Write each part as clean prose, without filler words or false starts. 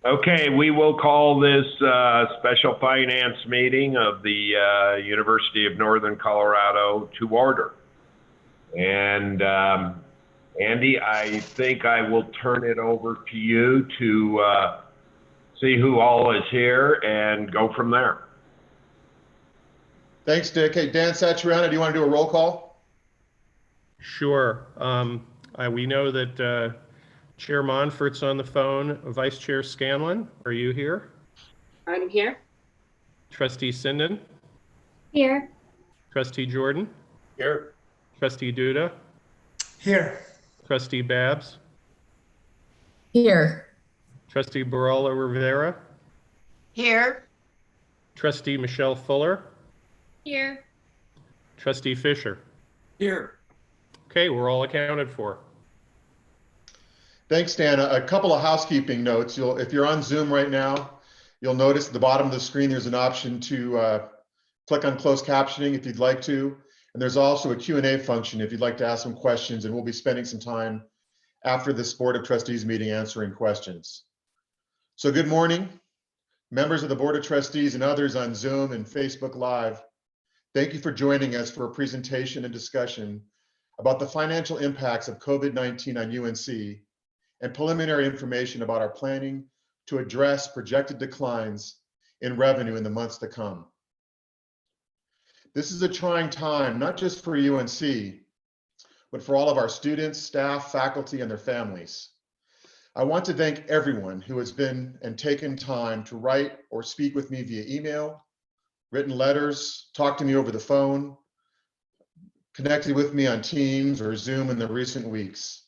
Okay, we will call this special finance meeting of the University of Northern Colorado to order. And Andy, I think I will turn it over to you to see who all is here and go from there. Thanks, Dick. Hey, Dan Satriani, do you want to do a roll call? Sure. We know that Chair Monfort's on the phone. Vice Chair Scanlon, are you here? I'm here. Trustee Sinden? Here. Trustee Jordan? Here. Trustee Duda? Here. Trustee Babs? Here. Trustee Barola Rivera? Here. Trustee Michelle Fuller? Here. Trustee Fisher? Here. Okay, we're all accounted for. Thanks, Dan. A couple of housekeeping notes. If you're on Zoom right now, you'll notice at the bottom of the screen there's an option to click on closed captioning if you'd like to. And there's also a Q&A function if you'd like to ask some questions, and we'll be spending some time after this Board of Trustees meeting answering questions. So good morning, members of the Board of Trustees and others on Zoom and Facebook Live. Thank you for joining us for a presentation and discussion about the financial impacts of COVID-19 on UNC and preliminary information about our planning to address projected declines in revenue in the months to come. This is a trying time, not just for UNC, but for all of our students, staff, faculty, and their families. I want to thank everyone who has been and taken time to write or speak with me via email, written letters, talk to me over the phone, connected with me on Teams or Zoom in the recent weeks.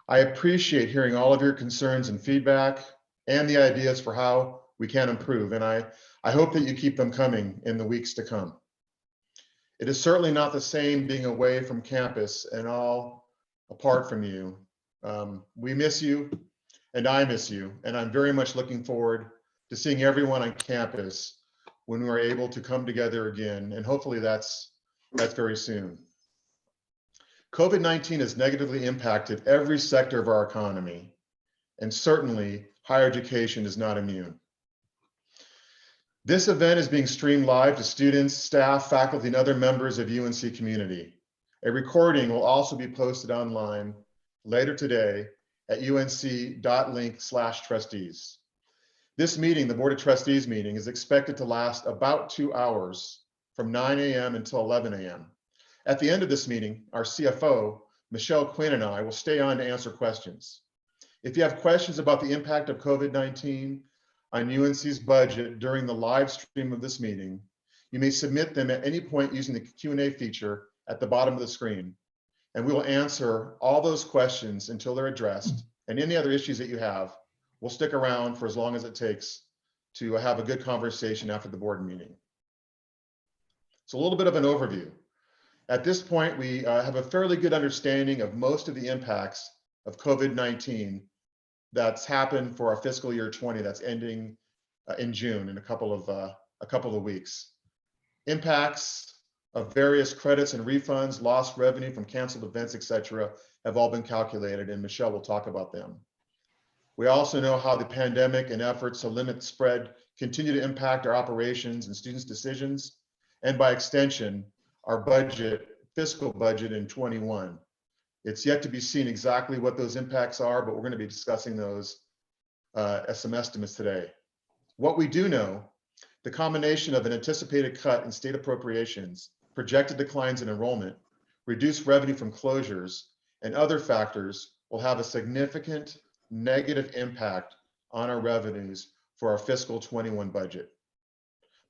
I appreciate hearing all of your concerns and feedback and the ideas for how we can improve, and I hope that you keep them coming in the weeks to come. It is certainly not the same being away from campus and all apart from you. We miss you, and I miss you, and I'm very much looking forward to seeing everyone on campus when we're able to come together again, and hopefully that's very soon. COVID-19 has negatively impacted every sector of our economy, and certainly higher education is not immune. This event is being streamed live to students, staff, faculty, and other members of UNC community. A recording will also be posted online later today at unc.link/trustees. This meeting, the Board of Trustees meeting, is expected to last about 2 hours from 9 a.m. until 11 a.m. At the end of this meeting, our CFO, Michelle Quinn, and I will stay on to answer questions. If you have questions about the impact of COVID-19 on UNC's budget during the live stream of this meeting, you may submit them at any point using the Q&A feature at the bottom of the screen. And we will answer all those questions until they're addressed, and any other issues that you have, we'll stick around for as long as it takes to have a good conversation after the board meeting. So a little bit of an overview. At this point, we have a fairly good understanding of most of the impacts of COVID-19 that's happened for our fiscal year 20 that's ending in June in a couple of weeks. Impacts of various credits and refunds, lost revenue from canceled events, etc., have all been calculated, and Michelle will talk about them. We also know how the pandemic and efforts to limit spread continue to impact our operations and students' decisions, and by extension, our fiscal budget in 21. It's yet to be seen exactly what those impacts are, but we're going to be discussing those as some estimates today. What we do know, the combination of an anticipated cut in state appropriations, projected declines in enrollment, reduced revenue from closures, and other factors will have a significant negative impact on our revenues for our fiscal 21 budget.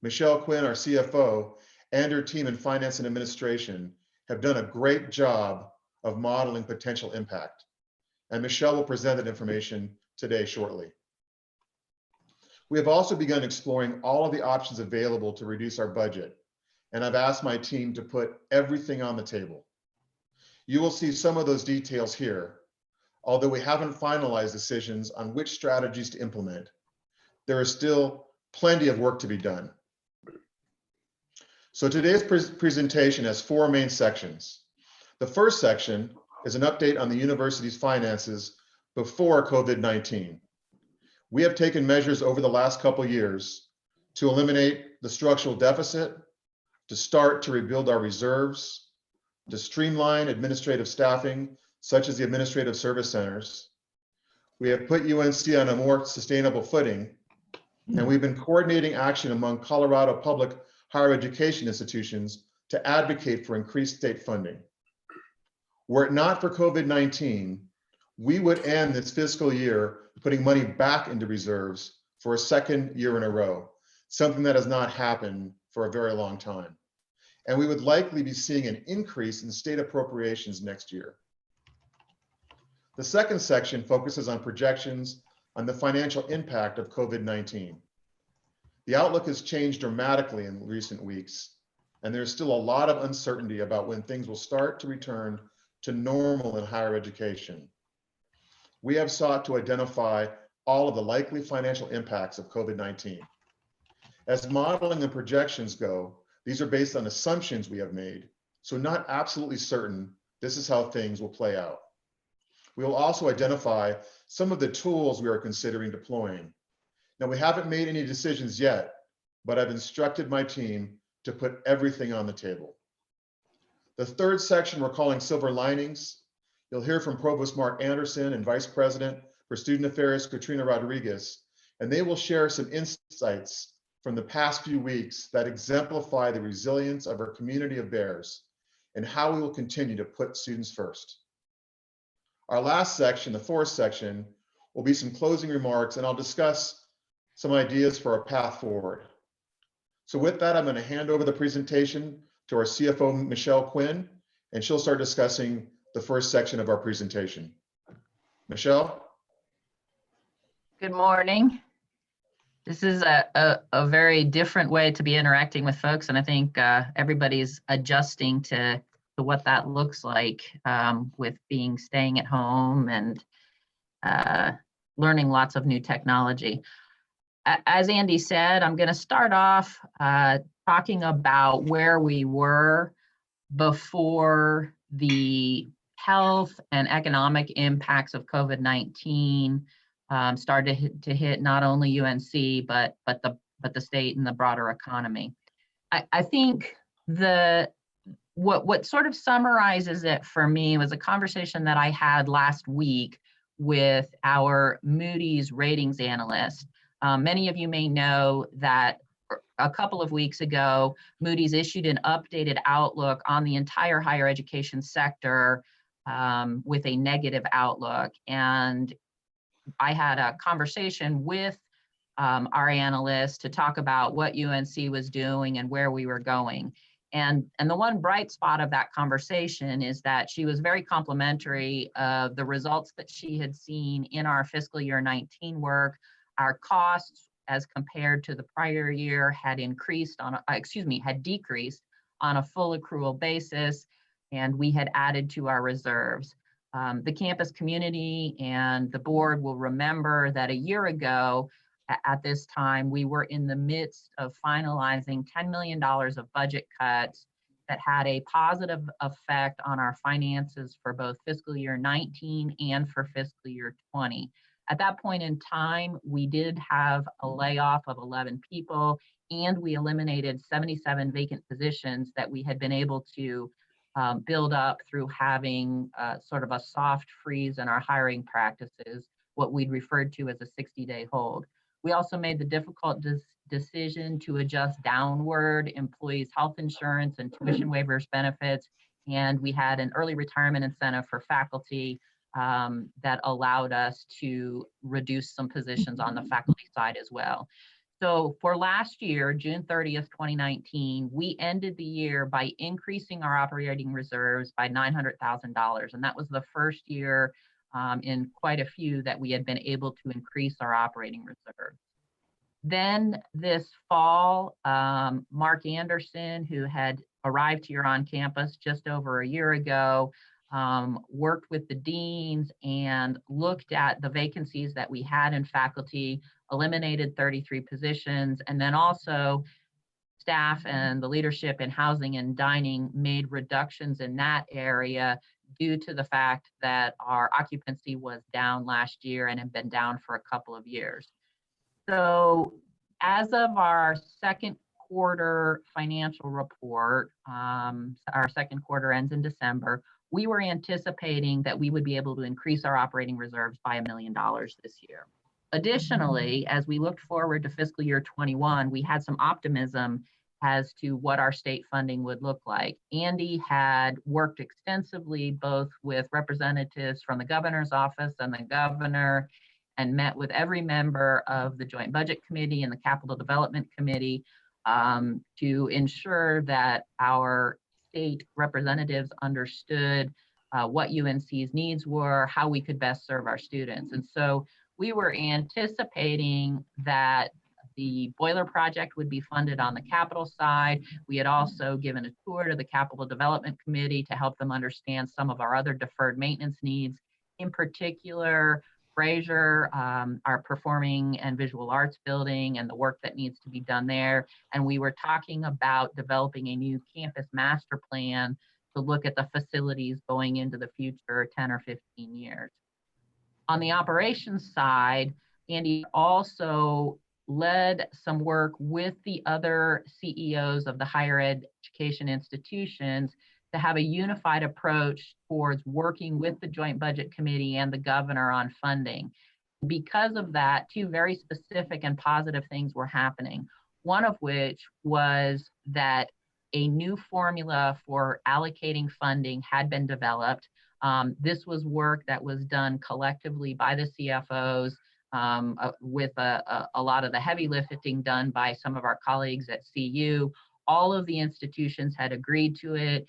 Michelle Quinn, our CFO, and her team in finance and administration have done a great job of modeling potential impact. And Michelle will present that information today shortly. We have also begun exploring all of the options available to reduce our budget, and I've asked my team to put everything on the table. You will see some of those details here, although we haven't finalized decisions on which strategies to implement. There is still plenty of work to be done. So today's presentation has 4 main sections. The first section is an update on the university's finances before COVID-19. We have taken measures over the last couple years to eliminate the structural deficit, to start to rebuild our reserves, to streamline administrative staffing, such as the administrative service centers. We have put UNC on a more sustainable footing, and we've been coordinating action among Colorado public higher education institutions to advocate for increased state funding. Were it not for COVID-19, we would end this fiscal year putting money back into reserves for a second year in a row, something that has not happened for a very long time. And we would likely be seeing an increase in state appropriations next year. The second section focuses on projections on the financial impact of COVID-19. The outlook has changed dramatically in recent weeks, and there's still a lot of uncertainty about when things will start to return to normal in higher education. We have sought to identify all of the likely financial impacts of COVID-19. As modeling and projections go, these are based on assumptions we have made, so not absolutely certain this is how things will play out. We will also identify some of the tools we are considering deploying. Now, we haven't made any decisions yet, but I've instructed my team to put everything on the table. The third section we're calling Silver Linings. You'll hear from Provost Mark Anderson and Vice President for Student Affairs, Katrina Rodriguez, and they will share some insights from the past few weeks that exemplify the resilience of our community of Bears and how we will continue to put students first. Our last section, the fourth section, will be some closing remarks, and I'll discuss some ideas for a path forward. So with that, I'm going to hand over the presentation to our CFO, Michelle Quinn, and she'll start discussing the first section of our presentation. Michelle? Good morning. This is a very different way to be interacting with folks, and I think everybody's adjusting to what that looks like with staying at home and learning lots of new technology. As Andy said, I'm going to start off talking about where we were before the health and economic impacts of COVID-19 started to hit not only UNC but the state and the broader economy. I think what sort of summarizes it for me was a conversation that I had last week with our Moody's ratings analyst. Many of you may know that a couple of weeks ago, Moody's issued an updated outlook on the entire higher education sector with a negative outlook. And I had a conversation with our analyst to talk about what UNC was doing and where we were going. And the one bright spot of that conversation is that she was very complimentary of the results that she had seen in our fiscal year 19 work. Our costs as compared to the prior year had decreased on a full accrual basis, and we had added to our reserves. The campus community and the board will remember that a year ago at this time, we were in the midst of finalizing $10 million of budget cuts that had a positive effect on our finances for both fiscal year 19 and for fiscal year 20. At that point in time, we did have a layoff of 11 people, and we eliminated 77 vacant positions that we had been able to build up through having sort of a soft freeze in our hiring practices, what we'd referred to as a 60-day hold. We also made the difficult decision to adjust downward employees' health insurance and tuition waivers benefits, and we had an early retirement incentive for faculty that allowed us to reduce some positions on the faculty side as well. So for last year, June 30th, 2019, we ended the year by increasing our operating reserves by $900,000. And that was the first year in quite a few that we had been able to increase our operating reserves. Then this fall, Mark Anderson, who had arrived here on campus just over a year ago, worked with the deans and looked at the vacancies that we had in faculty, eliminated 33 positions, and then also staff and the leadership in housing and dining made reductions in that area due to the fact that our occupancy was down last year and had been down for a couple of years. So as of our second quarter financial report, our second quarter ends in December, we were anticipating that we would be able to increase our operating reserves by $1 million this year. Additionally, as we looked forward to fiscal year 21, we had some optimism as to what our state funding would look like. Andy had worked extensively both with representatives from the governor's office and the governor, and met with every member of the Joint Budget Committee and the Capital Development Committee to ensure that our state representatives understood what UNC's needs were, how we could best serve our students. And so we were anticipating that the boiler project would be funded on the capital side. We had also given a tour to the Capital Development Committee to help them understand some of our other deferred maintenance needs. In particular, Fraser, our performing and visual arts building, and the work that needs to be done there. And we were talking about developing a new campus master plan to look at the facilities going into the future 10 or 15 years. On the operations side, Andy also led some work with the other CEOs of the higher education institutions to have a unified approach towards working with the Joint Budget Committee and the governor on funding. Because of that, two very specific and positive things were happening. One of which was that a new formula for allocating funding had been developed. This was work that was done collectively by the CFOs, with a lot of the heavy lifting done by some of our colleagues at CU. All of the institutions had agreed to it.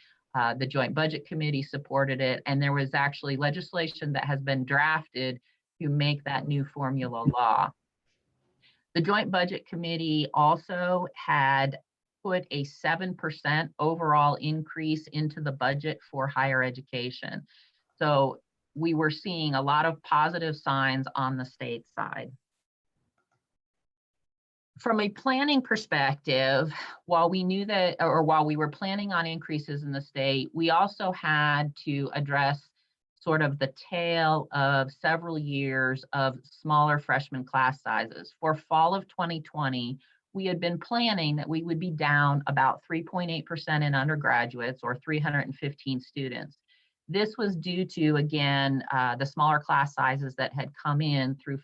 The Joint Budget Committee supported it, and there was actually legislation that has been drafted to make that new formula law. The Joint Budget Committee also had put a 7% overall increase into the budget for higher education. So we were seeing a lot of positive signs on the state side. From a planning perspective, while we knew that, or while we were planning on increases in the state, we also had to address sort of the tail of several years of smaller freshman class sizes. For fall of 2020, we had been planning that we would be down about 3.8% in undergraduates, or 315 students. This was due to, again, the smaller class sizes that had come in through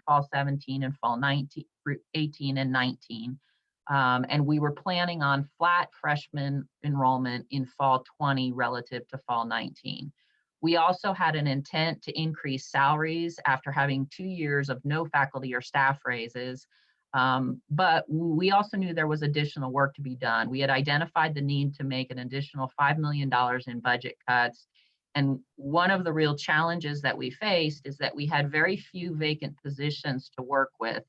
fall 17 and fall 18 and 19. And we were planning on flat freshman enrollment in fall 20 relative to fall 19. We also had an intent to increase salaries after having 2 years of no faculty or staff raises. But we also knew there was additional work to be done. We had identified the need to make an additional $5 million in budget cuts. And one of the real challenges that we faced is that we had very few vacant positions to work with.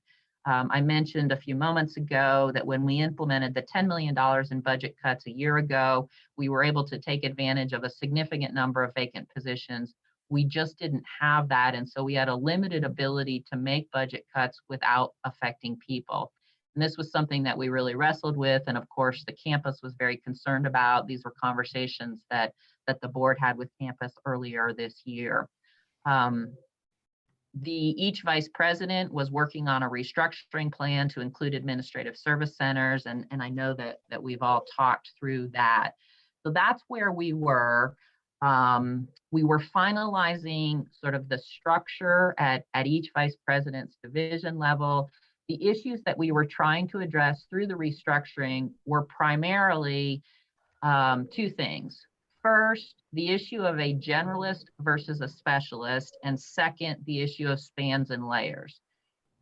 I mentioned a few moments ago that when we implemented the $10 million in budget cuts a year ago, we were able to take advantage of a significant number of vacant positions. We just didn't have that. And so we had a limited ability to make budget cuts without affecting people. And this was something that we really wrestled with. And of course, the campus was very concerned about. These were conversations that the board had with campus earlier this year. Each vice president was working on a restructuring plan to include administrative service centers. And I know that we've all talked through that. So that's where we were. We were finalizing sort of the structure at each vice president's division level. The issues that we were trying to address through the restructuring were primarily two things. First, the issue of a generalist versus a specialist, and second, the issue of spans and layers.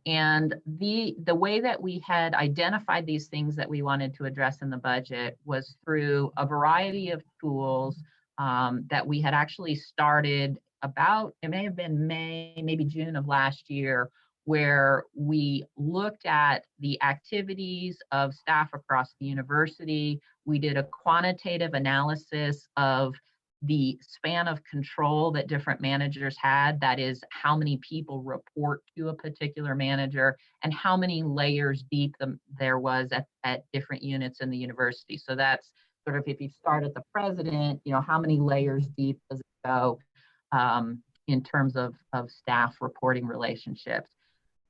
And the way that we had identified these things that we wanted to address in the budget was through a variety of tools that we had actually started about, it may have been May, maybe June of last year, where we looked at the activities of staff across the university. We did a quantitative analysis of the span of control that different managers had. That is, how many people report to a particular manager and how many layers deep there was at different units in the university. So that's sort of if you start at the president, how many layers deep does it go in terms of staff reporting relationships.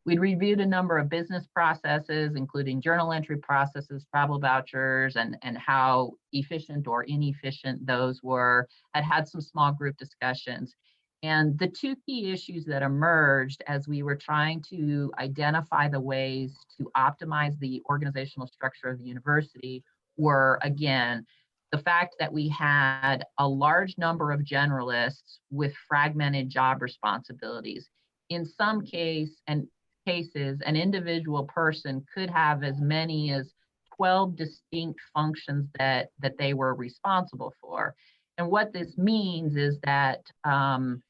We'd reviewed a number of business processes, including journal entry processes, travel vouchers, and how efficient or inefficient those were. I'd had some small group discussions. And the two key issues that emerged as we were trying to identify the ways to optimize the organizational structure of the university were, again, the fact that we had a large number of generalists with fragmented job responsibilities. In some cases, an individual person could have as many as 12 distinct functions that they were responsible for. And what this means is that, that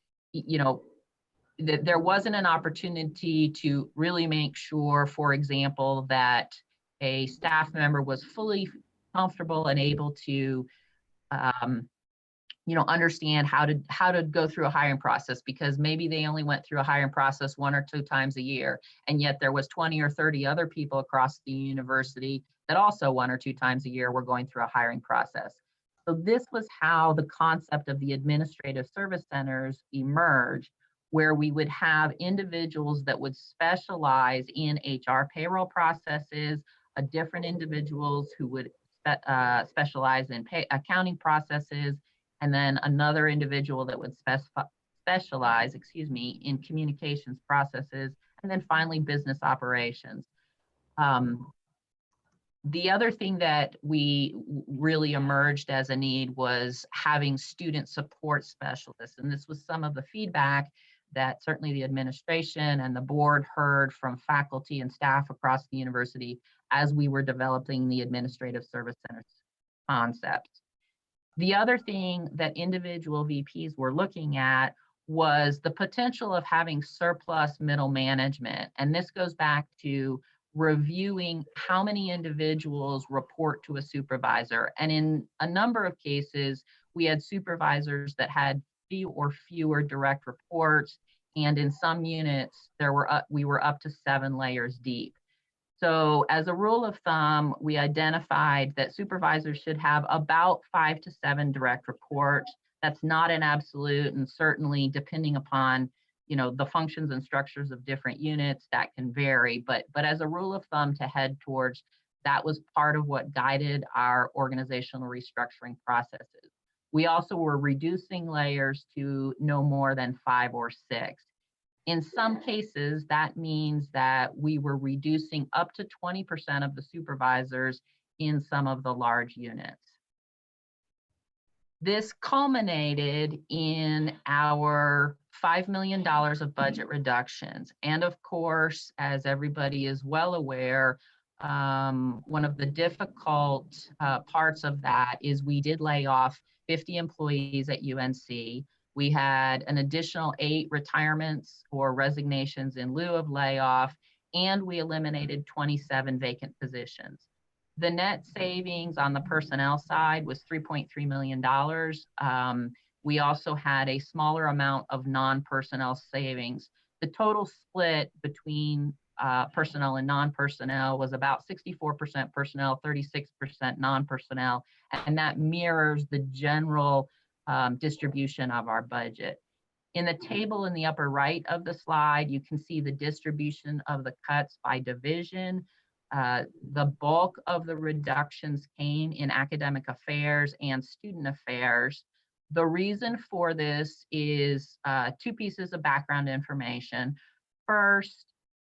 there wasn't an opportunity to really make sure, for example, that a staff member was fully comfortable and able to understand how to go through a hiring process, because maybe they only went through a hiring process 1 or 2 times a year, and yet there was 20 or 30 other people across the university that also 1 or 2 times a year were going through a hiring process. So this was how the concept of the administrative service centers emerged, where we would have individuals that would specialize in HR payroll processes, different individuals who would specialize in accounting processes, and then another individual that would specialize in communications processes, and then finally business operations. The other thing that we really emerged as a need was having student support specialists, and this was some of the feedback that certainly the administration and the board heard from faculty and staff across the university as we were developing the administrative service centers concept. The other thing that individual VPs were looking at was the potential of having surplus middle management. And this goes back to reviewing how many individuals report to a supervisor. And in a number of cases, we had supervisors that had few or fewer direct reports. And in some units, we were up to 7 layers deep. So as a rule of thumb, we identified that supervisors should have about 5 to 7 direct reports. That's not an absolute, and certainly depending upon the functions and structures of different units, that can vary. But as a rule of thumb to head towards, that was part of what guided our organizational restructuring processes. We also were reducing layers to no more than 5 or 6. In some cases, that means that we were reducing up to 20% of the supervisors in some of the large units. This culminated in our $5 million of budget reductions. And of course, as everybody is well aware, one of the difficult parts of that is we did lay off 50 employees at UNC. We had an additional 8 retirements or resignations in lieu of layoff, and we eliminated 27 vacant positions. The net savings on the personnel side was $3.3 million. We also had a smaller amount of non-personnel savings. The total split between personnel and non-personnel was about 64% personnel, 36% non-personnel, and that mirrors the general distribution of our budget. In the table in the upper right of the slide, you can see the distribution of the cuts by division. The bulk of the reductions came in academic affairs and student affairs. The reason for this is 2 pieces of background information. First,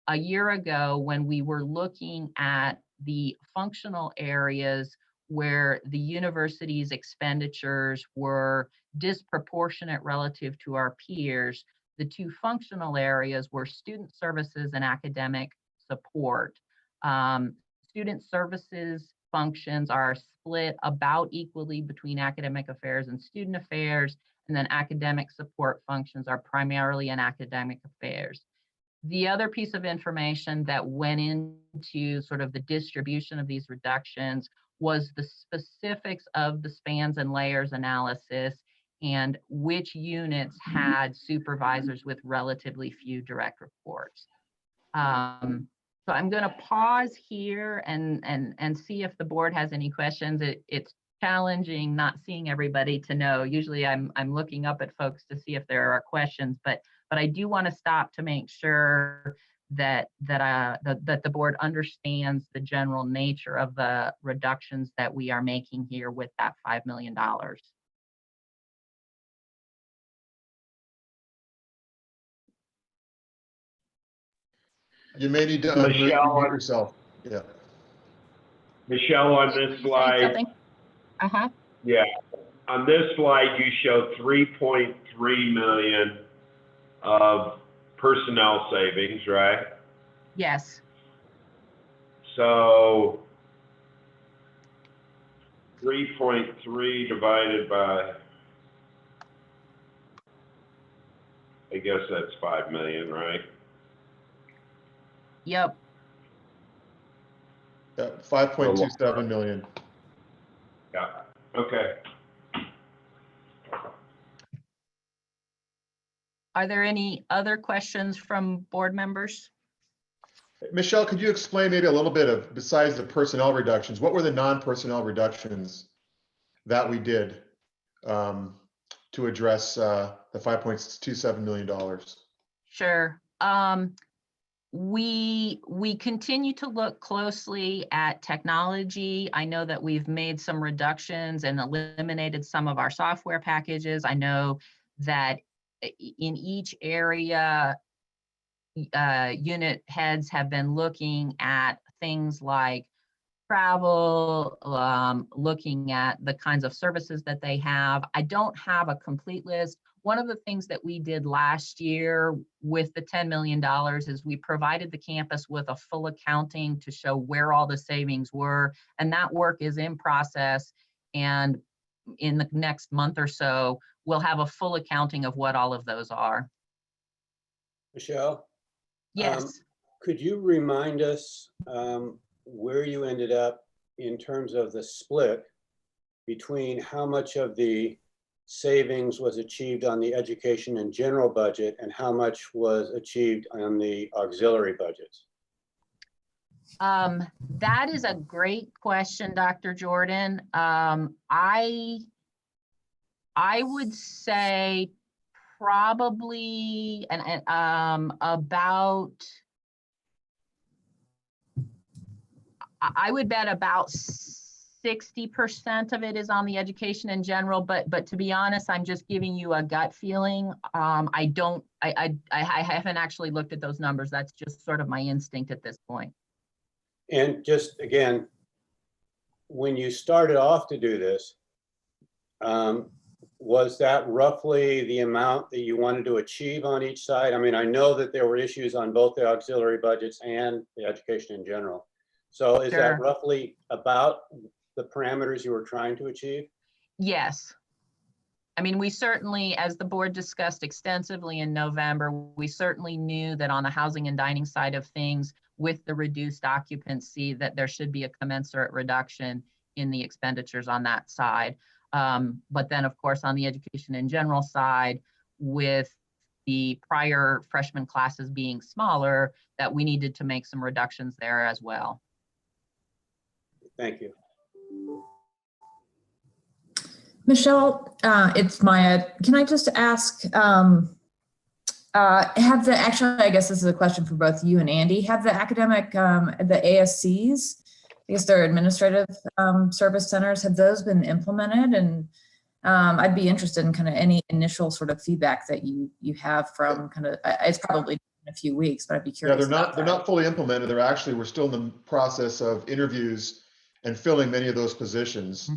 a year ago, when we were looking at the functional areas where the university's expenditures were disproportionate relative to our peers, the 2 functional areas were student services and academic support. Student services functions are split about equally between academic affairs and student affairs, and then academic support functions are primarily in academic affairs. The other piece of information that went into sort of the distribution of these reductions was the specifics of the spans and layers analysis and which units had supervisors with relatively few direct reports. So I'm going to pause here and see if the board has any questions. It's challenging not seeing everybody to know. Usually I'm looking up at folks to see if there are questions, but I do want to stop to make sure that the board understands the general nature of the reductions that we are making here with that $5 million. You may need to Michelle, unmute yourself. Yeah. Michelle, on Were this you saying slide, something? Uh-huh. yeah, on this slide, you show 3.3 million of personnel savings, right? Yes. So 3.3 divided by, I guess that's 5 million, right? Yep. 5.27 million. Yeah, okay. Are there any other questions from board members? Michelle, could you explain maybe a little bit of, besides the personnel reductions, what were the non-personnel reductions that we did to address the $5.27 million? Sure. We continue to look closely at technology. I know that we've made some reductions and eliminated some of our software packages. I know that in each area, unit heads have been looking at things like travel, looking at the kinds of services that they have. I don't have a complete list. One of the things that we did last year with the $10 million is we provided the campus with a full accounting to show where all the savings were. And that work is in process. And in the next month or so, we'll have a full accounting of what all of those are. Michelle? Yes. Could you remind us where you ended up in terms of the split between how much of the savings was achieved on the education and general budget and how much was achieved on the auxiliary budgets? That is a great question, Dr. Jordan. I would say probably I would bet about 60% of it is on the education in general, but to be honest, I'm just giving you a gut feeling. I haven't actually looked at those numbers. That's just sort of my instinct at this point. And just again, when you started off to do this, was that roughly the amount that you wanted to achieve on each side? I mean, I know that there were issues on both the auxiliary budgets and the education in general. So is that roughly about the parameters you were trying to achieve? Yes. I mean, we certainly, as the board discussed extensively in November, we certainly knew that on the housing and dining side of things, with the reduced occupancy, that there should be a commensurate reduction in the expenditures on that side. But then, of course, on the education in general side, with the prior freshman classes being smaller, that we needed to make some reductions there as well. Thank you. Michelle, it's Maya. Can I just ask, actually, I guess this is a question for both you and Andy, have the academic, the ASCs, I guess they're administrative service centers, have those been implemented? And I'd be interested in kind of any initial sort of feedback that you have from kind of, it's probably in a few weeks, but I'd be curious. Yeah, they're not fully implemented. We're still in the process of interviews and filling many of those positions.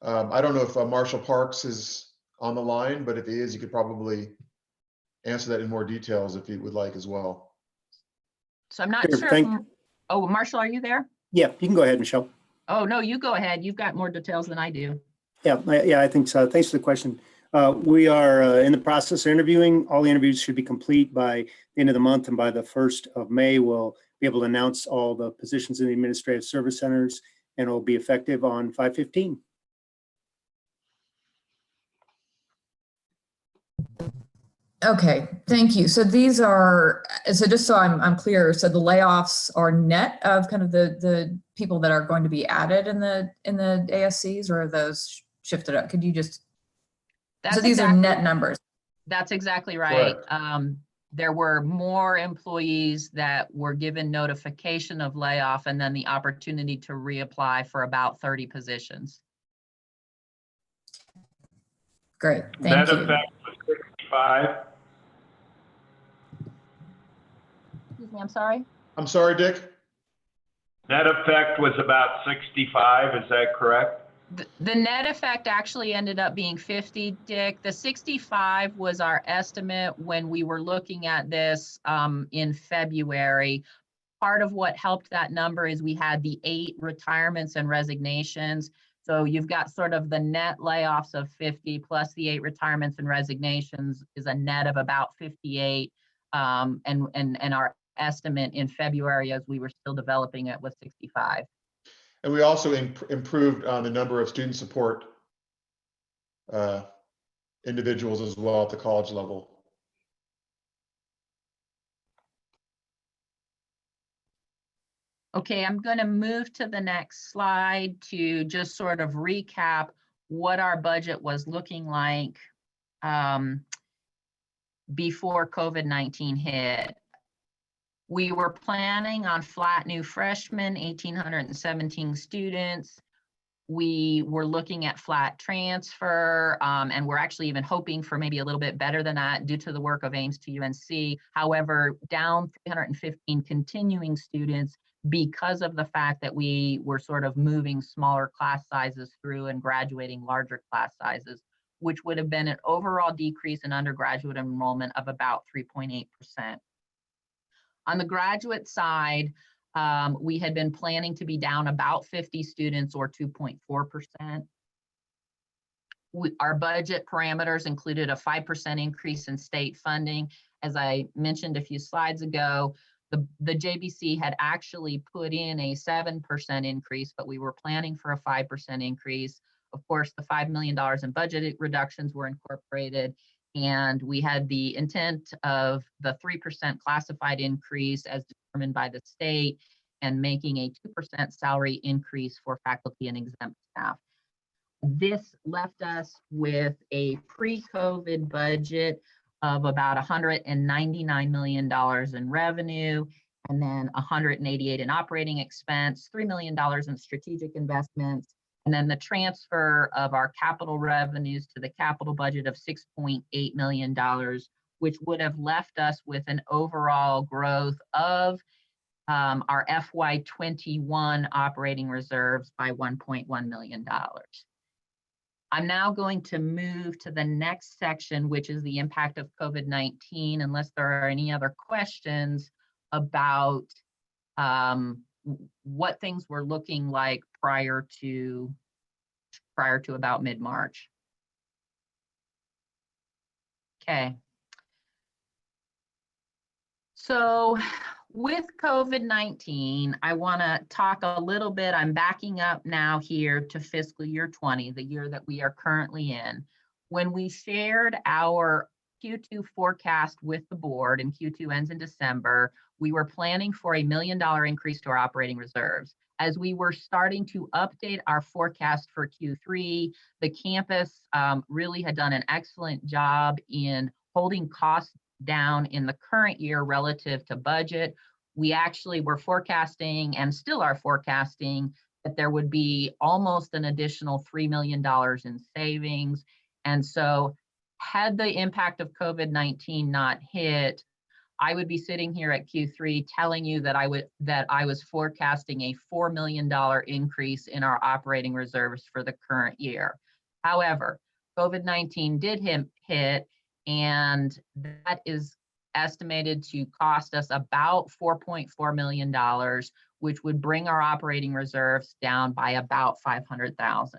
I don't know if Marshall Parks is on the line, but if he is, you could probably answer that in more details if he would like as well. So I'm not sure. Oh, Marshall, are you there? Yeah, you can go ahead, Michelle. Oh, no, you go ahead. You've got more details than I do. Yeah, I think so. Thanks for the question. We are in the process of interviewing. All the interviews should be complete by the end of the month, and by the 1st of May, we'll be able to announce all the positions in the administrative service centers, and it will be effective on 5/15. Okay, thank you. So these are, so just so I'm clear, so the layoffs are net of kind of the people that are going to be added in the ASCs, or are those shifted up? Could you just, so That's these are exactly, net numbers? that's exactly right. Correct. There were more employees that were given notification of layoff and then the opportunity to reapply for about 30 positions. Great, Net thank you. effect was 65. Excuse me, I'm sorry? I'm sorry, Dick? Net effect was about 65, is that correct? The net effect actually ended up being 50, Dick. The 65 was our estimate when we were looking at this in February. Part of what helped that number is we had the 8 retirements and resignations. So you've got sort of the net layoffs of 50 plus the 8 retirements and resignations is a net of about 58. And our estimate in February, as we were still developing it, was 65. And we also improved on the number of student support individuals as well at the college level. Okay, I'm going to move to the next slide to just sort of recap what our budget was looking like before COVID-19 hit. We were planning on flat new freshmen, 1,817 students. We were looking at flat transfer, and we're actually even hoping for maybe a little bit better than that due to the work of Ames to UNC. However, down 315 continuing students because of the fact that we were sort of moving smaller class sizes through and graduating larger class sizes, which would have been an overall decrease in undergraduate enrollment of about 3.8%. On the graduate side, we had been planning to be down about 50 students or 2.4%. Our budget parameters included a 5% increase in state funding. As I mentioned a few slides ago, the JBC had actually put in a 7% increase, but we were planning for a 5% increase. Of course, the $5 million in budget reductions were incorporated, and we had the intent of the 3% classified increase as determined by the state and making a 2% salary increase for faculty and exempt staff. This left us with a pre-COVID budget of about $199 million in revenue, and then 188 in operating expense, $3 million in strategic investments, and then the transfer of our capital revenues to the capital budget of $6.8 million, which would have left us with an overall growth of our FY21 operating reserves by $1.1 million. I'm now going to move to the next section, which is the impact of COVID-19, unless there are any other questions about what things were looking like prior to about mid-March. Okay. So with COVID-19, I want to talk a little bit. I'm backing up now here to fiscal year 20, the year that we are currently in. When we shared our Q2 forecast with the board, and Q2 ends in December, we were planning for $1 million increase to our operating reserves. As we were starting to update our forecast for Q3, the campus really had done an excellent job in holding costs down in the current year relative to budget. We actually were forecasting, and still are forecasting, that there would be almost an additional $3 million in savings. And so had the impact of COVID-19 not hit, I would be sitting here at Q3 telling you that I was forecasting a $4 million increase in our operating reserves for the current year. However, COVID-19 did hit, and that is estimated to cost us about $4.4 million, which would bring our operating reserves down by about $500,000.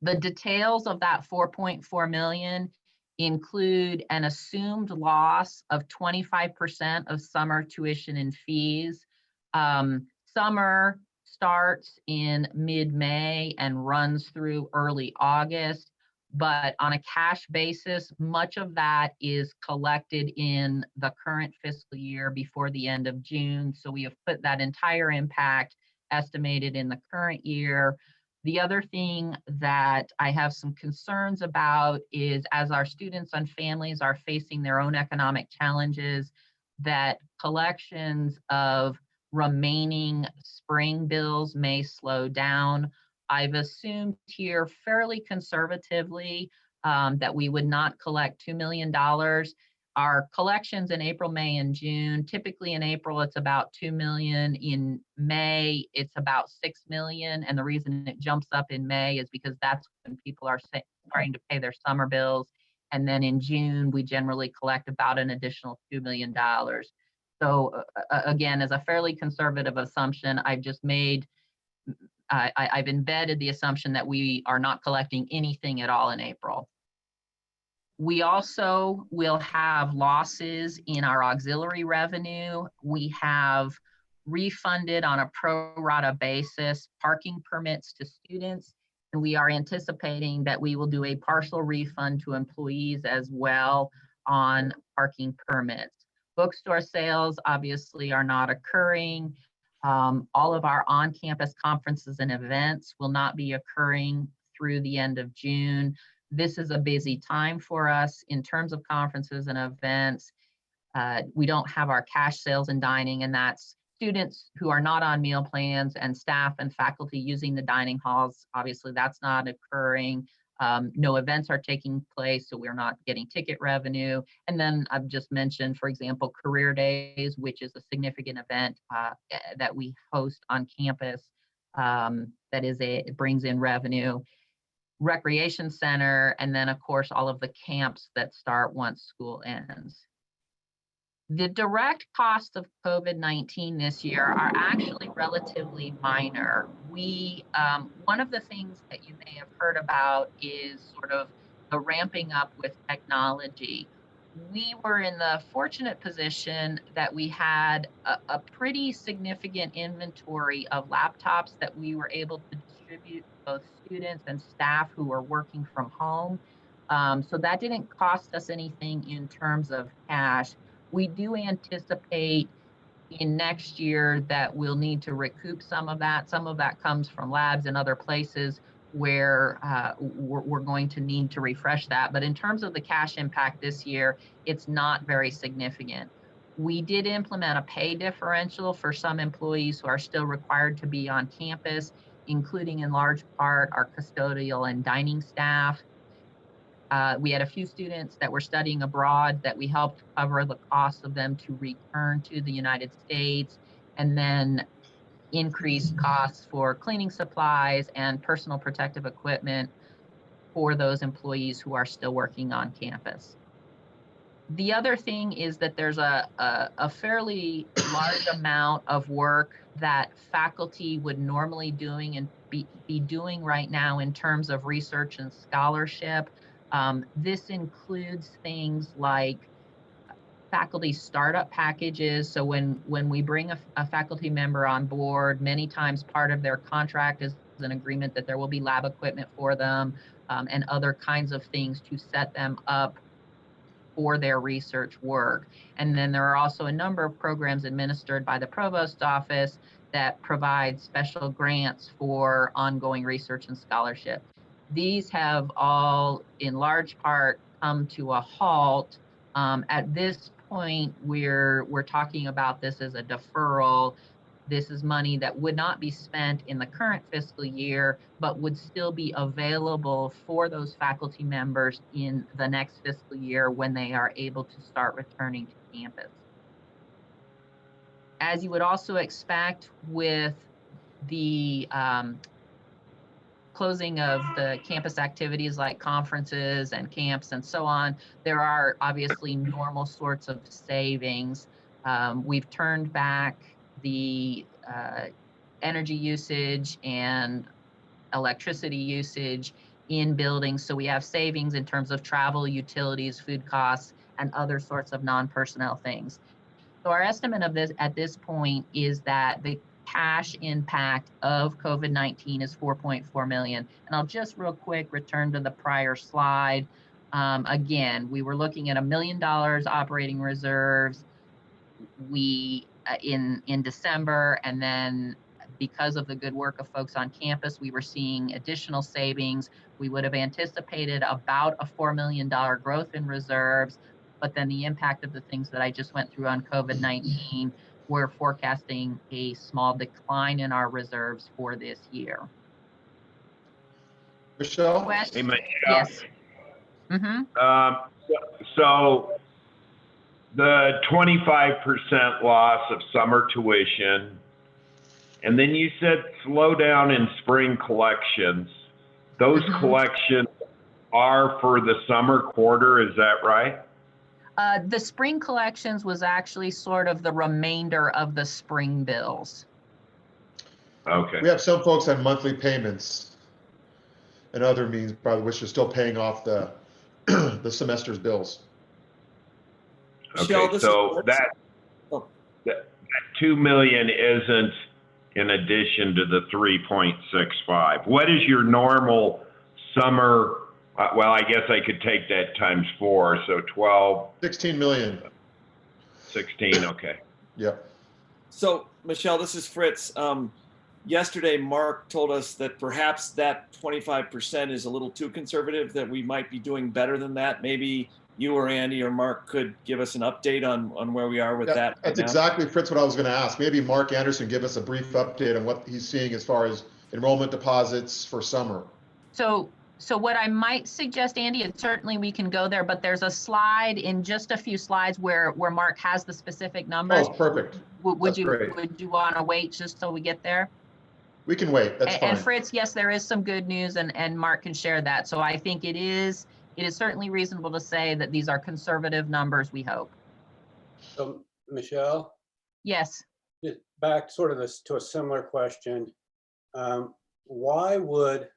The details of that $4.4 million include an assumed loss of 25% of summer tuition and fees. Summer starts in mid-May and runs through early August. But on a cash basis, much of that is collected in the current fiscal year before the end of June. So we have put that entire impact estimated in the current year. The other thing that I have some concerns about is as our students and families are facing their own economic challenges, that collections of remaining spring bills may slow down. I've assumed here fairly conservatively that we would not collect $2 million. Our collections in April, May, and June, typically in April, it's about 2 million. In May, it's about 6 million. And the reason it jumps up in May is because that's when people are starting to pay their summer bills. And then in June, we generally collect about an additional $2 million. So again, as a fairly conservative assumption, I've just made, I've embedded the assumption that we are not collecting anything at all in April. We also will have losses in our auxiliary revenue. We have refunded on a pro rata basis parking permits to students, and we are anticipating that we will do a partial refund to employees as well on parking permits. Bookstore sales obviously are not occurring. All of our on-campus conferences and events will not be occurring through the end of June. This is a busy time for us in terms of conferences and events. We don't have our cash sales and dining, and that's students who are not on meal plans and staff and faculty using the dining halls. Obviously, that's not occurring. No events are taking place, so we're not getting ticket revenue. And then I've just mentioned, for example, Career Days, which is a significant event that we host on campus it brings in revenue. Recreation center, and then of course all of the camps that start once school ends. The direct costs of COVID-19 this year are actually relatively minor. One of the things that you may have heard about is sort of the ramping up with technology. We were in the fortunate position that we had a pretty significant inventory of laptops that we were able to distribute to both students and staff who are working from home. So that didn't cost us anything in terms of cash. We do anticipate in next year that we'll need to recoup some of that. Some of that comes from labs and other places where we're going to need to refresh that. But in terms of the cash impact this year, it's not very significant. We did implement a pay differential for some employees who are still required to be on campus, including in large part our custodial and dining staff. We had a few students that were studying abroad that we helped cover the cost of them to return to the United States, and then increased costs for cleaning supplies and personal protective equipment for those employees who are still working on campus. The other thing is that there's a fairly large amount of work that faculty would normally doing and be doing right now in terms of research and scholarship. This includes things like faculty startup packages. So when we bring a faculty member on board, many times part of their contract is an agreement that there will be lab equipment for them and other kinds of things to set them up for their research work. And then there are also a number of programs administered by the Provost's office that provide special grants for ongoing research and scholarship. These have all, in large part, come to a halt. At this point, we're talking about this as a deferral. This is money that would not be spent in the current fiscal year, but would still be available for those faculty members in the next fiscal year when they are able to start returning to campus. As you would also expect with the closing of the campus activities like conferences and camps and so on, there are obviously normal sorts of savings. We've turned back the energy usage and electricity usage in buildings, so we have savings in terms of travel, utilities, food costs, and other sorts of non-personnel things. So our estimate of this at this point is that the cash impact of COVID-19 is 4.4 million. And I'll just real quick return to the prior slide. Again, we were looking at $1 million operating reserves. We in December, and then because of the good work of folks on campus, we were seeing additional savings. We would have anticipated about a $4 million growth in reserves, but then the impact of the things that I just went through on COVID-19, we're forecasting a small decline in our reserves for this year. Michelle? Hey, Michelle. Yes. Mm-hmm. So the 25% loss of summer tuition, and then you said slowdown in spring collections. Those collections are for the summer quarter, is that right? The spring collections was actually sort of the remainder of the spring bills. Okay. We have some folks on monthly payments and other means, probably, which are still paying off the the semester's bills. Okay, so that 2 million isn't in addition to the 3.65. What is your normal summer? Well, I guess I could take that times 4, so 12. 16 million. 16, okay. Yep. So, Michelle, this is Fritz. Yesterday, Mark told us that perhaps that 25% is a little too conservative, that we might be doing better than that. Maybe you or Andy or Mark could give us an update on where we are with that. That's exactly, Fritz, what I was going to ask. Maybe Mark Anderson give us a brief update on what he's seeing as far as enrollment deposits for summer. So what I might suggest, Andy, and certainly we can go there, but there's a slide in just a few slides where Mark has the specific numbers. Oh, perfect. Would you want to wait just till we get there? We can wait. That's fine. And Fritz, yes, there is some good news, and Mark can share that. So I think it is certainly reasonable to say that these are conservative numbers, we hope. So, Michelle? Yes. Back sort of to a similar question. Why would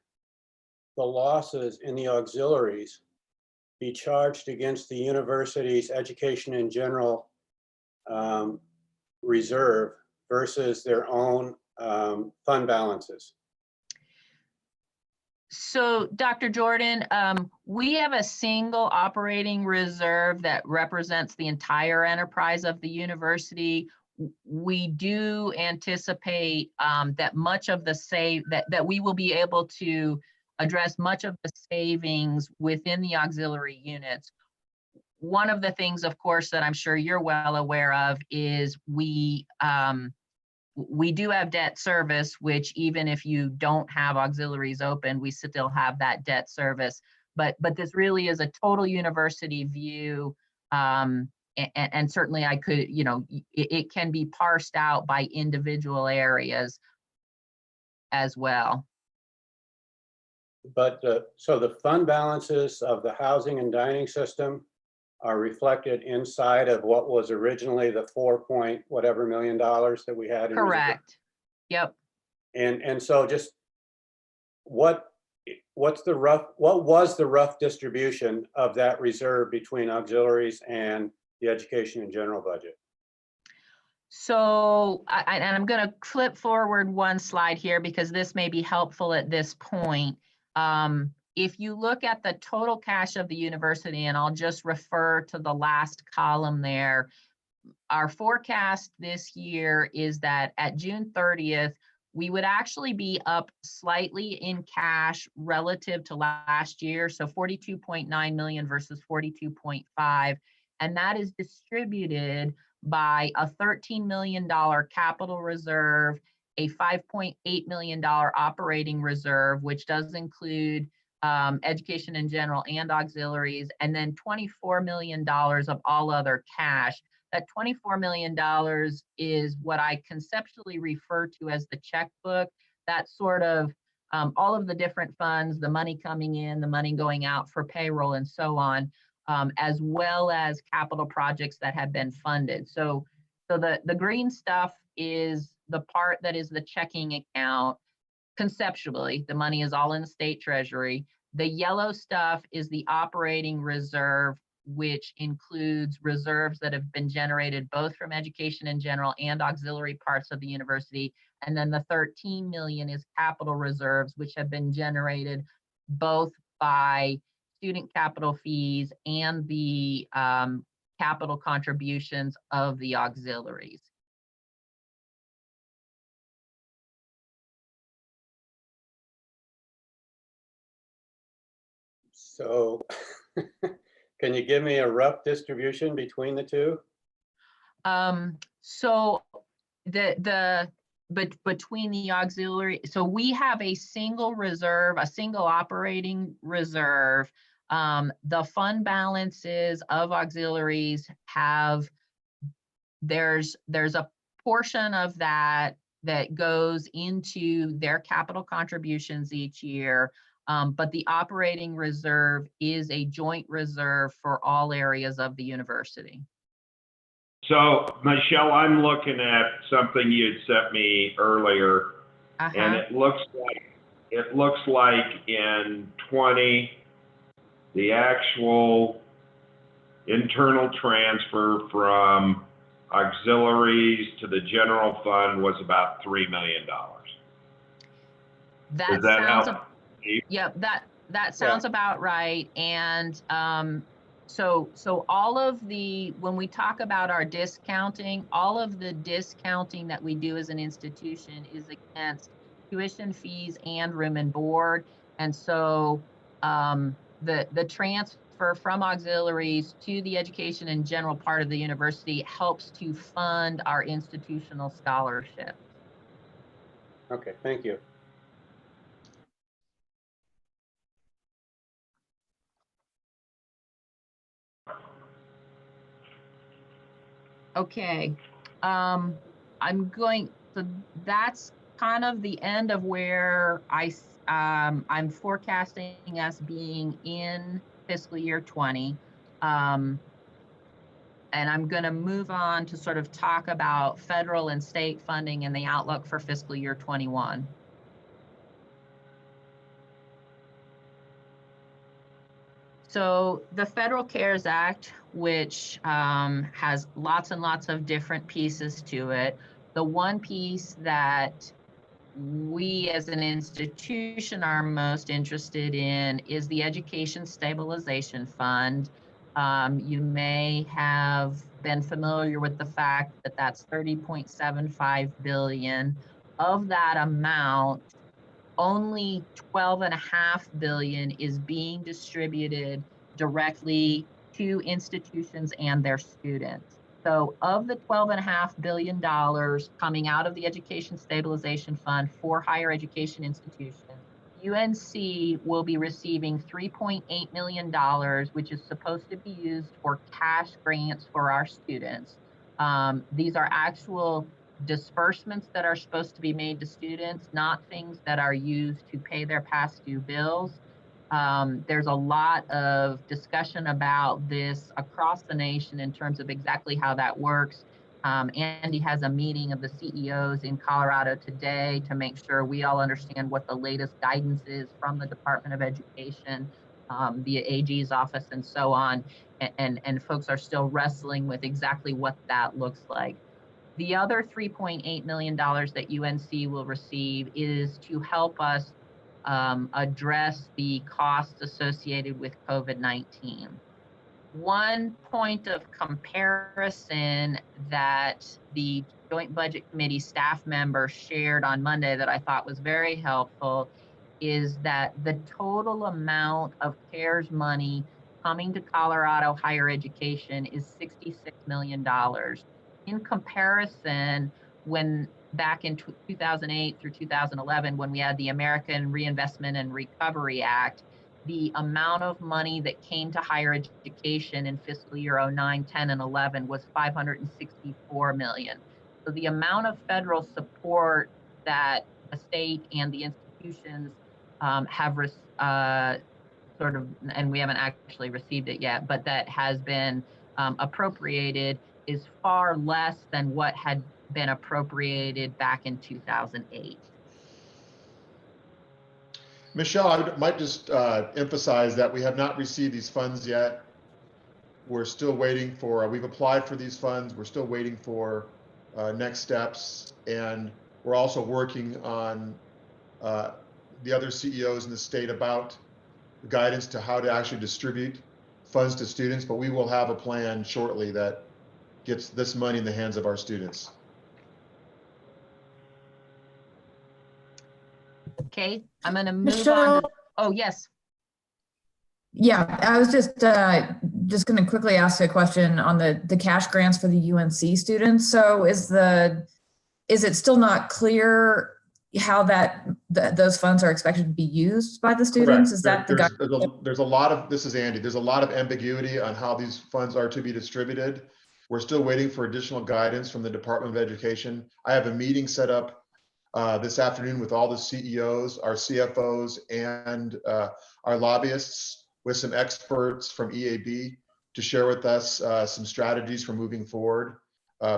the losses in the auxiliaries be charged against the university's education in general reserve versus their own fund balances? So, Dr. Jordan, we have a single operating reserve that represents the entire enterprise of the university. We do anticipate that much of the that we will be able to address much of the savings within the auxiliary units. One of the things, of course, that I'm sure you're well aware of is we do have debt service, which even if you don't have auxiliaries open, we still have that debt service. But this really is a total university view. And certainly I could, it can be parsed out by individual areas as well. But so the fund balances of the housing and dining system are reflected inside of what was originally the $4 million that we had in Correct. reserve. Yep. And so just what was the rough distribution of that reserve between auxiliaries and the education in general budget? So, and I'm going to flip forward one slide here because this may be helpful at this point. If you look at the total cash of the university, and I'll just refer to the last column there, our forecast this year is that at June 30th, we would actually be up slightly in cash relative to last year. So 42.9 million versus 42.5. And that is distributed by a $13 million capital reserve, a $5.8 million operating reserve, which does include education in general and auxiliaries, and then $24 million of all other cash. That $24 million is what I conceptually refer to as the checkbook. That's sort of all of the different funds, the money coming in, the money going out for payroll and so on, as well as capital projects that have been funded. So the green stuff is the part that is the checking account. Conceptually, the money is all in the state treasury. The yellow stuff is the operating reserve which includes reserves that have been generated both from education in general and auxiliary parts of the university. And then the 13 million is capital reserves, which have been generated both by student capital fees and the capital contributions of the auxiliaries. So can you give me a rough distribution between the two? So between the auxiliary, so we have a single reserve, a single operating reserve. The fund balances of auxiliaries have, there's a portion of that that goes into their capital contributions each year. But the operating reserve is a joint reserve for all areas of the university. So, Michelle, I'm looking at something you had sent me earlier, and it looks like in 20, the actual internal transfer from auxiliaries to the general fund was about $3 million. Does that help? Yep, that sounds about right. And so all of the, when we talk about our discounting, all of the discounting that we do as an institution is against tuition fees and room and board. And so the transfer from auxiliaries to the education and general part of the university helps to fund our institutional scholarship. Okay, thank you. Okay, I'm going, so that's kind of the end of where I'm forecasting us being in fiscal year 20. And I'm going to move on to sort of talk about federal and state funding and the outlook for fiscal year 21. So the Federal CARES Act, which has lots and lots of different pieces to it, the one piece that we as an institution are most interested in is the Education Stabilization Fund. You may have been familiar with the fact that that's $30.75 billion. Of that amount, only $12.5 billion is being distributed directly to institutions and their students. So of the $12.5 billion coming out of the Education Stabilization Fund for higher education institutions, UNC will be receiving $3.8 million, which is supposed to be used for cash grants for our students. These are actual disbursements that are supposed to be made to students, not things that are used to pay their past due bills. There's a lot of discussion about this across the nation in terms of exactly how that works. Andy has a meeting of the CEOs in Colorado today to make sure we all understand what the latest guidance is from the Department of Education, the AG's office, and so on. And folks are still wrestling with exactly what that looks like. The other $3.8 million that UNC will receive is to help us address the costs associated with COVID-19. One point of comparison that the Joint Budget Committee staff member shared on Monday that I thought was very helpful is that the total amount of CARES money coming to Colorado higher education is $66 million. In comparison, when back in 2008 through 2011, when we had the American Reinvestment and Recovery Act, the amount of money that came to higher education in fiscal year 09, 10, and 11 was $564 million. So the amount of federal support that the state and the institutions have sort of, and we haven't actually received it yet, but that has been appropriated is far less than what had been appropriated back in 2008. Michelle, I might just emphasize that we have not received these funds yet. we're still waiting for, we've applied for these funds. We're still waiting for next steps. And we're also working on the other CEOs in the state about guidance to how to actually distribute funds to students. But we will have a plan shortly that gets this money in the hands of our students. Okay, I'm going to move on Michelle? to, oh, yes. Yeah, I was just going to quickly ask a question on the cash grants for the UNC students. So is it still not clear how those funds are expected to be used by the students? Correct. Is that There's a lot of, this is Andy, there's a lot of ambiguity on how these funds are to be distributed. We're still waiting for additional guidance from the Department of Education. I have a meeting set up this afternoon with all the CEOs, our CFOs, and our lobbyists with some experts from EAB to share with us some strategies for moving forward.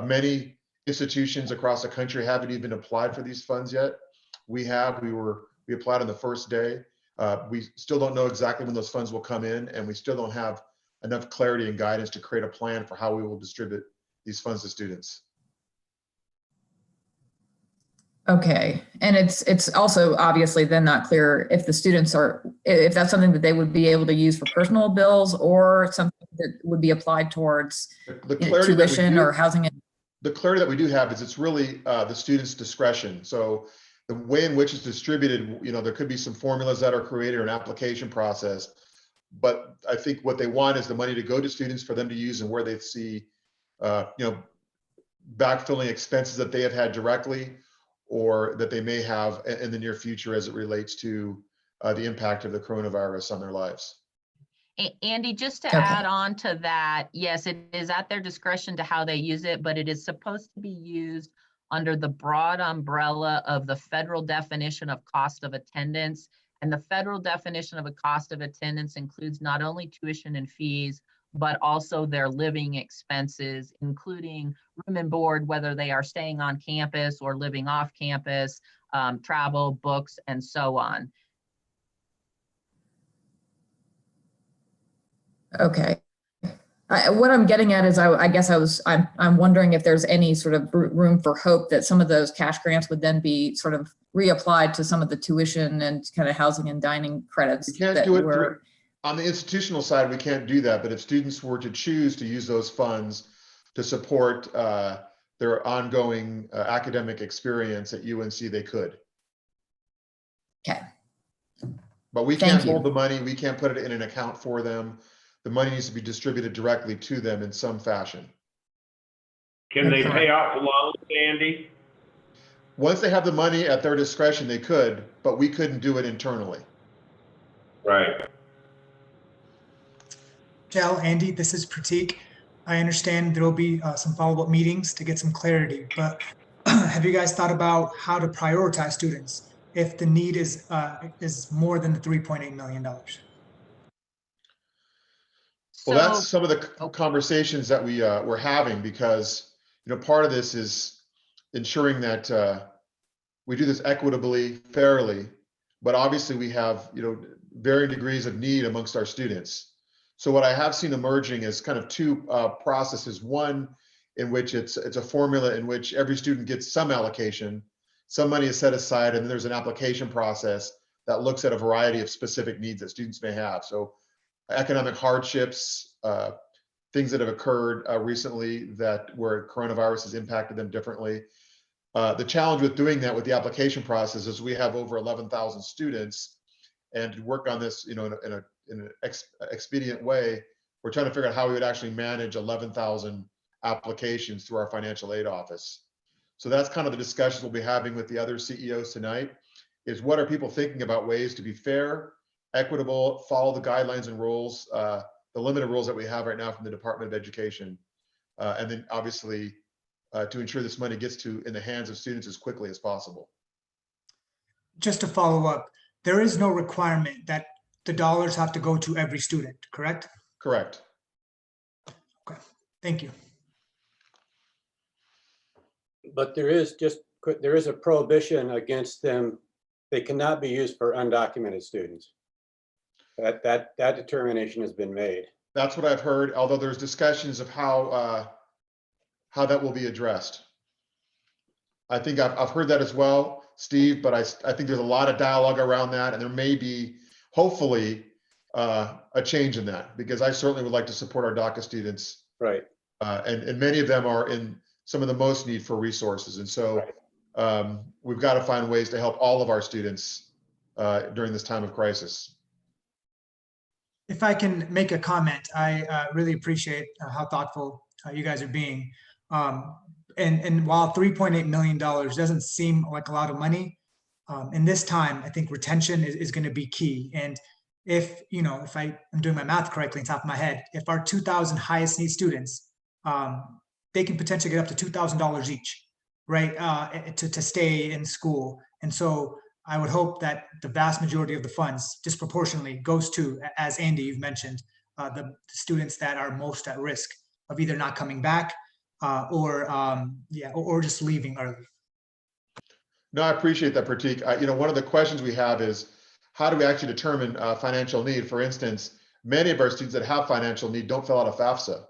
Many institutions across the country haven't even applied for these funds yet. We have. We applied on the first day. We still don't know exactly when those funds will come in, and we still don't have enough clarity and guidance to create a plan for how we will distribute these funds to students. Okay, and it's also obviously then not clear if the students if that's something that they would be able to use for personal bills or something that would be applied towards tuition or housing. The clarity that we do have is it's really the student's discretion. So the way in which it's distributed, there could be some formulas that are created or an application process, but I think what they want is the money to go to students for them to use and where they see, backfilling expenses that they have had directly or that they may have in the near future as it relates to the impact of the coronavirus on their lives. Andy, just to add on to that, yes, it is at their discretion to how they use it, but it is supposed to be used under the broad umbrella of the federal definition of cost of attendance. And the federal definition of a cost of attendance includes not only tuition and fees, but also their living expenses, including room and board, whether they are staying on campus or living off campus, travel, books, and so on. Okay. What I'm getting at is I'm wondering if there's any sort of room for hope that some of those cash grants would then be sort of reapplied to some of the tuition and kind of housing and dining credits. We can't do it on the institutional side. We can't do that. But if students were to choose to use those funds to support their ongoing academic experience at UNC, they could. Okay. But we can't hold the money. We can't put it in an account for them. The money needs to be distributed directly to them in some fashion. Can they pay off loans, Andy? Once they have the money at their discretion, they could, but we couldn't do it internally. Right. Michelle, Andy, this is Pratik. I understand there will be some follow-up meetings to get some clarity, but have you guys thought about how to prioritize students if the need is more than the $3.8 million? Well, that's some of the conversations that we're having, because part of this is ensuring that we do this equitably, fairly, but obviously we have varying degrees of need amongst our students. So what I have seen emerging is kind of two processes. One in which it's a formula in which every student gets some allocation, some money is set aside, and then there's an application process that looks at a variety of specific needs that students may have. So economic hardships, things that have occurred recently where coronavirus has impacted them differently. The challenge with doing that with the application process is we have over 11,000 students, and to work on this, in an expedient way, we're trying to figure out how we would actually manage 11,000 applications through our financial aid office. So that's kind of the discussions we'll be having with the other CEOs tonight, is what are people thinking about ways to be fair, equitable, follow the guidelines and rules, the limited rules that we have right now from the Department of Education, and then obviously to ensure this money gets in the hands of students as quickly as possible. Just to follow up, there is no requirement that the dollars have to go to every student, correct? Correct. Okay, thank you. But there is a prohibition against them. They cannot be used for undocumented students. That determination has been made. That's what I've heard, although there's discussions of how that will be addressed. I think I've heard that as well, Steve, but I think there's a lot of dialogue around that, and there may be, hopefully, a change in that, because I certainly would like to support our DACA students. Right. And many of them are in some of the most need for resources. And so we've got to find ways to help all of our students during this time of crisis. If I can make a comment, I really appreciate how thoughtful you guys are being. And while $3.8 million doesn't seem like a lot of money, in this time, I think retention is going to be key. And if I'm doing my math correctly on top of my head, if our 2,000 highest need students, they can potentially get up to $2,000 each, right, to stay in school. And so I would hope that the vast majority of the funds disproportionately goes to, as Andy, you've mentioned, the students that are most at risk of either not coming back or just leaving early. No, I appreciate that, Pratik. One of the questions we have is, how do we actually determine financial need? For instance, many of our students that have financial need don't fill out a FAFSA.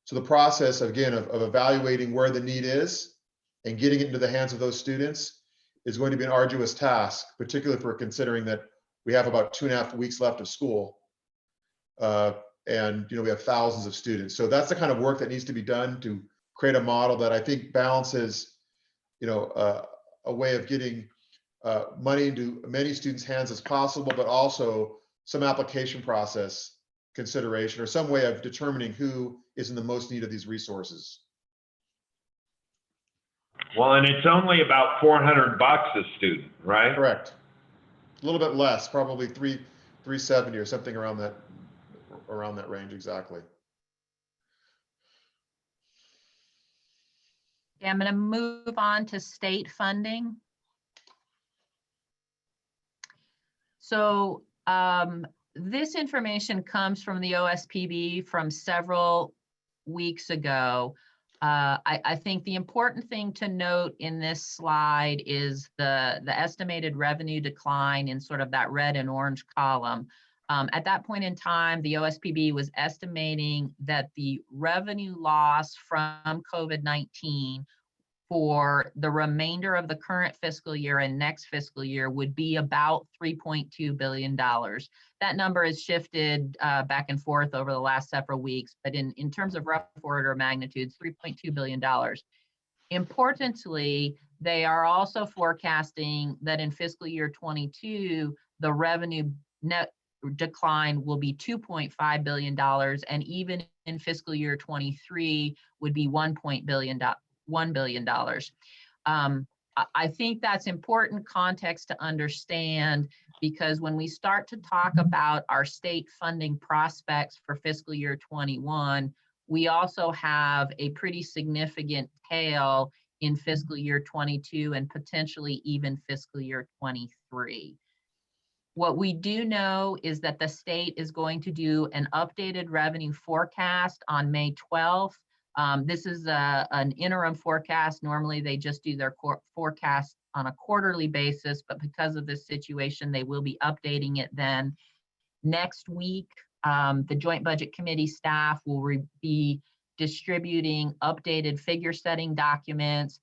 So the process, again, of evaluating where the need is and getting it into the hands of those students is going to be an arduous task, particularly if we're considering that we have about 2.5 weeks left of school. And we have thousands of students. So that's the kind of work that needs to be done to create a model that I think balances, a way of getting money into many students' hands as possible, but also some application process consideration or some way of determining who is in the most need of these resources. Well, and it's only about $400 a student, right? Correct. A little bit less, probably $370 or something around that range, exactly. Okay, I'm going to move on to state funding. So this information comes from the OSPB from several weeks ago. I think the important thing to note in this slide is the estimated revenue decline in sort of that red and orange column. At that point in time, the OSPB was estimating that the revenue loss from COVID-19 for the remainder of the current fiscal year and next fiscal year would be about $3.2 billion. That number has shifted back and forth over the last several weeks, but in terms of rough order of magnitude, $3.2 billion. Importantly, they are also forecasting that in fiscal year 22, the revenue net decline will be $2.5 billion, and even in fiscal year 23 would be $1 billion. I think that's important context to understand, because when we start to talk about our state funding prospects for fiscal year 21, we also have a pretty significant tail in fiscal year 22 and potentially even fiscal year 23. What we do know is that the state is going to do an updated revenue forecast on May 12th. This is an interim forecast. Normally, they just do their forecast on a quarterly basis, but because of this situation, they will be updating it then. Next week, the Joint Budget Committee staff will be distributing updated figure setting documents.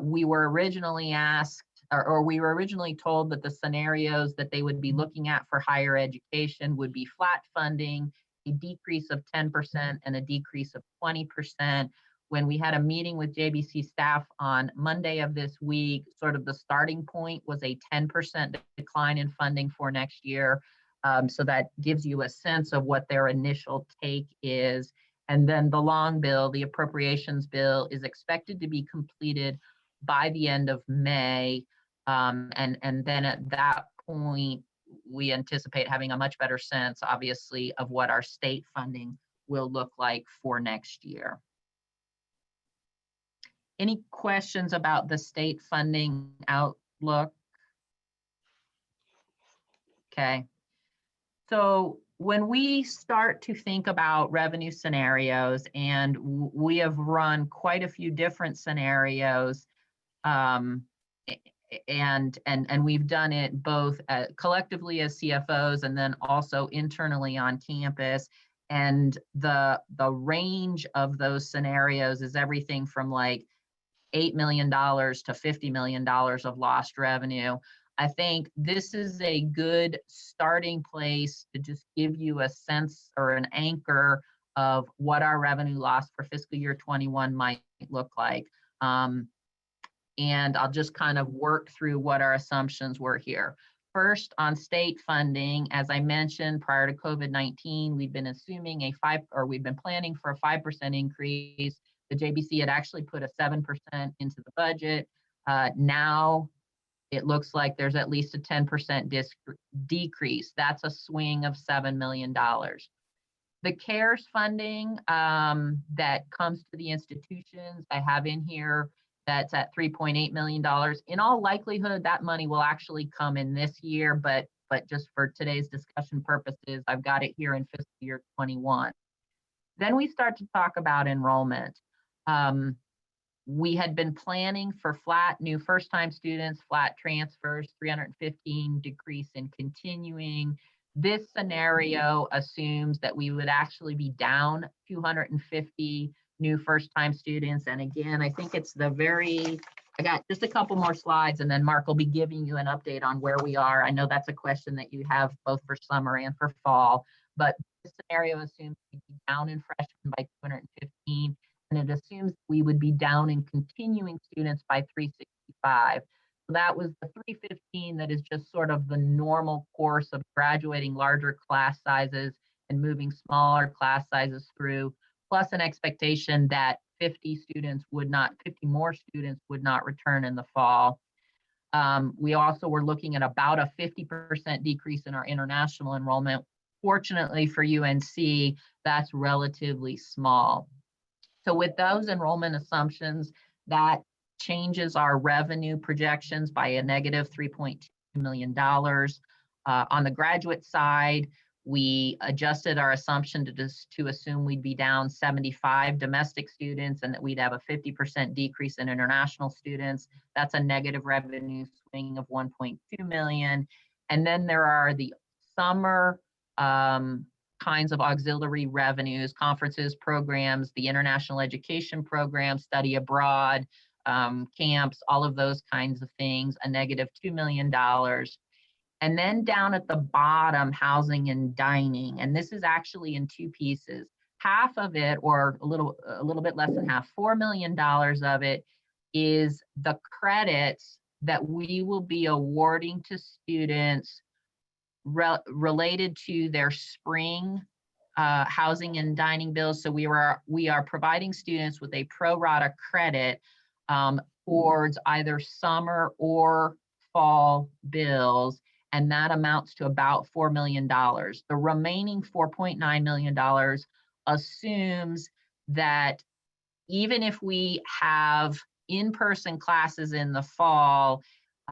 We were originally asked, or we were originally told that the scenarios that they would be looking at for higher education would be flat funding, a decrease of 10%, and a decrease of 20%. When we had a meeting with JBC staff on Monday of this week, sort of the starting point was a 10% decline in funding for next year. So that gives you a sense of what their initial take is. And then the long bill, the appropriations bill, is expected to be completed by the end of May. And then at that point, we anticipate having a much better sense, obviously, of what our state funding will look like for next year. Any questions about the state funding outlook? Okay. So when we start to think about revenue scenarios, and we have run quite a few different scenarios, and we've done it both collectively as CFOs and then also internally on campus. And the range of those scenarios is everything from like $8 million to $50 million of lost revenue. I think this is a good starting place to just give you a sense or an anchor of what our revenue loss for fiscal year 21 might look like. And I'll just kind of work through what our assumptions were here. First, on state funding, as I mentioned, prior to COVID-19, we've been assuming we've been planning for a 5% increase. The JBC had actually put a 7% into the budget. Now it looks like there's at least a 10% decrease. That's a swing of $7 million. The CARES funding that comes to the institutions, I have in here, that's at $3.8 million. In all likelihood, that money will actually come in this year, but just for today's discussion purposes, I've got it here in fiscal year 21. Then we start to talk about enrollment. We had been planning for flat new first-time students, flat transfers, 315 decrease in continuing. This scenario assumes that we would actually be down 250 new first-time students. And again, I think it's I got just a couple more slides and then Mark will be giving you an update on where we are. I know that's a question that you have both for summer and for fall, but this scenario assumes we'd be down in freshmen by 215, and it assumes we would be down in continuing students by 365. So that was the 315 that is just sort of the normal course of graduating larger class sizes and moving smaller class sizes through, plus an expectation that 50 more students would not return in the fall. We also were looking at about a 50% decrease in our international enrollment. Fortunately for UNC, that's relatively small. So with those enrollment assumptions, that changes our revenue projections by a negative $3.2 million. On the graduate side, we adjusted our assumption to assume we'd be down 75 domestic students and that we'd have a 50% decrease in international students. That's a negative revenue swing of 1.2 million. And then there are the summer kinds of auxiliary revenues, conferences, programs, the international education program, study abroad, camps, all of those kinds of things, a negative $2 million. And then down at the bottom, housing and dining. And this is actually in two pieces. Half of it, or a little bit less than half, $4 million of it is the credits that we will be awarding to students related to their spring housing and dining bills. So we are providing students with a pro rata credit towards either summer or fall bills, and that amounts to about $4 million. The remaining $4.9 million assumes that even if we have in-person classes in the fall,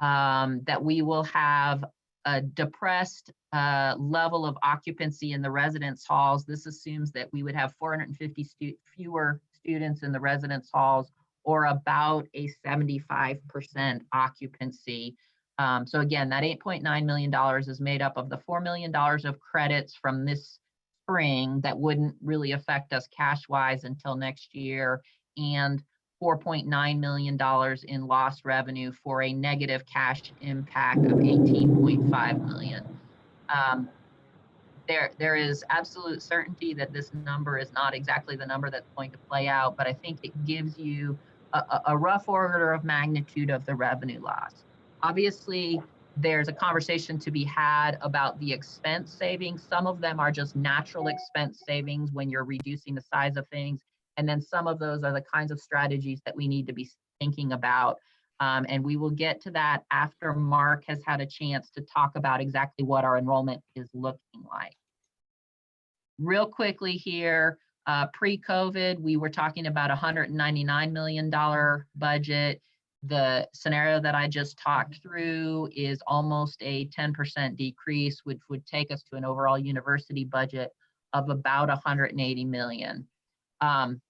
that we will have a depressed level of occupancy in the residence halls. This assumes that we would have 450 fewer students in the residence halls, or about a 75% occupancy. So again, that $8.9 million is made up of the $4 million of credits from this spring that wouldn't really affect us cash-wise until next year, and $4.9 million in lost revenue for a negative cash impact of $18.5 million. There is absolute certainty that this number is not exactly the number that's going to play out, but I think it gives you a rough order of magnitude of the revenue loss. Obviously, there's a conversation to be had about the expense savings. Some of them are just natural expense savings when you're reducing the size of things. And then some of those are the kinds of strategies that we need to be thinking about. And we will get to that after Mark has had a chance to talk about exactly what our enrollment is looking like. Real quickly here, pre-COVID, we were talking about a $199 million budget. The scenario that I just talked through is almost a 10% decrease, which would take us to an overall university budget of about 180 million. I'm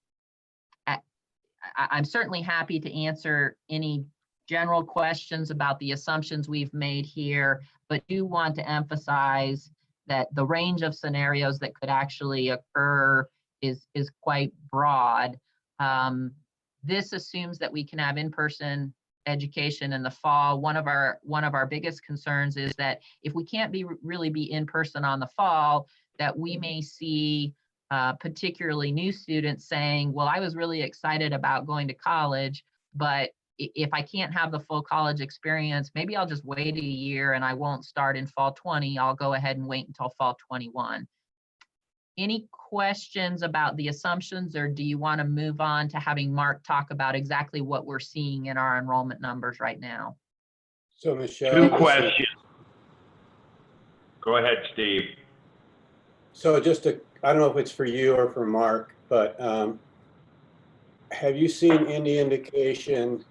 certainly happy to answer any general questions about the assumptions we've made here, but do want to emphasize that the range of scenarios that could actually occur is quite broad. This assumes that we can have in-person education in the fall. One of our biggest concerns is that if we can't really be in person on the fall, that we may see particularly new students saying, well, I was really excited about going to college, but if I can't have the full college experience, maybe I'll just wait a year and I won't start in fall 20. I'll go ahead and wait until fall 21. Any questions about the assumptions, or do you want to move on to having Mark talk about exactly what we're seeing in our enrollment numbers right now? So Michelle. Two questions. Go ahead, Steve. So I don't know if it's for you or for Mark, but have you seen any indication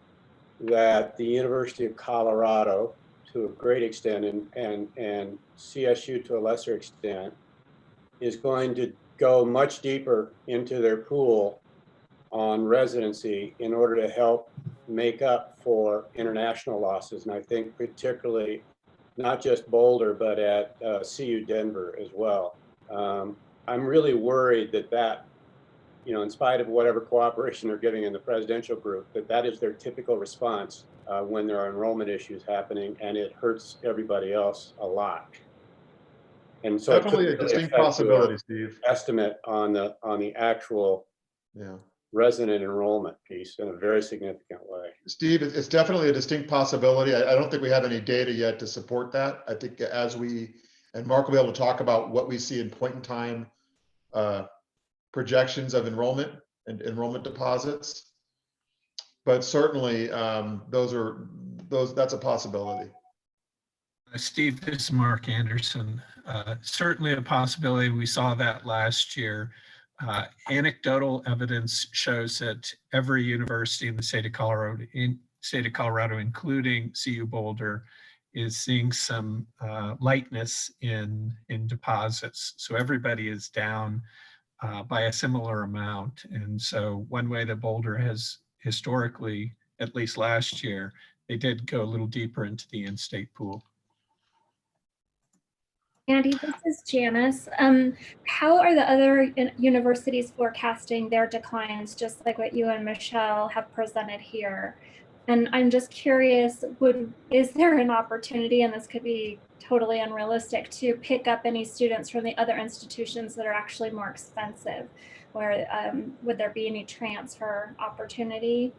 that the University of Colorado, to a great extent, and CSU to a lesser extent, is going to go much deeper into their pool on residency in order to help make up for international losses? And I think particularly not just Boulder, but at CU Denver as well. I'm really worried that, in spite of whatever cooperation they're giving in the presidential group, that is their typical response when there are enrollment issues happening, and it hurts everybody else a lot. And so Definitely a distinct possibility, Steve. Estimate on the actual resident enrollment piece in a very significant way. Steve, it's definitely a distinct possibility. I don't think we have any data yet to support that. I think and Mark will be able to talk about what we see in point in time projections of enrollment and enrollment deposits. But certainly that's a possibility. Steve, this is Mark Anderson. Certainly a possibility. We saw that last year. Anecdotal evidence shows that every university in the state of Colorado, including CU Boulder, is seeing some lightness in deposits. So everybody is down by a similar amount. And so one way that Boulder has historically, at least last year, they did go a little deeper into the in-state pool. Andy, this is Janice. How are the other universities forecasting their declines, just like what you and Michelle have presented here? And I'm just curious, is there an opportunity, and this could be totally unrealistic, to pick up any students from the other institutions that are actually more expensive? Where would there be any transfer opportunity?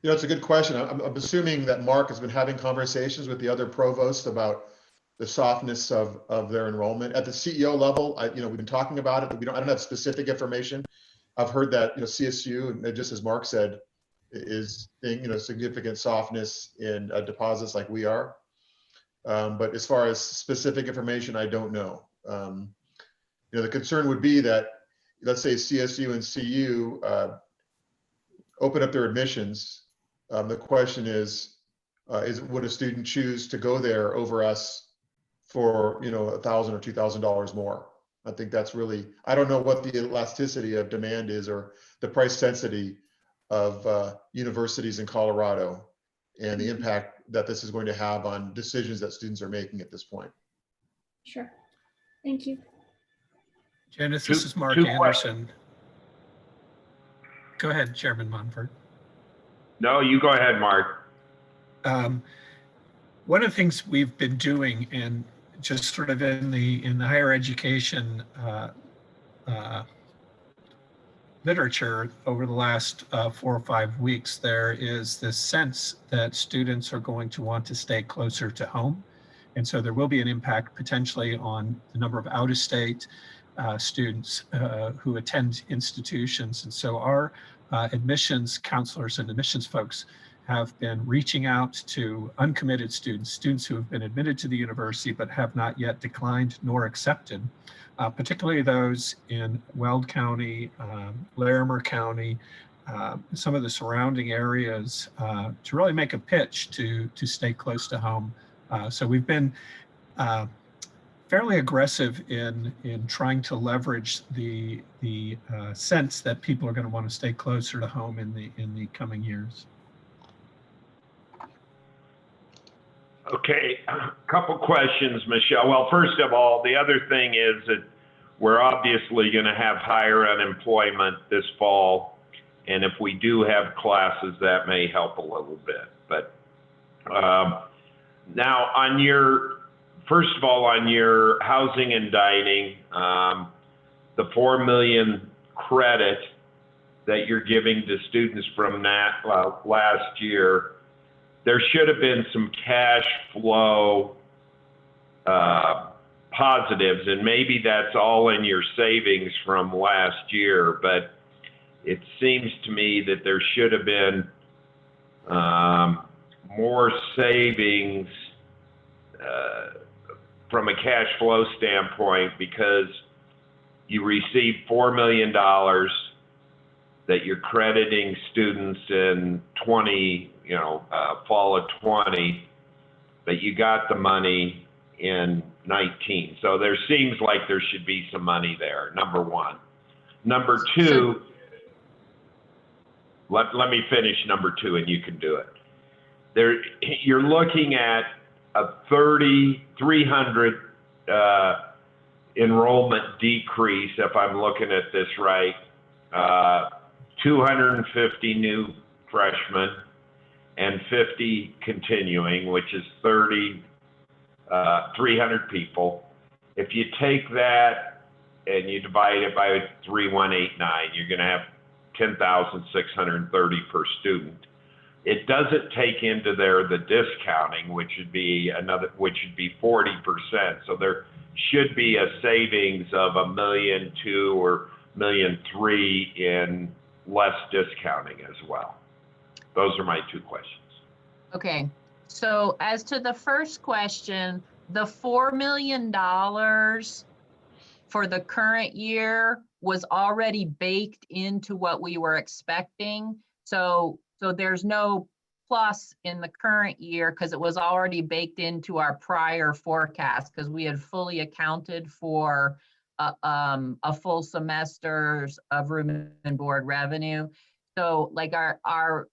It's a good question. I'm assuming that Mark has been having conversations with the other provosts about the softness of their enrollment. At the CEO level, we've been talking about it, but I don't have specific information. I've heard that CSU, and just as Mark said, is seeing significant softness in deposits like we are. But as far as specific information, I don't know. The concern would be that, let's say CSU and CU open up their admissions. The question is would a student choose to go there over us for $1,000 or $2,000 more? I think that's really, I don't know what the elasticity of demand is or the price sensitivity of universities in Colorado and the impact that this is going to have on decisions that students are making at this point. Sure. Thank you. Janice, this is Mark Anderson. Go ahead, Chairman Monfort. No, you go ahead, Mark. One of the things we've been doing, and just sort of in the higher education literature over the last 4 or 5 weeks, there is this sense that students are going to want to stay closer to home. And so there will be an impact potentially on the number of out-of-state students who attend institutions. And so our admissions counselors and admissions folks have been reaching out to uncommitted students who have been admitted to the university but have not yet declined nor accepted, particularly those in Weld County, Larimer County, some of the surrounding areas, to really make a pitch to stay close to home. So we've been fairly aggressive in trying to leverage the sense that people are going to want to stay closer to home in the coming years. Okay, a couple questions, Michelle. Well, first of all, the other thing is that we're obviously going to have higher unemployment this fall. And if we do have classes, that may help a little bit. But now on your, first of all, on your housing and dining, the 4 million credit that you're giving to students from that last year, there should have been some cash flow positives, and maybe that's all in your savings from last year, but it seems to me that there should have been more savings from a cash flow standpoint, because you received $4 million that you're crediting students in fall of 20, but you got the money in 19. So there seems like there should be some money there, number one. Number two, let me finish number two and you can do it. You're looking at a 300 enrollment decrease, if I'm looking at this right, 250 new freshmen and 50 continuing, which is 300 people. If you take that and you divide it by 3,189, you're going to have 10,630 per student. It doesn't take into there the discounting, which would be 40%. So there should be a savings of $1.2 million or $1.3 million in less discounting as well. Those are my two questions. Okay, so as to the first question, the $4 million for the current year was already baked into what we were expecting. So there's no plus in the current year because it was already baked into our prior forecast, because we had fully accounted for a full semester's of room and board revenue. So like our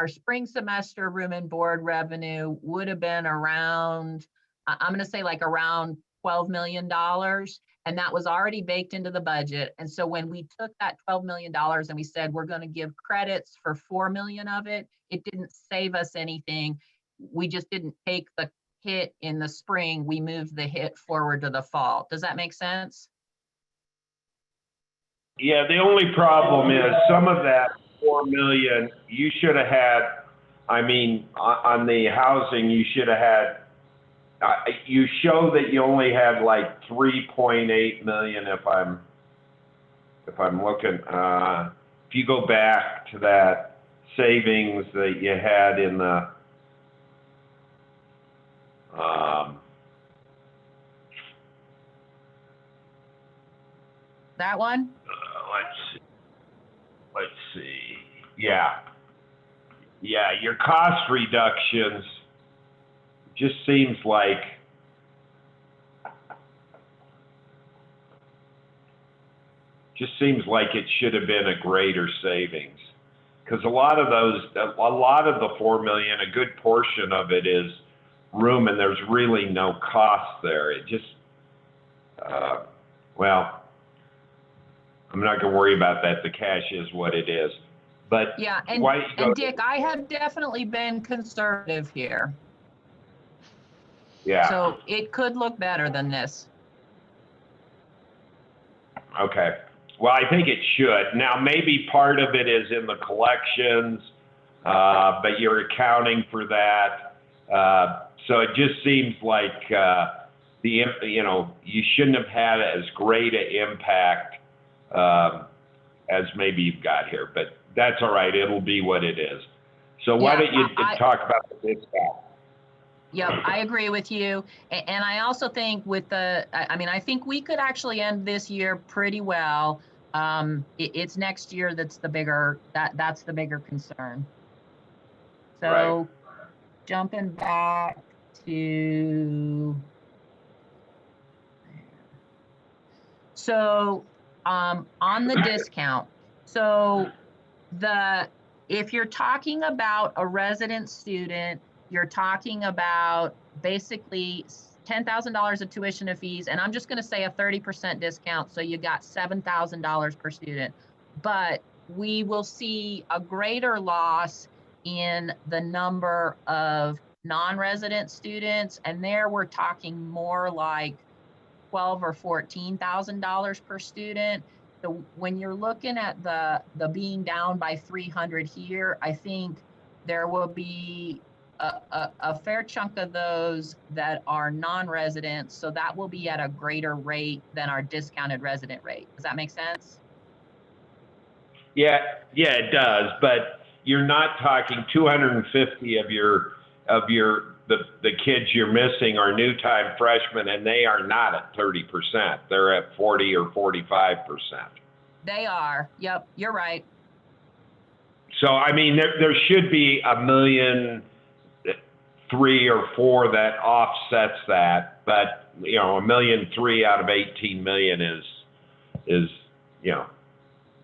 spring semester room and board revenue would have been around, I'm going to say like around $12 million. And that was already baked into the budget. And so when we took that $12 million and we said, we're going to give credits for 4 million of it, it didn't save us anything. We just didn't take the hit in the spring. We moved the hit forward to the fall. Does that make sense? Yeah, the only problem is some of that 4 million, you should have had, I mean, on the housing, you should have had, you show that you only had like 3.8 million if I'm looking, if you go back to that savings that you had in the, that one? Let's see. Yeah, your cost reductions just seems like it should have been a greater savings, because a lot of the 4 million, a good portion of it is room, and there's really no cost there. It just, well, I'm not going to worry about that. The cash is what it is. But yeah, and Dick, I have definitely been conservative here. Yeah. So it could look better than this. Okay. Well, I think it should. Now, maybe part of it is in the collections, but you're accounting for that. So it just seems like you shouldn't have had as great an impact as maybe you've got here, but that's all right. It'll be what it is. So why don't you talk about the discount? Yep, I agree with you. And I also think with I think we could actually end this year pretty well. It's next year that's the bigger concern. So right. Jumping back to, so on the discount, so if you're talking about a resident student you're talking about basically $10,000 of tuition and fees, and I'm just going to say a 30% discount, so you got $7,000 per student. But we will see a greater loss in the number of non-resident students, and there we're talking more like $12,000 or $14,000 per student. So when you're looking at the being down by 300 here, I think there will be a fair chunk of those that are non-residents, so that will be at a greater rate than our discounted resident rate. Does that make sense? Yeah, it does, but you're not talking 250 of the kids you're missing are new time freshmen, and they are not at 30%. They're at 40 or 45%. They are. Yep, you're right. So I mean, there should be 1.3 million or 4 that offsets that, but you know, 1.3 million out of 18 million is you know,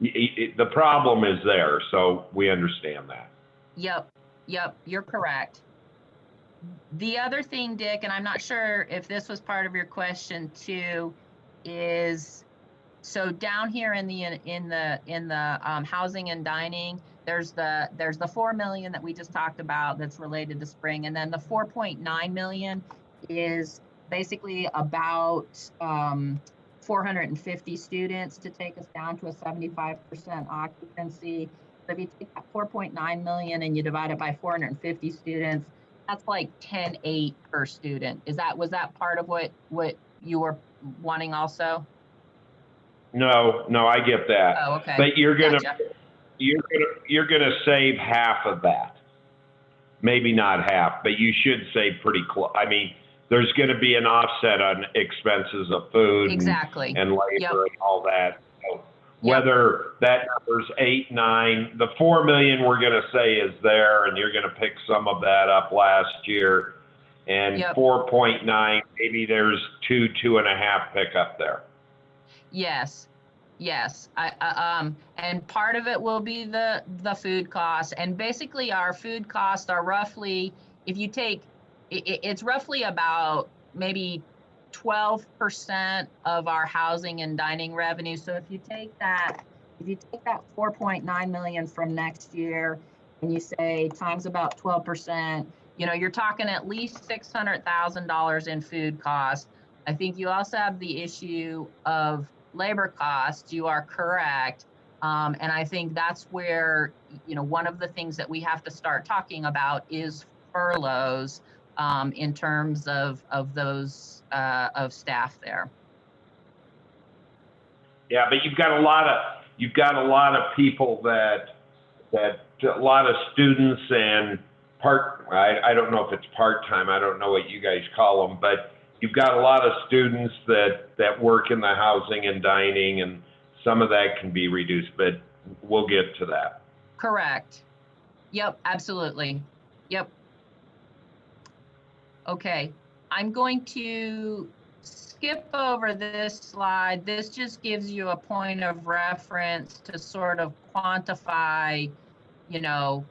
the problem is there, so we understand that. Yep, you're correct. The other thing, Dick, and I'm not sure if this was part of your question too, is so down here in the housing and dining, there's the 4 million that we just talked about that's related to spring, and then the 4.9 million is basically about 450 students to take us down to a 75% occupancy. So if you take that 4.9 million and you divide it by 450 students, that's like 10.8 per student. Was that part of what you were wanting also? No, I get that. Oh, okay. But you're gonna save half of that. Maybe not half, but you should save pretty close. I mean, there's going to be an offset on expenses of food exactly. and labor Yep. and all that. So whether that number's 8, 9, the 4 million we're going to say is there, and you're going to pick some of that up last year, and Yep. 4.9, maybe there's 2.5 pick up there. Yes. And part of it will be the food costs, and basically our food costs are roughly, if you take, it's roughly about maybe 12% of our housing and dining revenue. So if you take that 4.9 million from next year, and you say times about 12%, you know, you're talking at least $600,000 in food costs. I think you also have the issue of labor costs. You are correct. And I think that's where, you know, one of the things that we have to start talking about is furloughs in terms of those of staff there. Yeah, but you've got a lot of people that a lot of students and I don't know if it's part-time, I don't know what you guys call them, but you've got a lot of students that work in the housing and dining, and some of that can be reduced, but we'll get to that. Correct. Yep, absolutely. Yep. Okay, I'm going to skip over this slide. This just gives you a point of reference to sort of quantify, you know,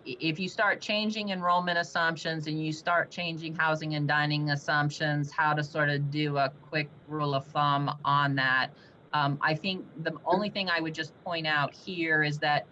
if you start changing enrollment assumptions and you start changing housing and dining assumptions, how to sort of do a quick rule of thumb on that. I think the only thing I would just point out here is that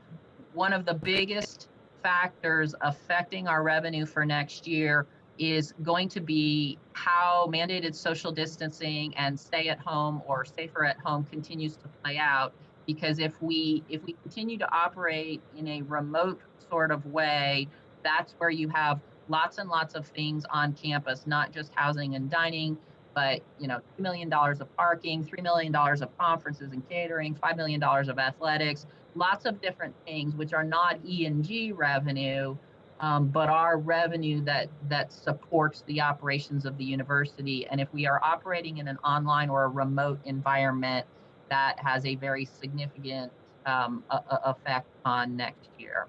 one of the biggest factors affecting our revenue for next year is going to be how mandated social distancing and stay at home or safer at home continues to play out. Because if we continue to operate in a remote sort of way, that's where you have lots and lots of things on campus, not just housing and dining, but you know, $2 million of parking, $3 million of conferences and catering, $5 million of athletics, lots of different things which are not E&G revenue, but are revenue that supports the operations of the university. And if we are operating in an online or a remote environment, that has a very significant effect on next year.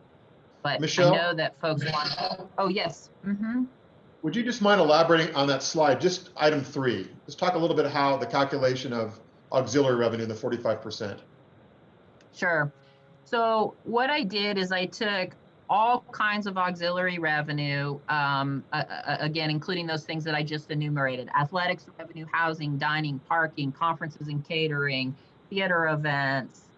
But Michelle? I know that folks want, oh yes. Mm-hmm. Would you just mind elaborating on that slide, just item 3? Let's talk a little bit how the calculation of auxiliary revenue, the 45%. Sure. So what I did is I took all kinds of auxiliary revenue, again, including those things that I just enumerated: athletics revenue, housing, dining, parking, conferences and catering, theater events,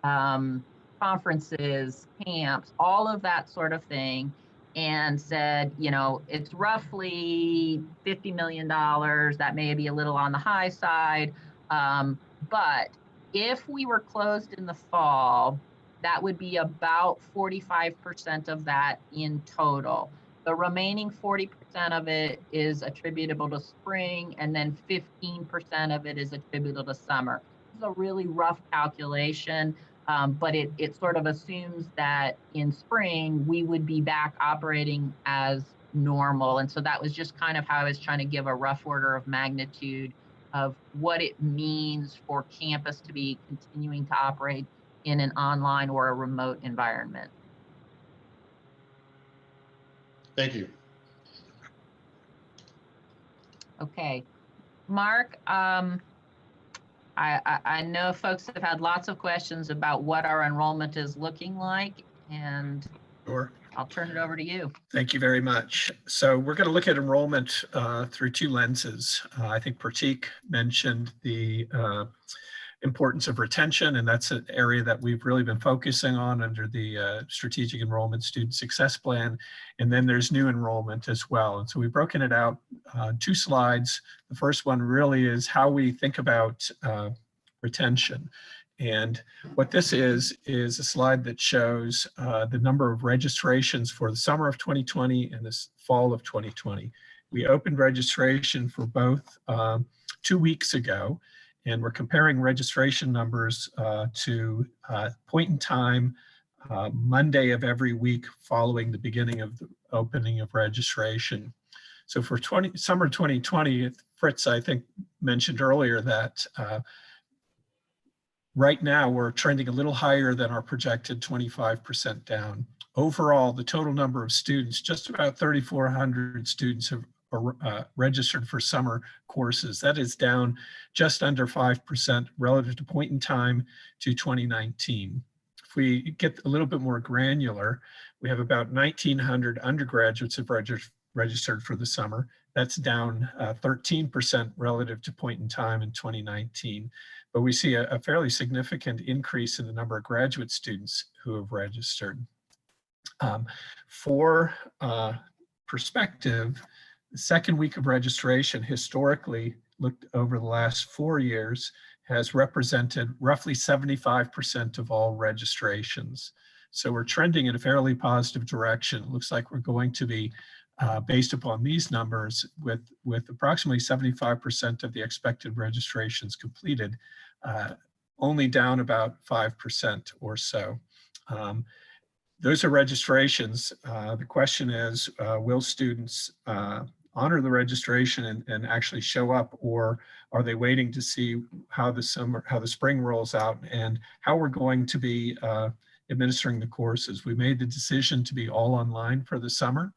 conferences, camps, all of that sort of thing, and said, you know, it's roughly $50 million. That may be a little on the high side. But if we were closed in the fall, that would be about 45% of that in total. The remaining 40% of it is attributable to spring, and then 15% of it is attributable to summer. It's a really rough calculation, but it sort of assumes that in spring we would be back operating as normal. And so that was just kind of how I was trying to give a rough order of magnitude of what it means for campus to be continuing to operate in an online or a remote environment. Thank you. Okay, Mark, I know folks have had lots of questions about what our enrollment is looking like, and Sure. I'll turn it over to you. Thank you very much. So we're going to look at enrollment through two lenses. I think Pratik mentioned the importance of retention, and that's an area that we've really been focusing on under the Strategic Enrollment Student Success Plan. And then there's new enrollment as well. And so we've broken it out two slides. The first one really is how we think about retention. And what this is a slide that shows the number of registrations for the summer of 2020 and the fall of 2020. We opened registration for both 2 weeks ago, and we're comparing registration numbers to point in time, Monday of every week following the beginning of the opening of registration. So for summer 2020, Fritz, I think, mentioned earlier that right now we're trending a little higher than our projected 25% down. Overall, the total number of students, just about 3,400 students have registered for summer courses. That is down just under 5% relative to point in time to 2019. If we get a little bit more granular, we have about 1,900 undergraduates have registered for the summer. That's down 13% relative to point in time in 2019. But we see a fairly significant increase in the number of graduate students who have registered. For perspective, the second week of registration historically, looked over the last 4 years, has represented roughly 75% of all registrations. So we're trending in a fairly positive direction. It looks like we're going to be, based upon these numbers, with approximately 75% of the expected registrations completed, only down about 5% or so. Those are registrations. The question is, will students honor the registration and actually show up, or are they waiting to see how the spring rolls out and how we're going to be administering the courses? We made the decision to be all online for the summer,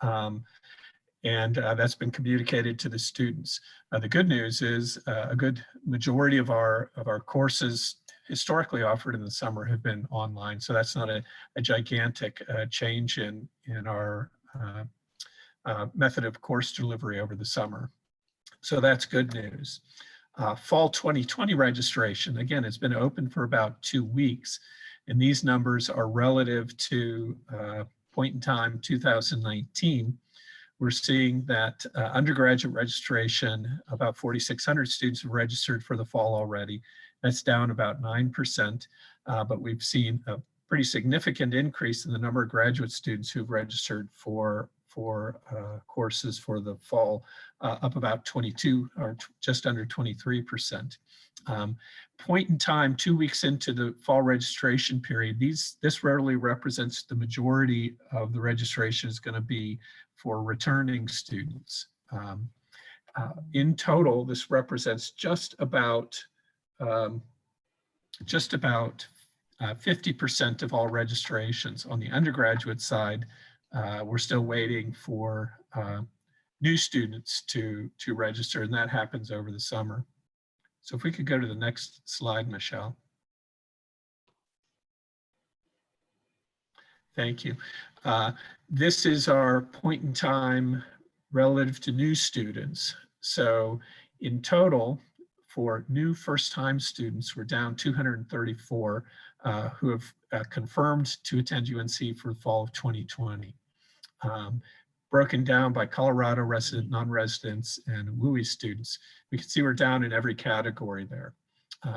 and that's been communicated to the students. The good news is a good majority of our courses historically offered in the summer have been online, so that's not a gigantic change in our method of course delivery over the summer. So that's good news. Fall 2020 registration, again, it's been open for about 2 weeks, and these numbers are relative to point in time 2019. We're seeing that undergraduate registration, about 4,600 students have registered for the fall already. That's down about 9%, but we've seen a pretty significant increase in the number of graduate students who've registered for courses for the fall, up about 22 or just under 23%. Point in time, 2 weeks into the fall registration period, this rarely represents the majority of the registration is going to be for returning students. In total, this represents just about 50% of all registrations. On the undergraduate side, we're still waiting for new students to register, and that happens over the summer. So if we could go to the next slide, Michelle. Thank you. This is our point in time relative to new students. So in total, for new first-time students, we're down 234 who have confirmed to attend UNC for the fall of 2020. Broken down by Colorado resident, non-residents, and WUI students. We can see we're down in every category there.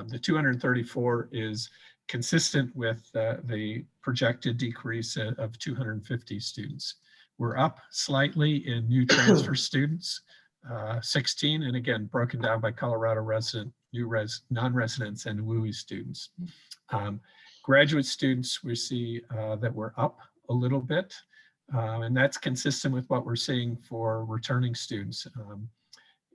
The 234 is consistent with the projected decrease of 250 students. We're up slightly in new transfer students, 16, and again, broken down by Colorado resident, non-residents, and WUI students. Graduate students, we see that we're up a little bit, and that's consistent with what we're seeing for returning students.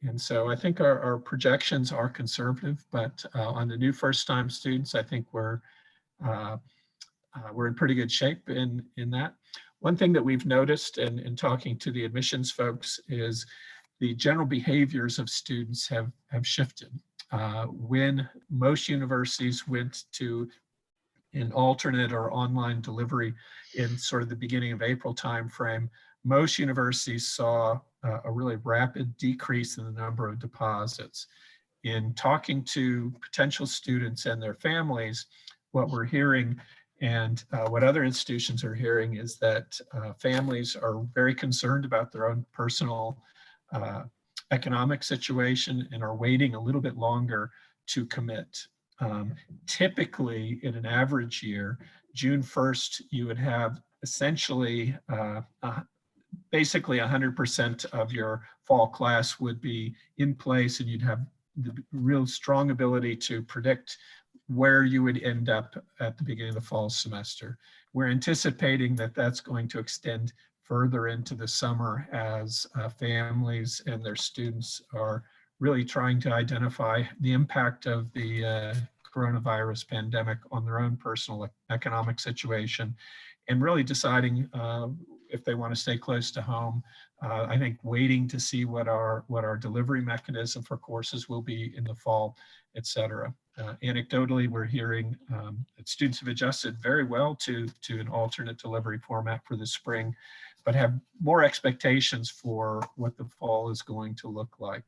And so I think our projections are conservative, but on the new first-time students, I think we're in pretty good shape in that. One thing that we've noticed in talking to the admissions folks is the general behaviors of students have shifted. When most universities went to an alternate or online delivery in sort of the beginning of April timeframe, most universities saw a really rapid decrease in the number of deposits. In talking to potential students and their families, what we're hearing and what other institutions are hearing is that families are very concerned about their own personal economic situation and are waiting a little bit longer to commit. Typically, in an average year, June 1st, you would have essentially basically 100% of your fall class would be in place, and you'd have the real strong ability to predict where you would end up at the beginning of the fall semester. We're anticipating that that's going to extend further into the summer as families and their students are really trying to identify the impact of the coronavirus pandemic on their own personal economic situation and really deciding if they want to stay close to home. I think waiting to see what our delivery mechanism for courses will be in the fall, et cetera. Anecdotally, we're hearing that students have adjusted very well to an alternate delivery format for the spring, but have more expectations for what the fall is going to look like.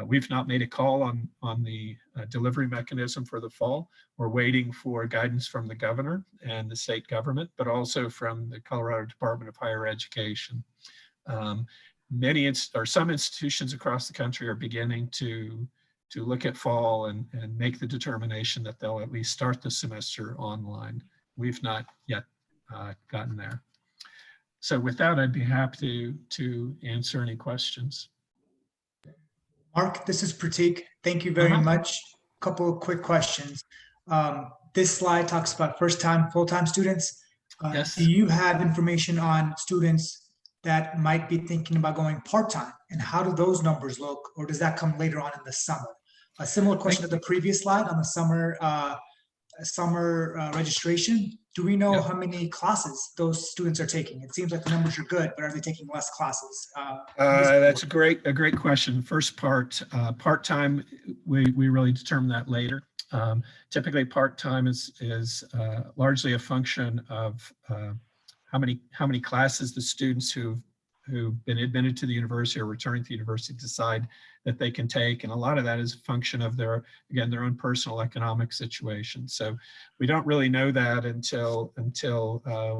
We've not made a call on the delivery mechanism for the fall. We're waiting for guidance from the governor and the state government, but also from the Colorado Department of Higher Education. Some institutions across the country are beginning to look at fall and make the determination that they'll at least start the semester online. We've not yet gotten there. So with that, I'd be happy to answer any questions. Mark, this is Pratik. Thank you very much. Couple of quick questions. This slide talks about first-time, full-time students. Yes. Do you have information on students that might be thinking about going part-time, and how do those numbers look, or does that come later on in the summer? A similar question to the previous slide on the summer registration. Do we know how many classes those students are taking? It seems like the numbers are good, but are they taking less classes? That's a great question. First part, part-time, we really determine that later. Typically, part-time is largely a function of how many classes the students who've been admitted to the university or returning to the university decide that they can take, and a lot of that is a function of their own personal economic situation. So we don't really know that until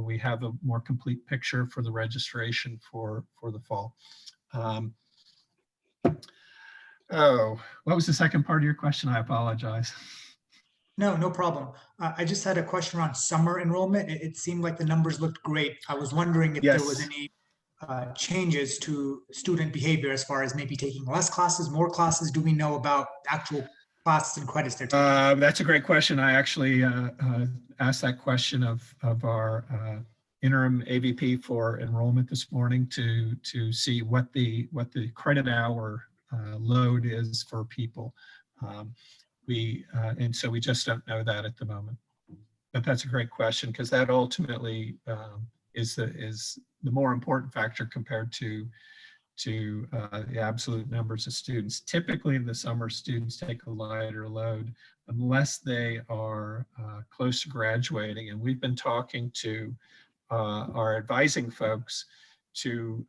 we have a more complete picture for the registration for the fall. What was the second part of your question? I apologize. No problem. I just had a question around summer enrollment. It seemed like the numbers looked great. I was wondering if there was any changes to student behavior as far as maybe taking less classes, more classes. Do we know about actual classes and credits they're taking? That's a great question. I actually asked that question of our interim AVP for enrollment this morning to see what the credit hour load is for people. And so we just don't know that at the moment. But that's a great question, because that ultimately is the more important factor compared to the absolute numbers of students. Typically in the summer, students take a lighter load unless they are close to graduating. And we've been talking to our advising folks to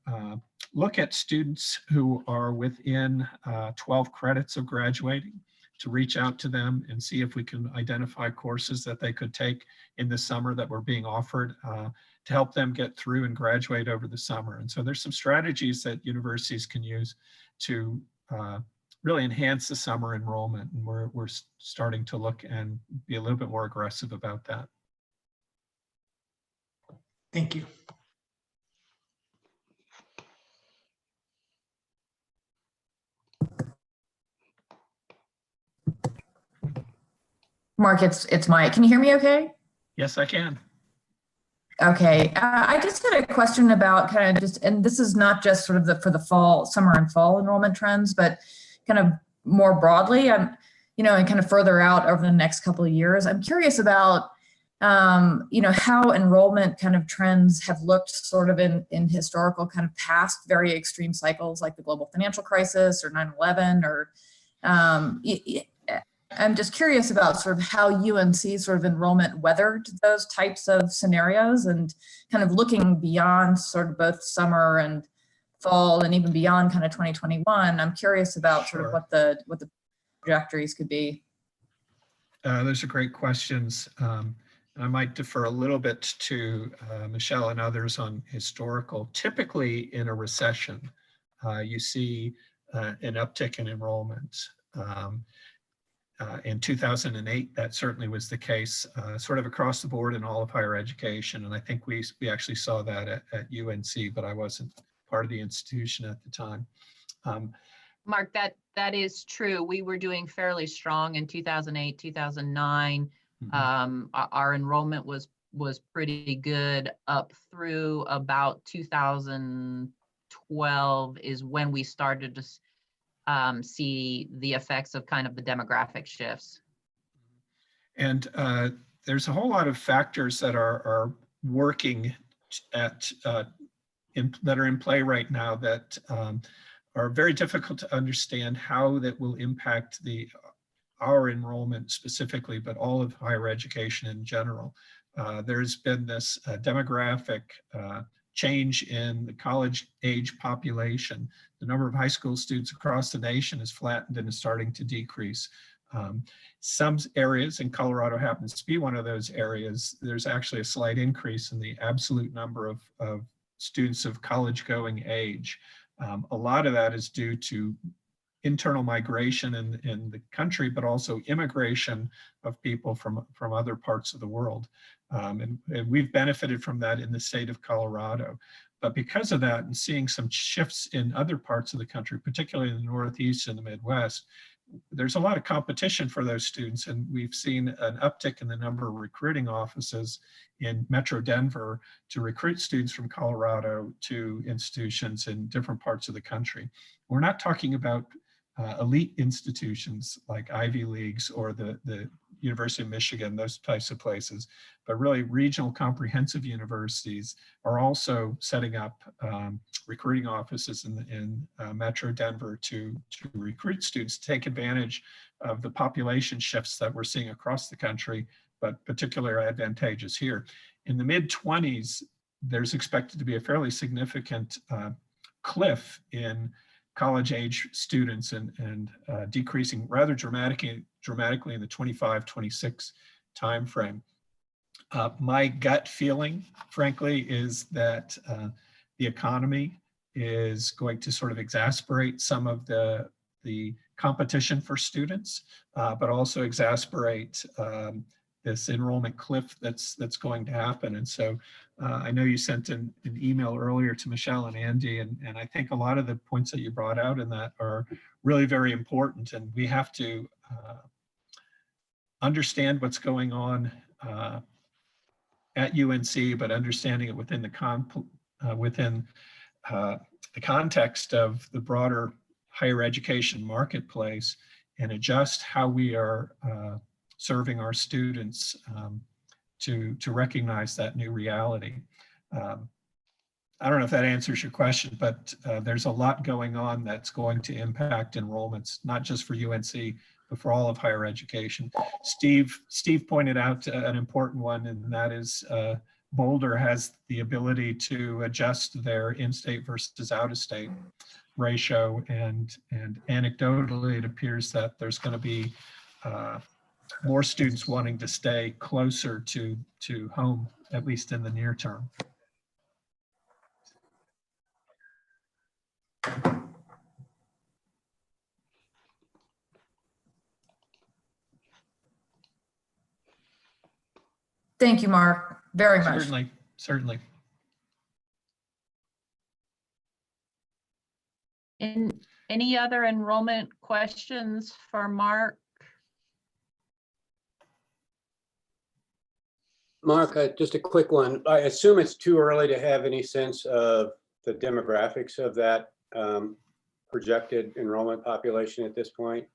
look at students who are within 12 credits of graduating, to reach out to them and see if we can identify courses that they could take in the summer that were being offered to help them get through and graduate over the summer. And so there's some strategies that universities can use to really enhance the summer enrollment. And we're starting to look and be a little bit more aggressive about that. Thank you. Mark, it's Mike. Can you hear me okay? Yes, I can. Okay, I just had a question about kind of just, and this is not just sort of for the fall, summer and fall enrollment trends, but kind of more broadly, and kind of further out over the next couple of years. I'm curious about, how enrollment kind of trends have looked sort of in historical kind of past very extreme cycles like the global financial crisis or 9/11 or, I'm just curious about sort of how UNC sort of enrollment weathered those types of scenarios and kind of looking beyond sort of both summer and fall and even beyond kind of 2021. I'm curious about sort of what the trajectories could be. Those are great questions. I might defer a little bit to Michelle and others on historical. Typically in a recession, you see an uptick in enrollment. In 2008, that certainly was the case, sort of across the board in all of higher education. And I think we actually saw that at UNC, but I wasn't part of the institution at the time. Mark, that is true. We were doing fairly strong in 2008, 2009. Our enrollment was pretty good up through about 2012 is when we started to see the effects of kind of the demographic shifts. And there's a whole lot of factors that are working that are in play right now that are very difficult to understand how that will impact our enrollment specifically, but all of higher education in general. There's been this demographic change in the college age population. The number of high school students across the nation is flattened and is starting to decrease. Some areas, and Colorado happens to be one of those areas, there's actually a slight increase in the absolute number of students of college going age. A lot of that is due to internal migration in the country, but also immigration of people from other parts of the world. And we've benefited from that in the state of Colorado. But because of that and seeing some shifts in other parts of the country, particularly in the Northeast and the Midwest, there's a lot of competition for those students. And we've seen an uptick in the number of recruiting offices in Metro Denver to recruit students from Colorado to institutions in different parts of the country. We're not talking about elite institutions like Ivy Leagues or the University of Michigan, those types of places, but really regional comprehensive universities are also setting up recruiting offices in Metro Denver to recruit students, to take advantage of the population shifts that we're seeing across the country, but particularly advantageous here. In the mid-20s, there's expected to be a fairly significant cliff in college age students and decreasing rather dramatically in the 25-26 timeframe. My gut feeling, frankly, is that the economy is going to sort of exacerbate some of the competition for students, but also exacerbate this enrollment cliff that's going to happen. And so I know you sent an email earlier to Michelle and Andy, and I think a lot of the points that you brought out in that are really very important. And we have to understand what's going on at UNC, but understanding it within the context of the broader higher education marketplace, and adjust how we are serving our students to recognize that new reality. I don't know if that answers your question, but there's a lot going on that's going to impact enrollments, not just for UNC, but for all of higher education. Steve pointed out an important one, and that is Boulder has the ability to adjust their in-state versus out-of-state ratio, and anecdotally, it appears that there's going to be more students wanting to stay closer to home, at least in the near term. Thank you, Mark, very much. Certainly. Any other enrollment questions for Mark? Mark, just a quick one. I assume it's too early to have any sense of the demographics of that projected enrollment population at this point.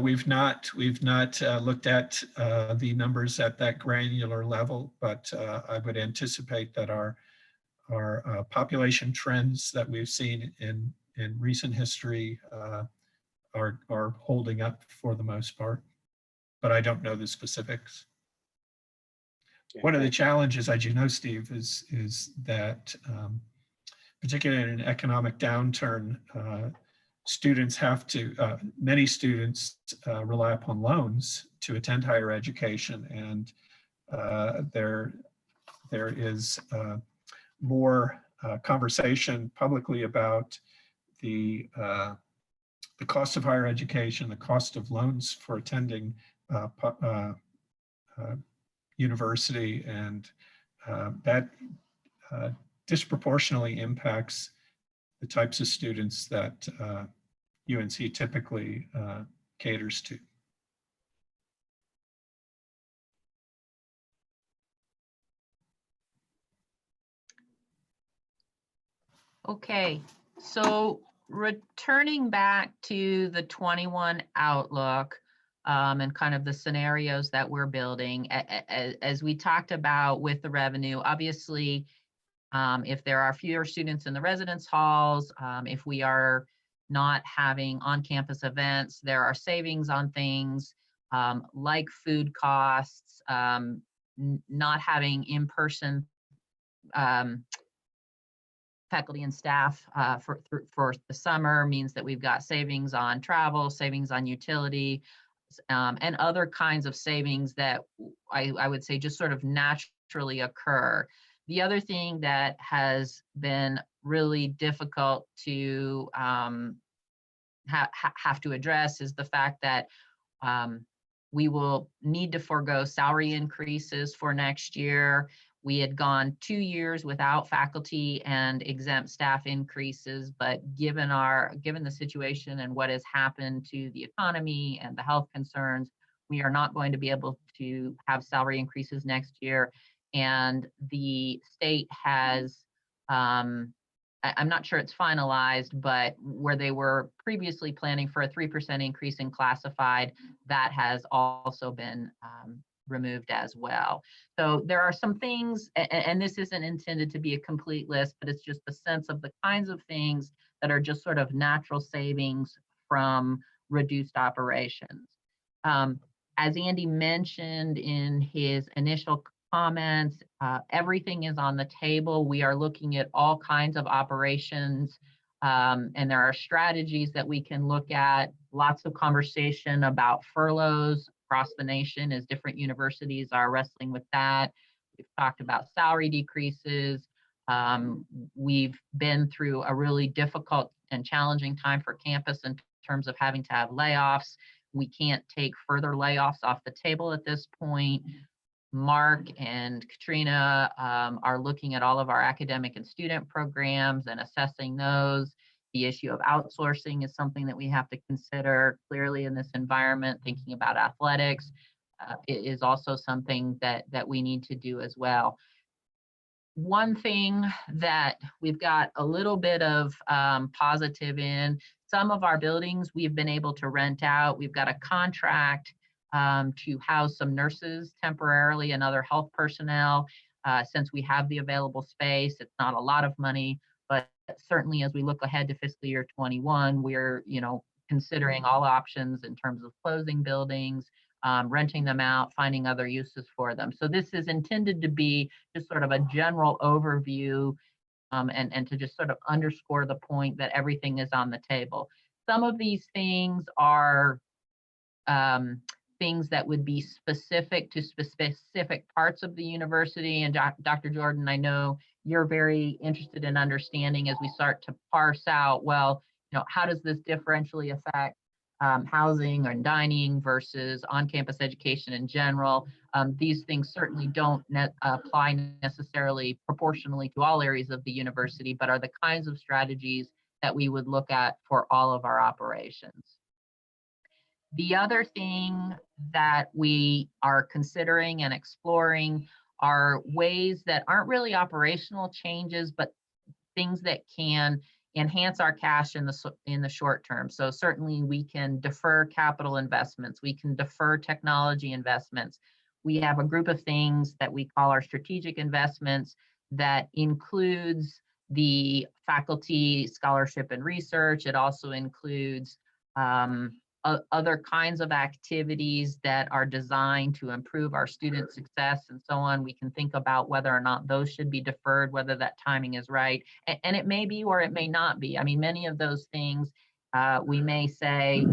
We've not looked at the numbers at that granular level, but I would anticipate that our population trends that we've seen in recent history are holding up for the most part, but I don't know the specifics. Yeah. One of the challenges, as you know, Steve, is that particularly in an economic downturn, students have to, many students rely upon loans to attend higher education, and there is more conversation publicly about the cost of higher education, the cost of loans for attending university, and that disproportionately impacts the types of students that UNC typically caters to. Okay, so returning back to the 21 outlook and kind of the scenarios that we're building, as we talked about with the revenue, obviously, if there are fewer students in the residence halls, if we are not having on-campus events, there are savings on things like food costs, not having in-person faculty and staff for the summer means that we've got savings on travel, savings on utility, and other kinds of savings that I would say just sort of naturally occur. The other thing that has been really difficult to have to address is the fact that we will need to forego salary increases for next year. We had gone 2 years without faculty and exempt staff increases, but given the situation and what has happened to the economy and the health concerns, we are not going to be able to have salary increases next year. And the state has, I'm not sure it's finalized, but where they were previously planning for a 3% increase in classified, that has also been removed as well. So there are some things, and this isn't intended to be a complete list, but it's just the sense of the kinds of things that are just sort of natural savings from reduced operations. As Andy mentioned in his initial comments, everything is on the table. We are looking at all kinds of operations, and there are strategies that we can look at. Lots of conversation about furloughs across the nation as different universities are wrestling with that. We've talked about salary decreases. We've been through a really difficult and challenging time for campus in terms of having to have layoffs. We can't take further layoffs off the table at this point. Mark and Katrina are looking at all of our academic and student programs and assessing those. The issue of outsourcing is something that we have to consider clearly in this environment. Thinking about athletics is also something that we need to do as well. One thing that we've got a little bit of positive in, some of our buildings we've been able to rent out. We've got a contract to house some nurses temporarily and other health personnel since we have the available space. It's not a lot of money, but certainly as we look ahead to fiscal year 21, we're considering all options in terms of closing buildings renting them out, finding other uses for them. So this is intended to be just sort of a general overview and to just sort of underscore the point that everything is on the table. Some of these things are things that would be specific to specific parts of the university. And Dr. Jordan, I know you're very interested in understanding as we start to parse out, well, how does this differentially affect housing and dining versus on-campus education in general? These things certainly don't apply necessarily proportionally to all areas of the university, but are the kinds of strategies that we would look at for all of our operations. The other thing that we are considering and exploring are ways that aren't really operational changes, but things that can enhance our cash in the short term. So certainly we can defer capital investments, we can defer technology investments. We have a group of things that we call our strategic investments that includes the faculty scholarship and research. It also includes other kinds of activities that are designed to improve our student success and so on. We can think about whether or not those should be deferred, whether that timing is right. And it may be or it may not be. I mean, many of those things we may say,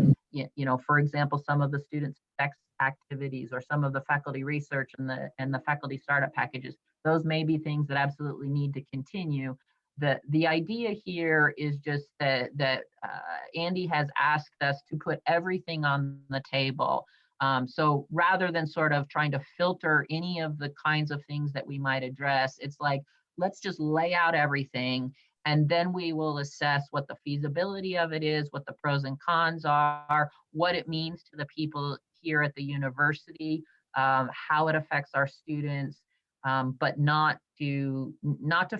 for example, some of the student success activities or some of the faculty research and the faculty startup packages, those may be things that absolutely need to continue. The idea here is just that Andy has asked us to put everything on the table. So rather than sort of trying to filter any of the kinds of things that we might address, it's like, let's just lay out everything, and then we will assess what the feasibility of it is, what the pros and cons are, what it means to the people here at the university, how it affects our students, but not to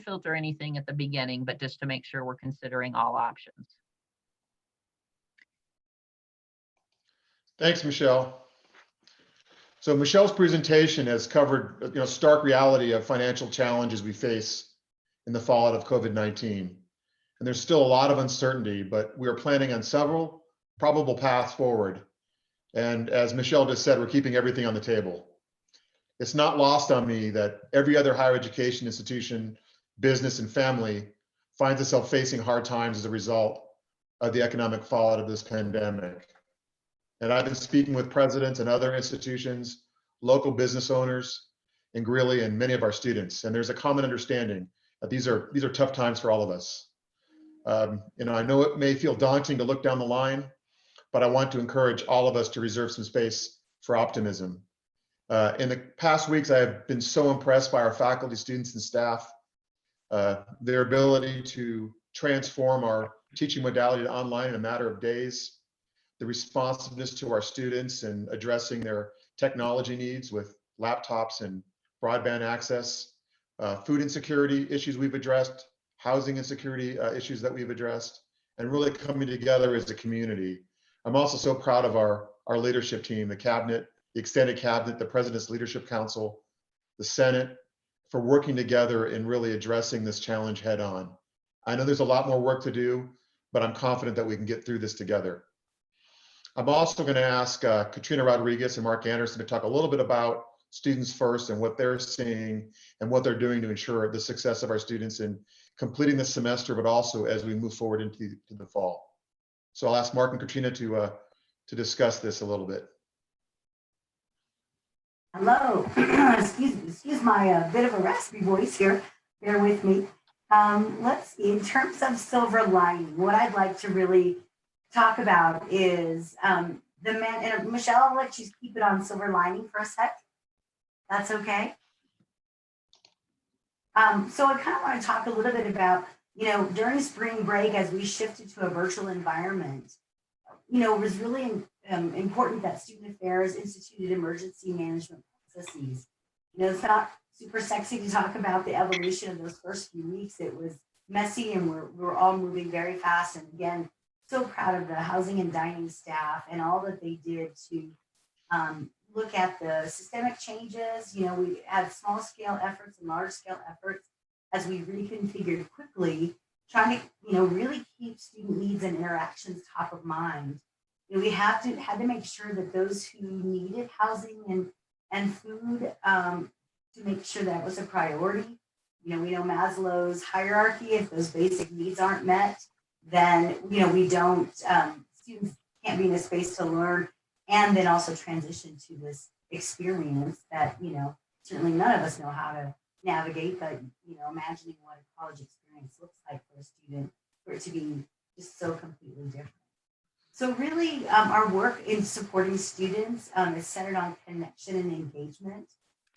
filter anything at the beginning, but just to make sure we're considering all options. Thanks, Michelle. So Michelle's presentation has covered, stark reality of financial challenges we face in the fallout of COVID-19. And there's still a lot of uncertainty, but we are planning on several probable paths forward. And as Michelle just said, we're keeping everything on the table. It's not lost on me that every other higher education institution, business, and family finds itself facing hard times as a result of the economic fallout of this pandemic. And I've been speaking with presidents and other institutions, local business owners, and Greeley and many of our students. And there's a common understanding that these are tough times for all of us. I know it may feel daunting to look down the line, but I want to encourage all of us to reserve some space for optimism. In the past weeks, I have been so impressed by our faculty, students, and staff, their ability to transform our teaching modality to online in a matter of days, the responsiveness to our students and addressing their technology needs with laptops and broadband access, food insecurity issues we've addressed, housing insecurity issues that we've addressed, and really coming together as a community. I'm also so proud of our leadership team, the cabinet, the extended cabinet, the President's Leadership Council, the Senate, for working together and really addressing this challenge head on. I know there's a lot more work to do, but I'm confident that we can get through this together. I'm also going to ask Katrina Rodriguez and Mark Anderson to talk a little bit about Students First and what they're seeing and what they're doing to ensure the success of our students in completing the semester, but also as we move forward into the fall. So I'll ask Mark and Katrina to discuss this a little bit. Hello, excuse my bit of a raspy voice here, bear with me. Let's see, in terms of silver lining, what I'd like to really talk about is and Michelle, I'll let you keep it on silver lining for a sec. That's okay. So I kind of want to talk a little bit about, during spring break, as we shifted to a virtual environment, it was really important that Student Affairs instituted emergency management processes. It's not super sexy to talk about the evolution of those first few weeks. It was messy and we're all moving very fast. And again, so proud of the housing and dining staff and all that they did to look at the systemic changes. We had small scale efforts and large scale efforts as we reconfigured quickly, trying to, really keep student needs and interactions top of mind. we had to make sure that those who needed housing and food, to make sure that was a priority. We know Maslow's hierarchy. If those basic needs aren't met, then we don't, students can't be in a space to learn and then also transition to this experience that certainly none of us know how to navigate, but imagining what a college experience looks like for a student, for it to be just so completely different. So really, our work in supporting students is centered on connection and engagement.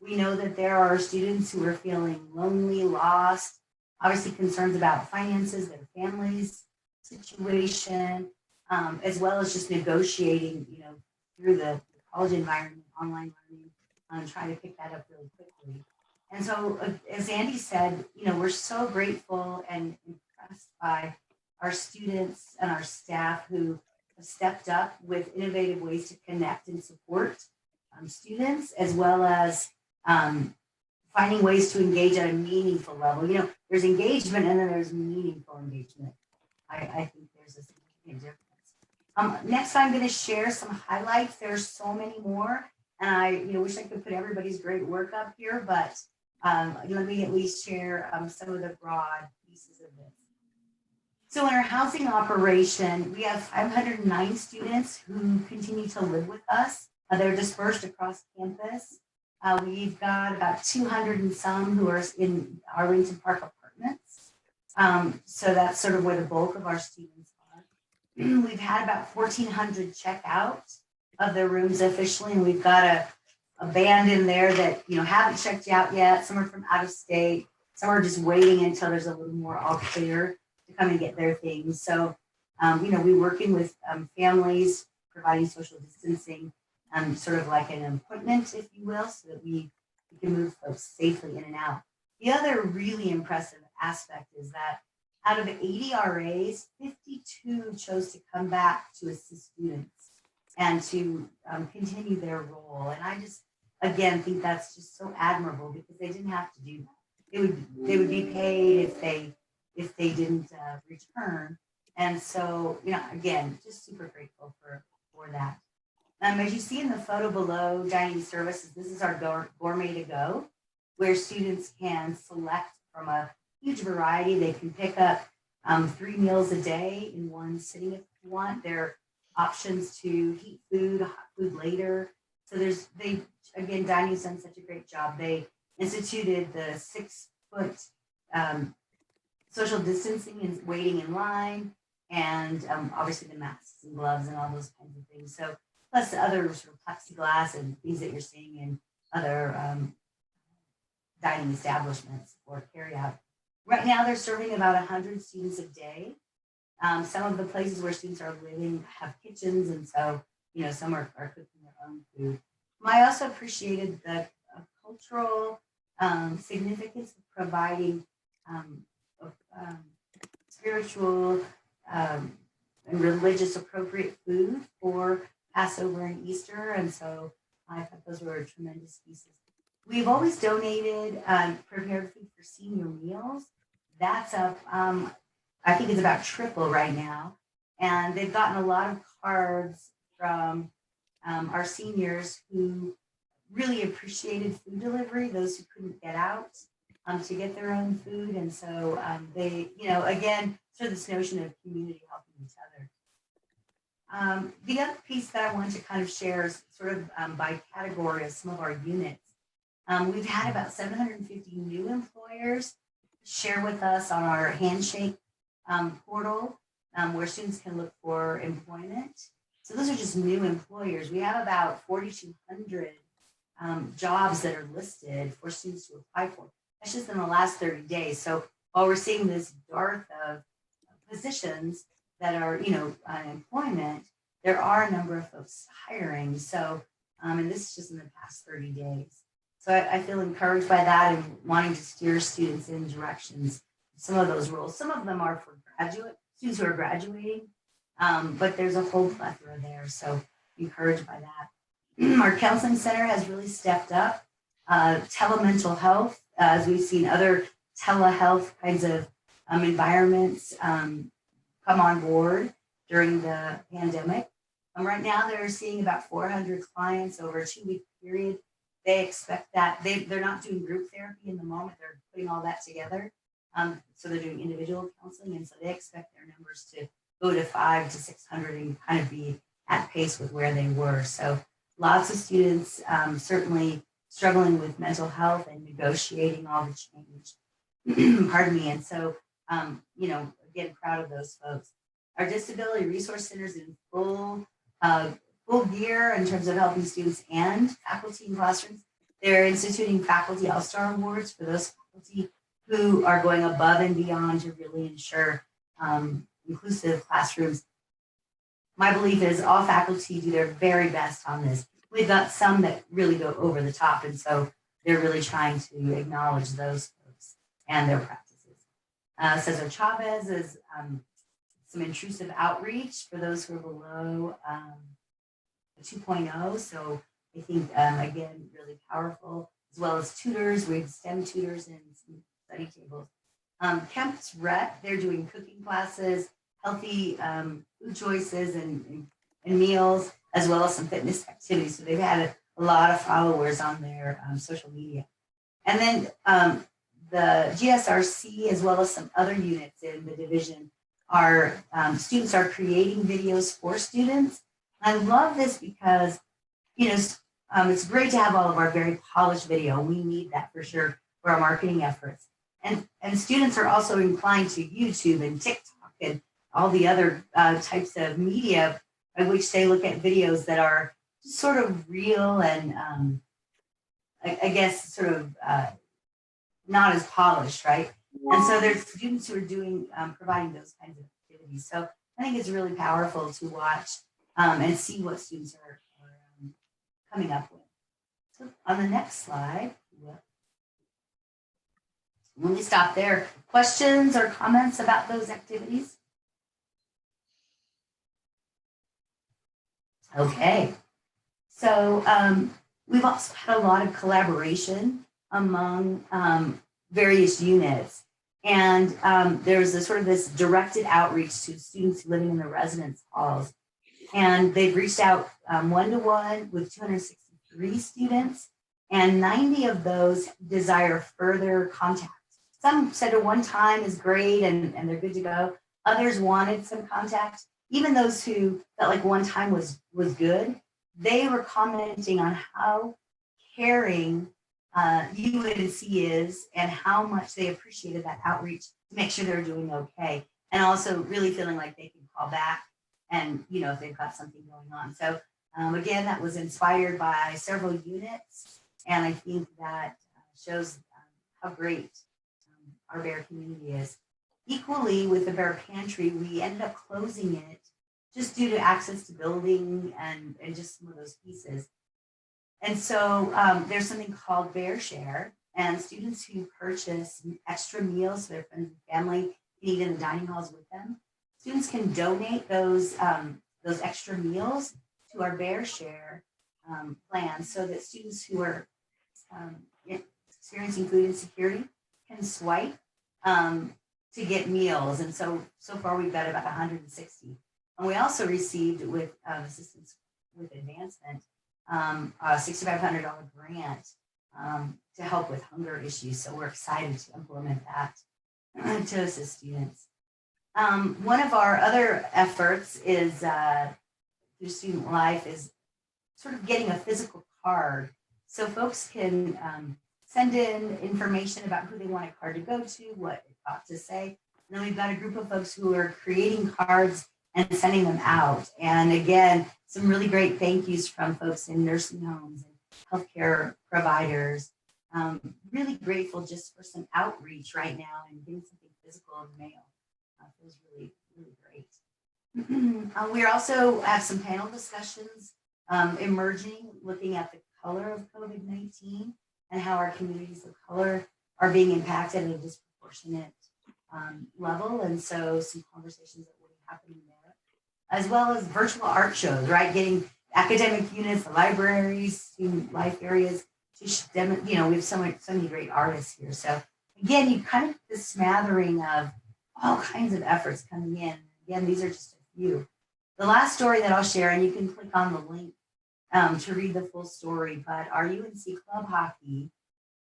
We know that there are students who are feeling lonely, lost, obviously concerns about finances, their families' situation, as well as just negotiating, through the college environment, online learning, trying to pick that up really quickly. And so, as Andy said, we're so grateful and impressed by our students and our staff who have stepped up with innovative ways to connect and support students, as well as finding ways to engage at a meaningful level. There's engagement and then there's meaningful engagement. I think there's a significant difference. Next, I'm going to share some highlights. There's so many more, and I wish I could put everybody's great work up here, but let me at least share some of the broad pieces of this. So in our housing operation, we have 509 students who continue to live with us. They're dispersed across campus. We've got about 200 and some who are in Arlington Park apartments. So that's sort of where the bulk of our students are. We've had about 1,400 check out of their rooms officially, and we've got a band in there that haven't checked out yet. Some are from out of state. Some are just waiting until there's a little more all clear to come and get their things. So, we're working with families, providing social distancing, sort of like an appointment, if you will, so that we can move folks safely in and out. The other really impressive aspect is that out of 80 RAs, 52 chose to come back to assist students and to continue their role. And I just, again, think that's just so admirable because they didn't have to do that. They would be paid if they didn't return. And so, again, just super grateful for that. As you see in the photo below, dining services, this is our gourmet to go, where students can select from a huge variety. They can pick up 3 meals a day in one sitting if you want. There are options to heat food, hot food later. So again, dining's done such a great job. They instituted the 6-foot social distancing and waiting in line, and obviously the masks and gloves and all those kinds of things. So plus the other sort of plexiglass and things that you're seeing in other dining establishments or carryout. Right now, they're serving about 100 students a day. Some of the places where students are living have kitchens, and so some are cooking their own food. I also appreciated the cultural significance of providing spiritual and religious appropriate food for Passover and Easter, and so I thought those were tremendous pieces. We've always donated prepared food for senior meals. That's up, I think it's about triple right now, and they've gotten a lot of cards from our seniors who really appreciated food delivery, those who couldn't get out to get their own food, and so they, again, sort of this notion of community helping each other. The other piece that I wanted to kind of share is sort of by category of some of our units. We've had about 750 new employers share with us on our Handshake portal where students can look for employment. So those are just new employers. We have about 4,200 jobs that are listed for students to apply for. That's just in the last 30 days. So while we're seeing this dearth of positions that are, unemployment, there are a number of folks hiring. So, and this is just in the past 30 days. So I feel encouraged by that and wanting to steer students in directions. Some of those roles, some of them are for students who are graduating, but there's a whole plethora there. So encouraged by that. Our counseling center has really stepped up. Telemental health, as we've seen other telehealth kinds of environments come on board during the pandemic. Right now, they're seeing about 400 clients over a 2-week period. They expect that they're not doing group therapy in the moment. They're putting all that together. So they're doing individual counseling, and so they expect their numbers to go to 500 to 600 and kind of be at pace with where they were. So lots of students certainly struggling with mental health and negotiating all the change. Pardon me. And so, you know, again, proud of those folks. Our disability resource centers in full gear in terms of helping students and faculty in classrooms. They're instituting faculty all-star awards for those faculty who are going above and beyond to really ensure inclusive classrooms. My belief is all faculty do their very best on this. We've got some that really go over the top, and so they're really trying to acknowledge those folks and their practices. Cesar Chavez is some intrusive outreach for those who are below 2.0. So I think, again, really powerful, as well as tutors. We have STEM tutors and some study tables. Campus Rec, they're doing cooking classes, healthy food choices and meals, as well as some fitness activities. So they've had a lot of followers on their social media. And then the GSRC, as well as some other units in the division, our students are creating videos for students. I love this because, you know, it's great to have all of our very polished video. We need that for sure for our marketing efforts. And students are also inclined to YouTube and TikTok and all the other types of media by which they look at videos that are sort of real and I guess sort of not as polished, right? And so there's students who are doing, providing those kinds of activities. So I think it's really powerful to watch and see what students are coming up with. So on the next slide, let me stop there. Questions or comments about those activities? Okay, so we've also had a lot of collaboration among various units. And there's a sort of this directed outreach to students living in the residence halls. And they've reached out one-to-one with 263 students, and 90 of those desire further contact. Some said a one-time is great and they're good to go. Others wanted some contact. Even those who felt like one time was good, they were commenting on how caring UNC is and how much they appreciated that outreach to make sure they're doing okay. And also really feeling like they can call back and, you know, if they've got something going on. So again, that was inspired by several units. And I think that shows how great our Bear community is. Equally with the Bear Pantry, we ended up closing it just due to access to building and just some of those pieces. And so there's something called Bear Share, and students who purchase extra meals for their friends and family can eat in the dining halls with them. Students can donate those extra meals to our Bear Share plan so that students who are experiencing food insecurity can swipe to get meals. And so far we've got about 160. And we also received with assistance with advancement, a $6,500 grant to help with hunger issues. So we're excited to implement that to assist students. One of our other efforts is through Student Life is sort of getting a physical card. So folks can send in information about who they want a card to go to, what it ought to say. And then we've got a group of folks who are creating cards and sending them out. And again, some really great thank yous from folks in nursing homes and healthcare providers. Really grateful just for some outreach right now and getting something physical in the mail. Feels really, really great. We also have some panel discussions emerging, looking at the color of COVID-19 and how our communities of color are being impacted at a disproportionate level. And so some conversations that will be happening there, as well as virtual art shows, right? Getting academic units, the libraries, student life areas to, you know, we have so many great artists here. So again, you kind of get the smattering of all kinds of efforts coming in. Again, these are just a few. The last story that I'll share, and you can click on the link to read the full story, but our UNC Club Hockey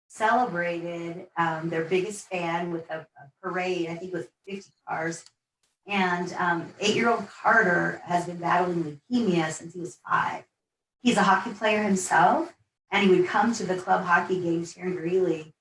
celebrated their biggest fan with a parade, I think it was 50 cars. And 8-year-old Carter has been battling leukemia since he was 5. He's a hockey player himself, and he would come to the club hockey games here in Greeley,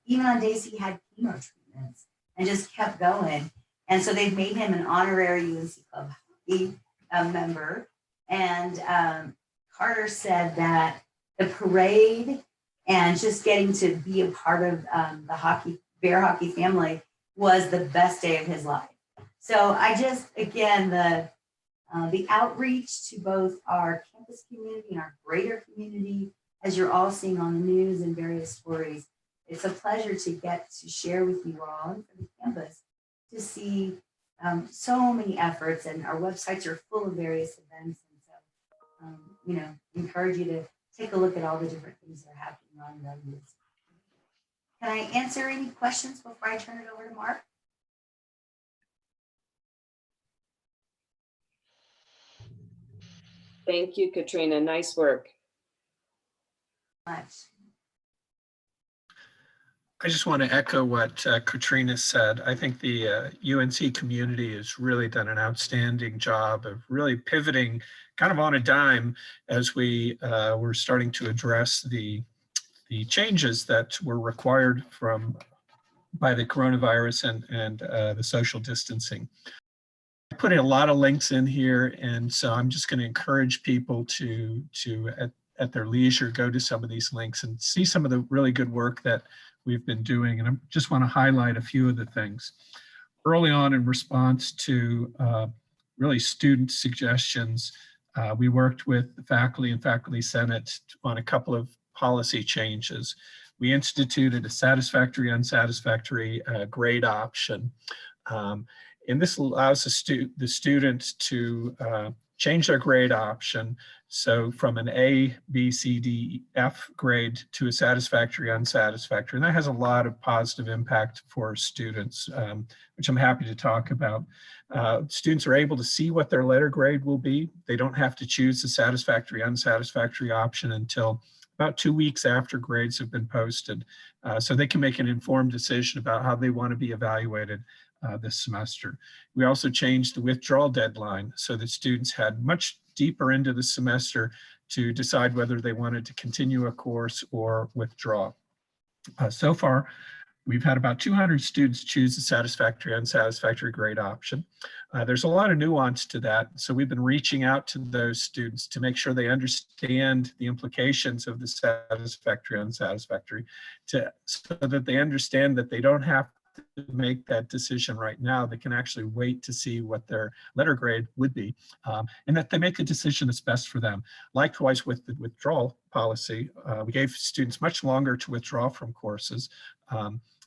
even on days he had chemo treatments, and just kept going. And so they've made him an honorary UNC Club Hockey member. And Carter said that the parade and just getting to be a part of the Bear hockey family was the best day of his life. So I just, again, the outreach to both our campus community and our greater community, as you're all seeing on the news and various stories, it's a pleasure to get to share with you all and for the campus to see so many efforts, and our websites are full of various events. And so, encourage you to take a look at all the different things that are happening on the news. Can I answer any questions before I turn it over to Mark? Thank you, Katrina. Nice work. Much. I just want to echo what Katrina said. I think the UNC community has really done an outstanding job of really pivoting kind of on a dime as we were starting to address the changes that were required by the coronavirus and the social distancing. I put a lot of links in here, and so I'm just going to encourage people to at their leisure go to some of these links and see some of the really good work that we've been doing. And I just want to highlight a few of the things. Early on, in response to really student suggestions, we worked with the faculty and faculty senate on a couple of policy changes. We instituted a satisfactory, unsatisfactory grade option. And this allows the student to change their grade option. So from an A, B, C, D, F grade to a satisfactory, unsatisfactory. And that has a lot of positive impact for students, which I'm happy to talk about. Students are able to see what their letter grade will be. They don't have to choose the satisfactory, unsatisfactory option until about 2 weeks after grades have been posted. So they can make an informed decision about how they want to be evaluated this semester. We also changed the withdrawal deadline so that students had much deeper into the semester to decide whether they wanted to continue a course or withdraw. So far, we've had about 200 students choose the satisfactory, unsatisfactory grade option. There's a lot of nuance to that. So we've been reaching out to those students to make sure they understand the implications of the satisfactory, unsatisfactory, so that they understand that they don't have to make that decision right now. They can actually wait to see what their letter grade would be, and that they make a decision that's best for them. Likewise, with the withdrawal policy, we gave students much longer to withdraw from courses.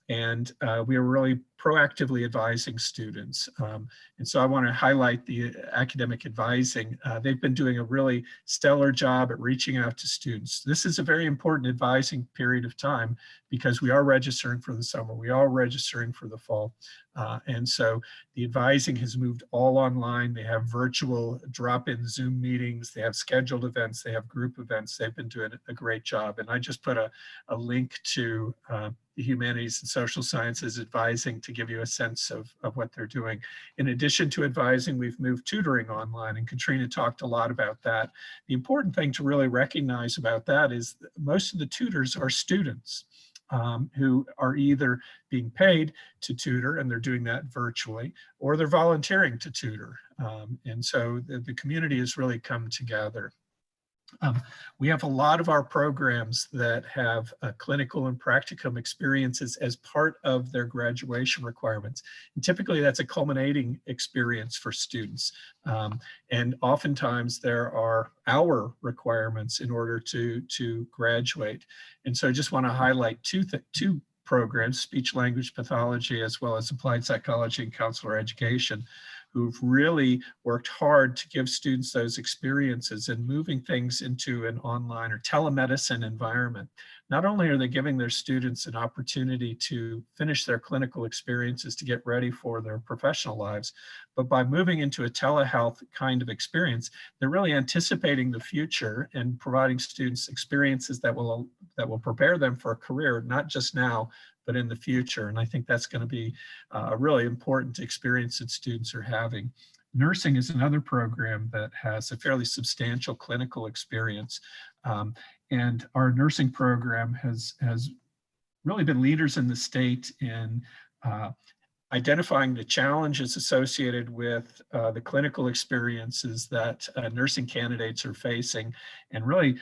And we are really proactively advising students. And so I want to highlight the academic advising. They've been doing a really stellar job at reaching out to students. This is a very important advising period of time because we are registering for the summer. We are registering for the fall. And so the advising has moved all online. They have virtual drop-in Zoom meetings. They have scheduled events. They have group events. They've been doing a great job. And I just put a link to the humanities and social sciences advising to give you a sense of what they're doing. In addition to advising, we've moved tutoring online, and Katrina talked a lot about that. The important thing to really recognize about that is that most of the tutors are students who are either being paid to tutor, and they're doing that virtually, or they're volunteering to tutor. And so the community has really come together. We have a lot of our programs that have clinical and practicum experiences as part of their graduation requirements. And typically that's a culminating experience for students. And oftentimes there are hour requirements in order to graduate. And so I just want to highlight two programs, speech language pathology, as well as applied psychology and counselor education, who've really worked hard to give students those experiences and moving things into an online or telemedicine environment. not only are they giving their students an opportunity to finish their clinical experiences to get ready for their professional lives, but by moving into a telehealth kind of experience, they're really anticipating the future and providing students experiences that will prepare them for a career, not just now, but in the future. And I think that's going to be a really important experience that students are having. Nursing is another program that has a fairly substantial clinical experience. And our nursing program has really been leaders in the state in identifying the challenges associated with the clinical experiences that nursing candidates are facing, and really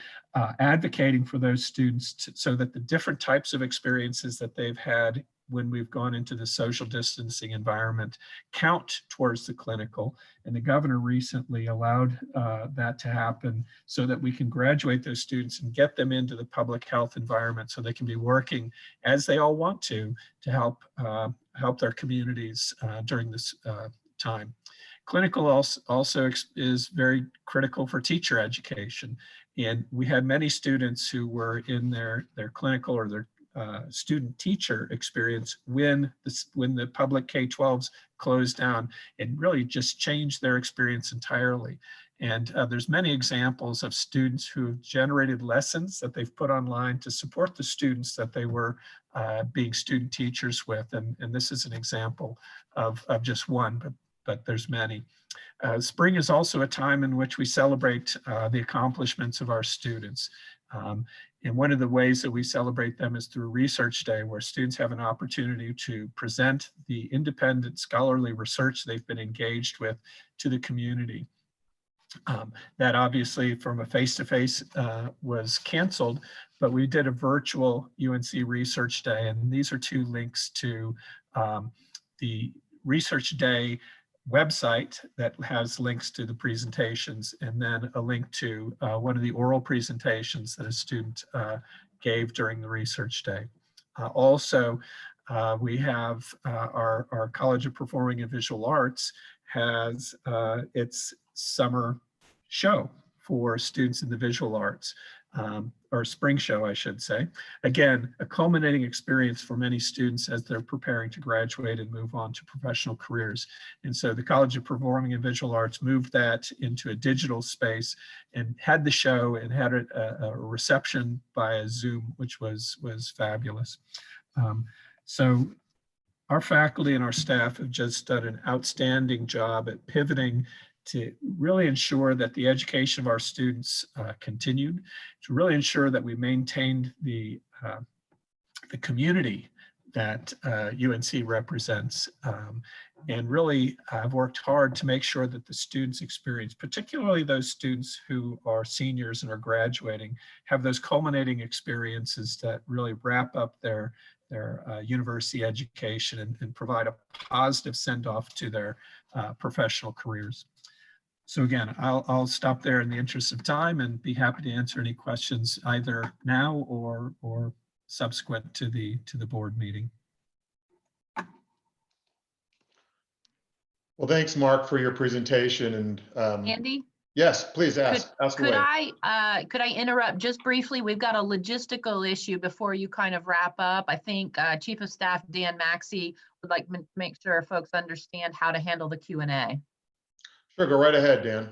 advocating for those students so that the different types of experiences that they've had when we've gone into the social distancing environment count towards the clinical. And the governor recently allowed that to happen so that we can graduate those students and get them into the public health environment so they can be working as they all want to help their communities during this time. Clinical also is very critical for teacher education. And we had many students who were in their clinical or their student teacher experience when the public K-12s closed down, and really just changed their experience entirely. And there's many examples of students who have generated lessons that they've put online to support the students that they were being student teachers with. And this is an example of just one, but there's many. Spring is also a time in which we celebrate the accomplishments of our students. And one of the ways that we celebrate them is through Research Day, where students have an opportunity to present the independent scholarly research they've been engaged with to the community. That obviously from a face-to-face was canceled, but we did a virtual UNC Research Day, and these are two links to the Research Day website that has links to the presentations, and then a link to one of the oral presentations that a student gave during the Research Day. Also, we have our College of Performing and Visual Arts has its summer show for students in the visual arts, or spring show, I should say. Again, a culminating experience for many students as they're preparing to graduate and move on to professional careers. And so the College of Performing and Visual Arts moved that into a digital space and had the show and had a reception via Zoom, which was fabulous. So our faculty and our staff have just done an outstanding job at pivoting to really ensure that the education of our students continued, to really ensure that we maintained the community that UNC represents, and really have worked hard to make sure that the students' experience, particularly those students who are seniors and are graduating, have those culminating experiences that really wrap up their university education and provide a positive send-off to their professional careers. So again, I'll stop there in the interest of time and be happy to answer any questions either now or subsequent to the board meeting. Well, thanks, Mark, for your presentation. And Andy? yes, please ask Could away. I interrupt just briefly? We've got a logistical issue before you kind of wrap up. I think Chief of Staff Dan Maxey would like to make sure folks understand how to handle the Q&A. Sure, go right ahead, Dan.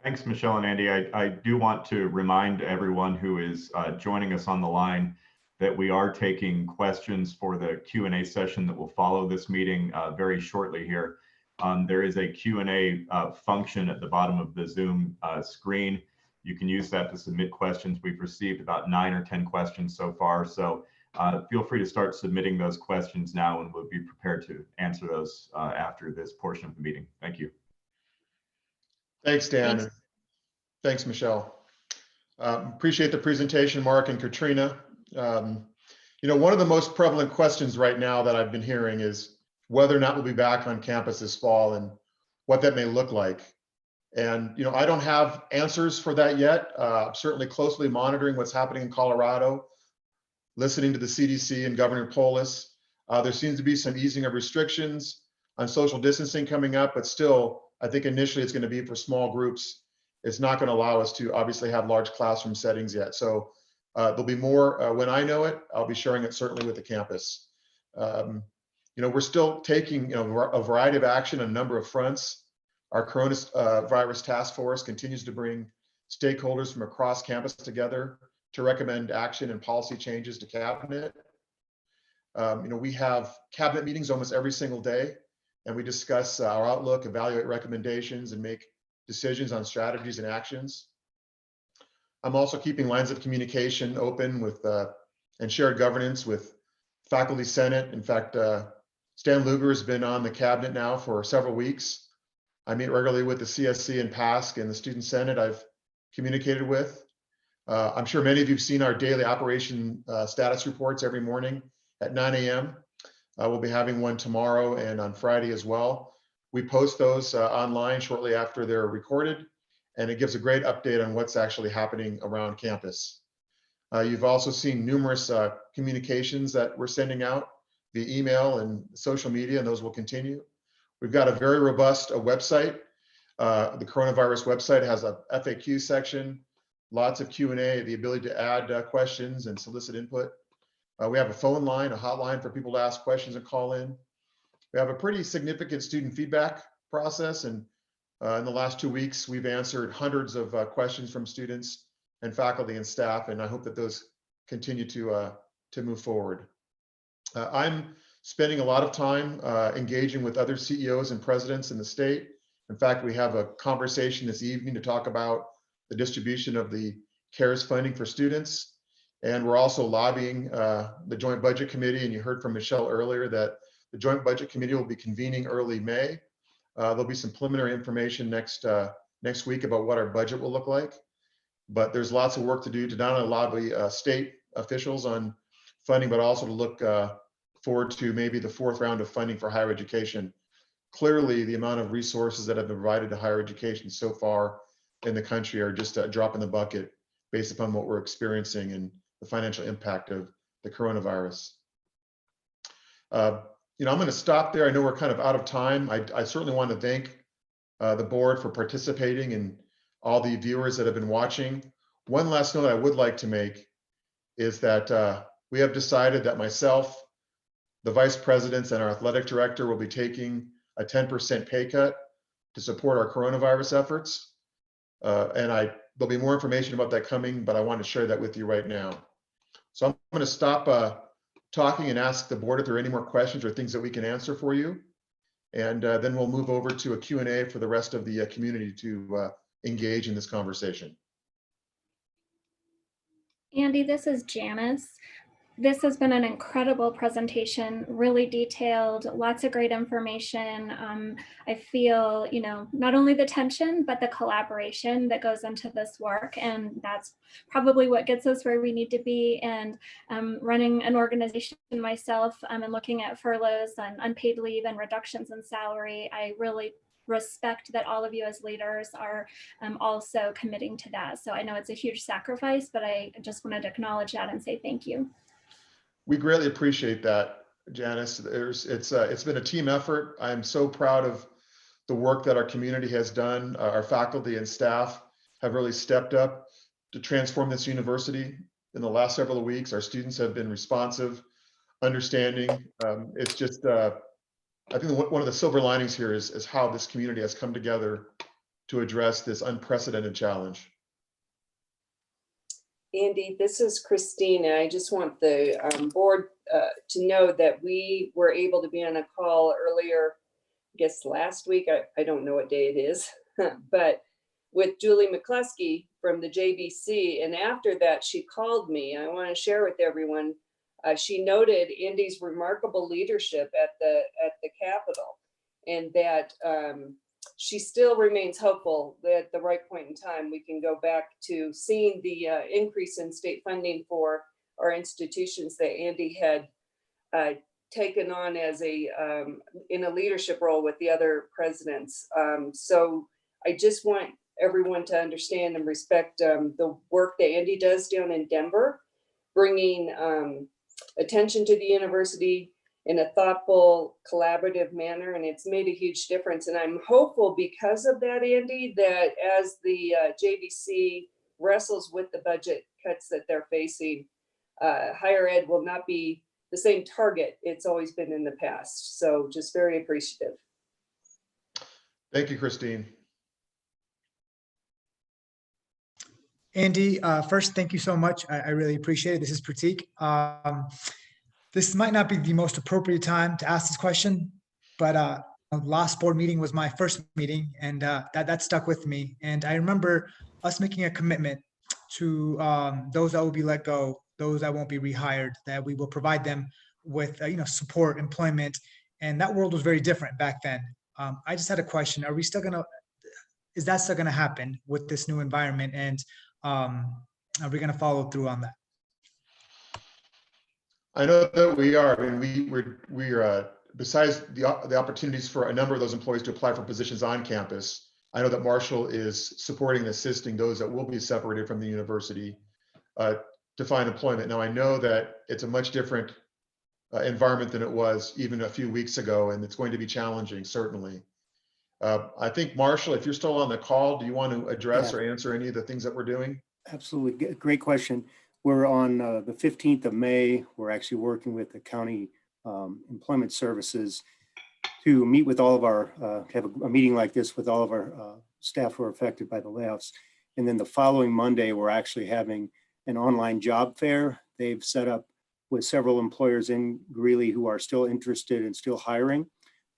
Thanks, Michelle and Andy. I do want to remind everyone who is joining us on the line that we are taking questions for the Q&A session that will follow this meeting very shortly here. There is a Q&A function at the bottom of the Zoom screen. You can use that to submit questions. We've received about 9 or 10 questions so far. So feel free to start submitting those questions now, and we'll be prepared to answer those after this portion of the meeting. Thank you. Thanks, Dan. Thanks, Michelle. Appreciate the presentation, Mark and Katrina. You know, one of the most prevalent questions right now that I've been hearing is whether or not we'll be back on campus this fall and what that may look like. And, you know, I don't have answers for that yet. Certainly closely monitoring what's happening in Colorado, listening to the CDC and Governor Polis. There seems to be some easing of restrictions on social distancing coming up, but still, I think initially it's going to be for small groups. It's not going to allow us to obviously have large classroom settings yet. So There'll be more when I know it. I'll be sharing it certainly with the campus. We're still taking a variety of action on a number of fronts. Our coronavirus task force continues to bring stakeholders from across campus together to recommend action and policy changes to cabinet. We have cabinet meetings almost every single day, and we discuss our outlook, evaluate recommendations, and make decisions on strategies and actions. I'm also keeping lines of communication open with and shared governance with faculty senate. In fact, Stan Luger has been on the cabinet now for several weeks. I meet regularly with the CSC and PASC and the student senate I've communicated with. I'm sure many of you have seen our daily operation status reports every morning at 9 a.m. We'll be having one tomorrow and on Friday as well. We post those online shortly after they're recorded, and it gives a great update on what's actually happening around campus. You've also seen numerous communications that we're sending out via email and social media, and those will continue. We've got a very robust website. The coronavirus website has a FAQ section, lots of Q&A, the ability to add questions and solicit input. We have a phone line, a hotline for people to ask questions and call in. We have a pretty significant student feedback process, and in the last 2 weeks, we've answered hundreds of questions from students and faculty and staff, and I hope that those continue to move forward. I'm spending a lot of time engaging with other CEOs and presidents in the state. In fact, we have a conversation this evening to talk about the distribution of the CARES funding for students. And we're also lobbying the Joint Budget Committee, and you heard from Michelle earlier that the Joint Budget Committee will be convening early May. There'll be some preliminary information next week about what our budget will look like. But there's lots of work to do to not only lobby state officials on funding, but also to look forward to maybe the fourth round of funding for higher education. Clearly, the amount of resources that have been provided to higher education so far in the country are just a drop in the bucket based upon what we're experiencing and the financial impact of the coronavirus. I'm going to stop there. I know we're kind of out of time. I certainly want to thank the board for participating and all the viewers that have been watching. One last note I would like to make is that we have decided that myself, the vice presidents, and our athletic director will be taking a 10% pay cut to support our coronavirus efforts. And there'll be more information about that coming, but I want to share that with you right now. So I'm going to stop talking and ask the board if there are any more questions or things that we can answer for you. And then we'll move over to a Q&A for the rest of the community to engage in this conversation. Andy, this is Janice. This has been an incredible presentation, really detailed, lots of great information. I feel, not only the tension, but the collaboration that goes into this work. And that's probably what gets us where we need to be. And running an organization myself and looking at furloughs and unpaid leave and reductions in salary, I really respect that all of you as leaders are also committing to that. So I know it's a huge sacrifice, but I just wanted to acknowledge that and say thank you. We greatly appreciate that, Janice. It's been a team effort. I'm so proud of the work that our community has done. Our faculty and staff have really stepped up to transform this university in the last several weeks. Our students have been responsive, understanding. It's just, I think one of the silver linings here is how this community has come together to address this unprecedented challenge. Andy, this is Christina. I just want the board to know that we were able to be on a call earlier, I guess last week. I don't know what day it is, but with Julie McCluskey from the JVC. And after that, she called me. I want to share with everyone. She noted Andy's remarkable leadership at the Capitol, and that she still remains hopeful that at the right point in time, we can go back to seeing the increase in state funding for our institutions that Andy had taken on as in a leadership role with the other presidents. So I just want everyone to understand and respect the work that Andy does down in Denver, bringing attention to the university in a thoughtful, collaborative manner, and it's made a huge difference. And I'm hopeful because of that, Andy, that as the JVC wrestles with the budget cuts that they're facing, higher ed will not be the same target it's always been in the past. So just very appreciative. Thank you, Christine. Andy, first, thank you so much. I really appreciate it. This is Pratik. This might not be the most appropriate time to ask this question, but last board meeting was my first meeting, and that stuck with me. And I remember us making a commitment to those that will be let go, those that won't be rehired, that we will provide them with support, employment, and that world was very different back then. I just had a question: is that still gonna happen with this new environment, and are we gonna follow through on that? I know that we are. I mean, we're besides the opportunities for a number of those employees to apply for positions on campus. I know that Marshall is supporting and assisting those that will be separated from the university to find employment. Now, I know that it's a much different environment than it was even a few weeks ago, and it's going to be challenging, certainly. I think, Marshall, if you're still on the call, do you want to address or answer any of the things that we're doing? Absolutely. Great question. We're on the 15th of May. We're actually working with the county employment services to meet with all of our, have a meeting like this with all of our staff who are affected by the layoffs. And then the following Monday, we're actually having an online job fair. They've set up with several employers in Greeley who are still interested and still hiring,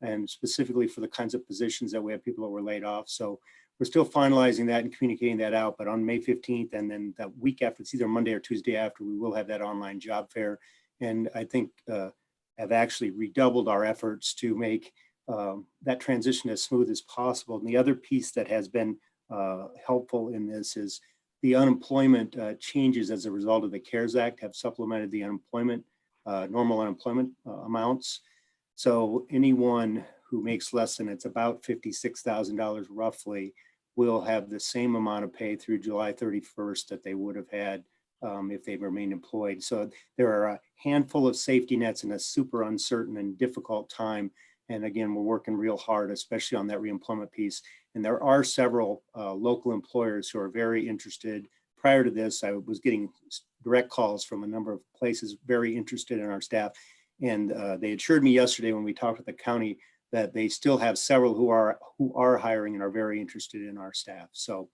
and specifically for the kinds of positions that we have people that were laid off. So we're still finalizing that and communicating that out, but on May 15th and then that week after, it's either Monday or Tuesday after, we will have that online job fair. And I think have actually redoubled our efforts to make that transition as smooth as possible. And the other piece that has been helpful in this is the unemployment changes as a result of the CARES Act have supplemented the unemployment, normal unemployment amounts. So anyone who makes less than, it's about $56,000 roughly, will have the same amount of pay through July 31st that they would have had if they remained employed. So there are a handful of safety nets in a super uncertain and difficult time. And again, we're working real hard, especially on that reemployment piece. And there are several local employers who are very interested. Prior to this, I was getting direct calls from a number of places very interested in our staff. And they assured me yesterday when we talked with the county that they still have several who are hiring and are very interested in our staff. So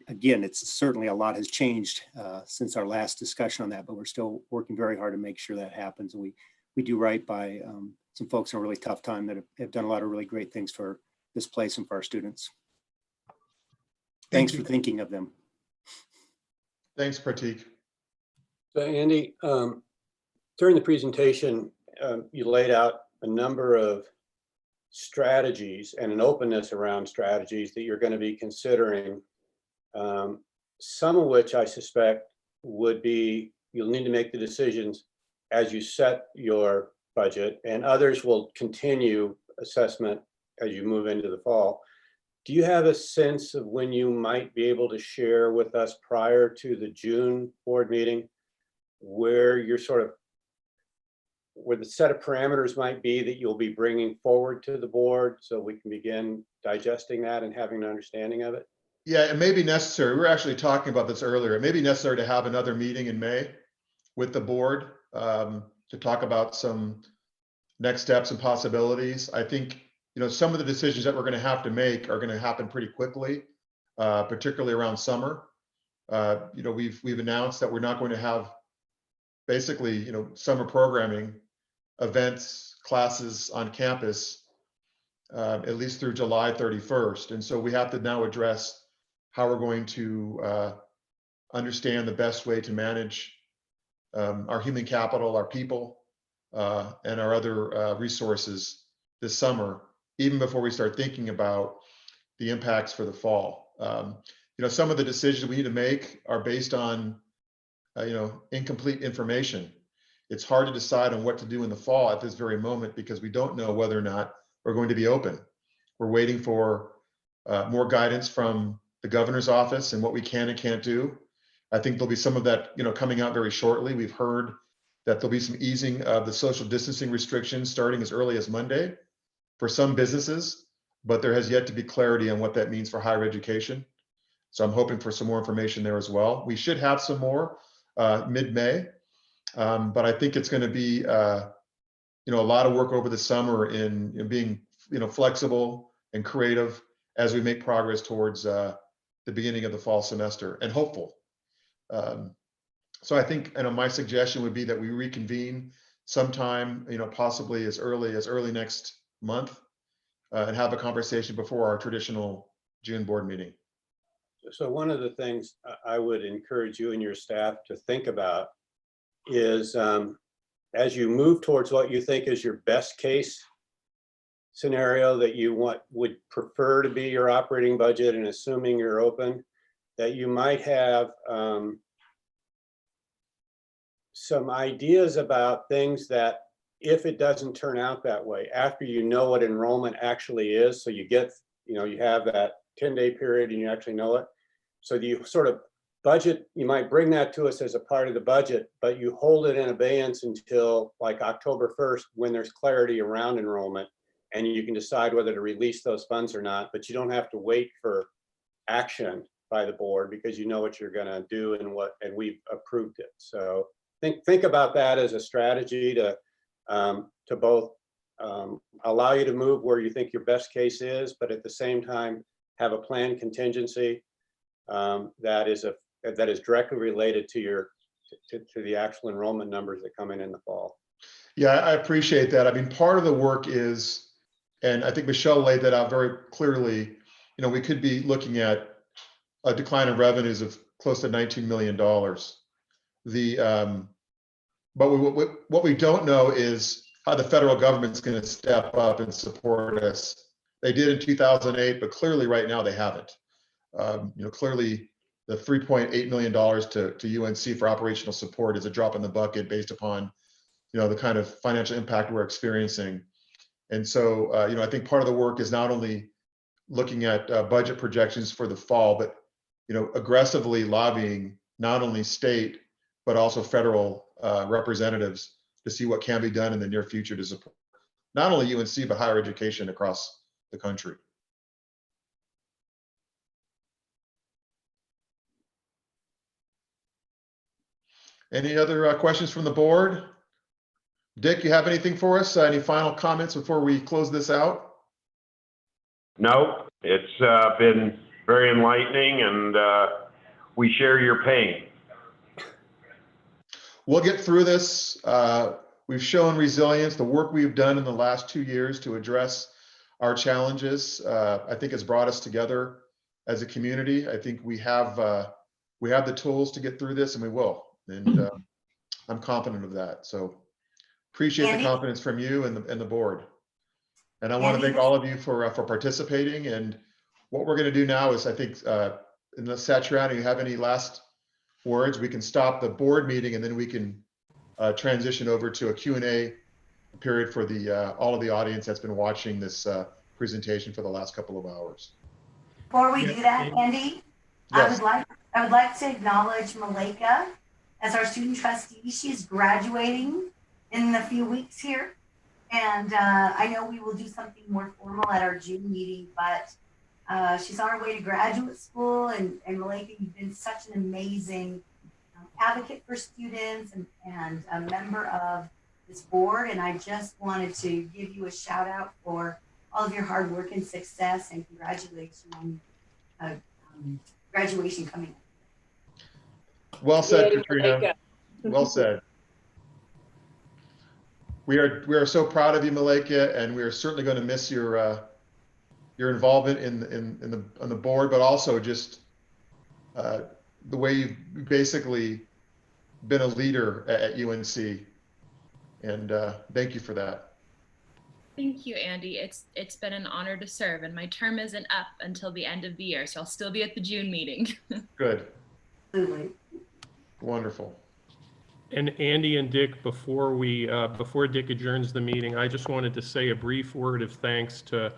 again, it's certainly a lot has changed since our last discussion on that, but we're still working very hard to make sure that happens. And we do right by some folks in a really tough time that have done a lot of really great things for this place and for our students. Thanks for thinking of them. Thanks, Pratik. So Andy, during the presentation, you laid out a number of strategies and an openness around strategies that you're going to be considering, some of which I suspect would be, you'll need to make the decisions as you set your budget, and others will continue assessment as you move into the fall. Do you have a sense of when you might be able to share with us prior to the June board meeting where you're sort of, where the set of parameters might be that you'll be bringing forward to the board so we can begin digesting that and having an understanding of it? Yeah, it may be necessary. We were actually talking about this earlier. It may be necessary to have another meeting in May with the board to talk about some next steps and possibilities. I think, some of the decisions that we're going to have to make are going to happen pretty quickly, particularly around summer. We've announced that we're not going to have basically, summer programming, events, classes on campus, at least through July 31st. And so we have to now address how we're going to understand the best way to manage our human capital, our people, and our other resources this summer, even before we start thinking about the impacts for the fall. Some of the decisions we need to make are based on incomplete information. It's hard to decide on what to do in the fall at this very moment because we don't know whether or not we're going to be open. We're waiting for more guidance from the governor's office and what we can and can't do. I think there'll be some of that, coming out very shortly. We've heard that there'll be some easing of the social distancing restrictions starting as early as Monday for some businesses, but there has yet to be clarity on what that means for higher education. So I'm hoping for some more information there as well. We should have some more mid-May, but I think it's going to be a lot of work over the summer in being flexible and creative as we make progress towards the beginning of the fall semester, and hopeful. So I think my suggestion would be that we reconvene sometime, possibly as early next month, and have a conversation before our traditional June board meeting. So one of the things I would encourage you and your staff to think about is as you move towards what you think is your best case scenario that you would prefer to be your operating budget, and assuming you're open, that you might have some ideas about things that, if it doesn't turn out that way, after you know what enrollment actually is, so you get, you have that 10-day period and you actually know it. So you sort of budget, you might bring that to us as a part of the budget, but you hold it in abeyance until like October 1st, when there's clarity around enrollment, and you can decide whether to release those funds or not, but you don't have to wait for action by the board because you know what you're gonna do and we've approved it. So think about that as a strategy to both allow you to move where you think your best case is, but at the same time have a planned contingency that is directly related to the actual enrollment numbers that come in the fall. Yeah, I appreciate that. I mean, part of the work is, and I think Michelle laid that out very clearly, we could be looking at a decline in revenues of close to $19 million. But what we don't know is how the federal government's going to step up and support us. They did in 2008, but clearly right now they haven't. Clearly the $3.8 million to UNC for operational support is a drop in the bucket based upon, the kind of financial impact we're experiencing. And so, I think part of the work is not only looking at budget projections for the fall, but, aggressively lobbying not only state, but also federal representatives to see what can be done in the near future to support not only UNC, but higher education across the country. Any other questions from the board? Dick, you have anything for us? Any final comments before we close this out? No, it's been very enlightening, and we share your pain. We'll get through this. We've shown resilience. The work we've done in the last 2 years to address our challenges, I think, has brought us together as a community. I think we have the tools to get through this, and we will. And I'm confident of that. So appreciate the confidence from you and the board. And I want to thank all of you for participating. And what we're going to do now is, I think, unless Satriani, you have any last words, we can stop the board meeting, and then we can transition over to a Q&A period for all of the audience that's been watching this presentation for the last couple of hours. Before we do that, Andy, yes. I would like to acknowledge Malika as our student trustee. She's graduating in a few weeks here. And I know we will do something more formal at our June meeting, but she's on her way to graduate school. And Malika, you've been such an amazing advocate for students and a member of this board. And I just wanted to give you a shout out for all of your hard work and success, and congratulations on graduation coming up. Well said, Yay, Katrina. Malika. Well said. We are so proud of you, Malika, and we are certainly going to miss your involvement on the board, but also just the way you've basically been a leader at UNC. And thank you for that. Thank you, Andy. It's been an honor to serve, and my term isn't up until the end of the year, so I'll still be at the June meeting. Good. Absolutely. Wonderful. And Andy and Dick, before Dick adjourns the meeting, I just wanted to say a brief word of thanks to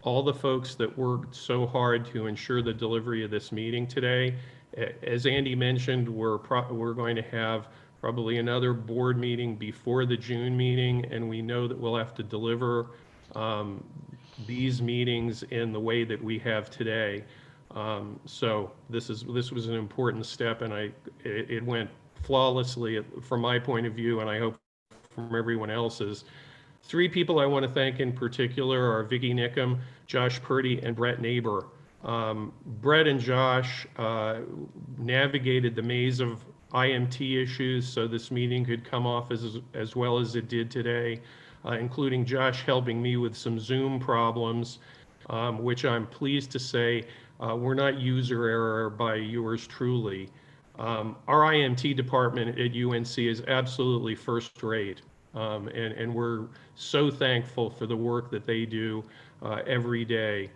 all the folks that worked so hard to ensure the delivery of this meeting today. As Andy mentioned, we're going to have probably another board meeting before the June meeting, and we know that we'll have to deliver these meetings in the way that we have today. So this was an important step, and it went flawlessly from my point of view, and I hope from everyone else's. 3 people I want to thank in particular are Vicki Nickham, Josh Purdy, and Brett Neighbor. Brett and Josh navigated the maze of IMT issues so this meeting could come off as well as it did today, including Josh helping me with some Zoom problems, which I'm pleased to say were not user error by yours truly. Our IMT department at UNC is absolutely first rate. And we're so thankful for the work that they do every day.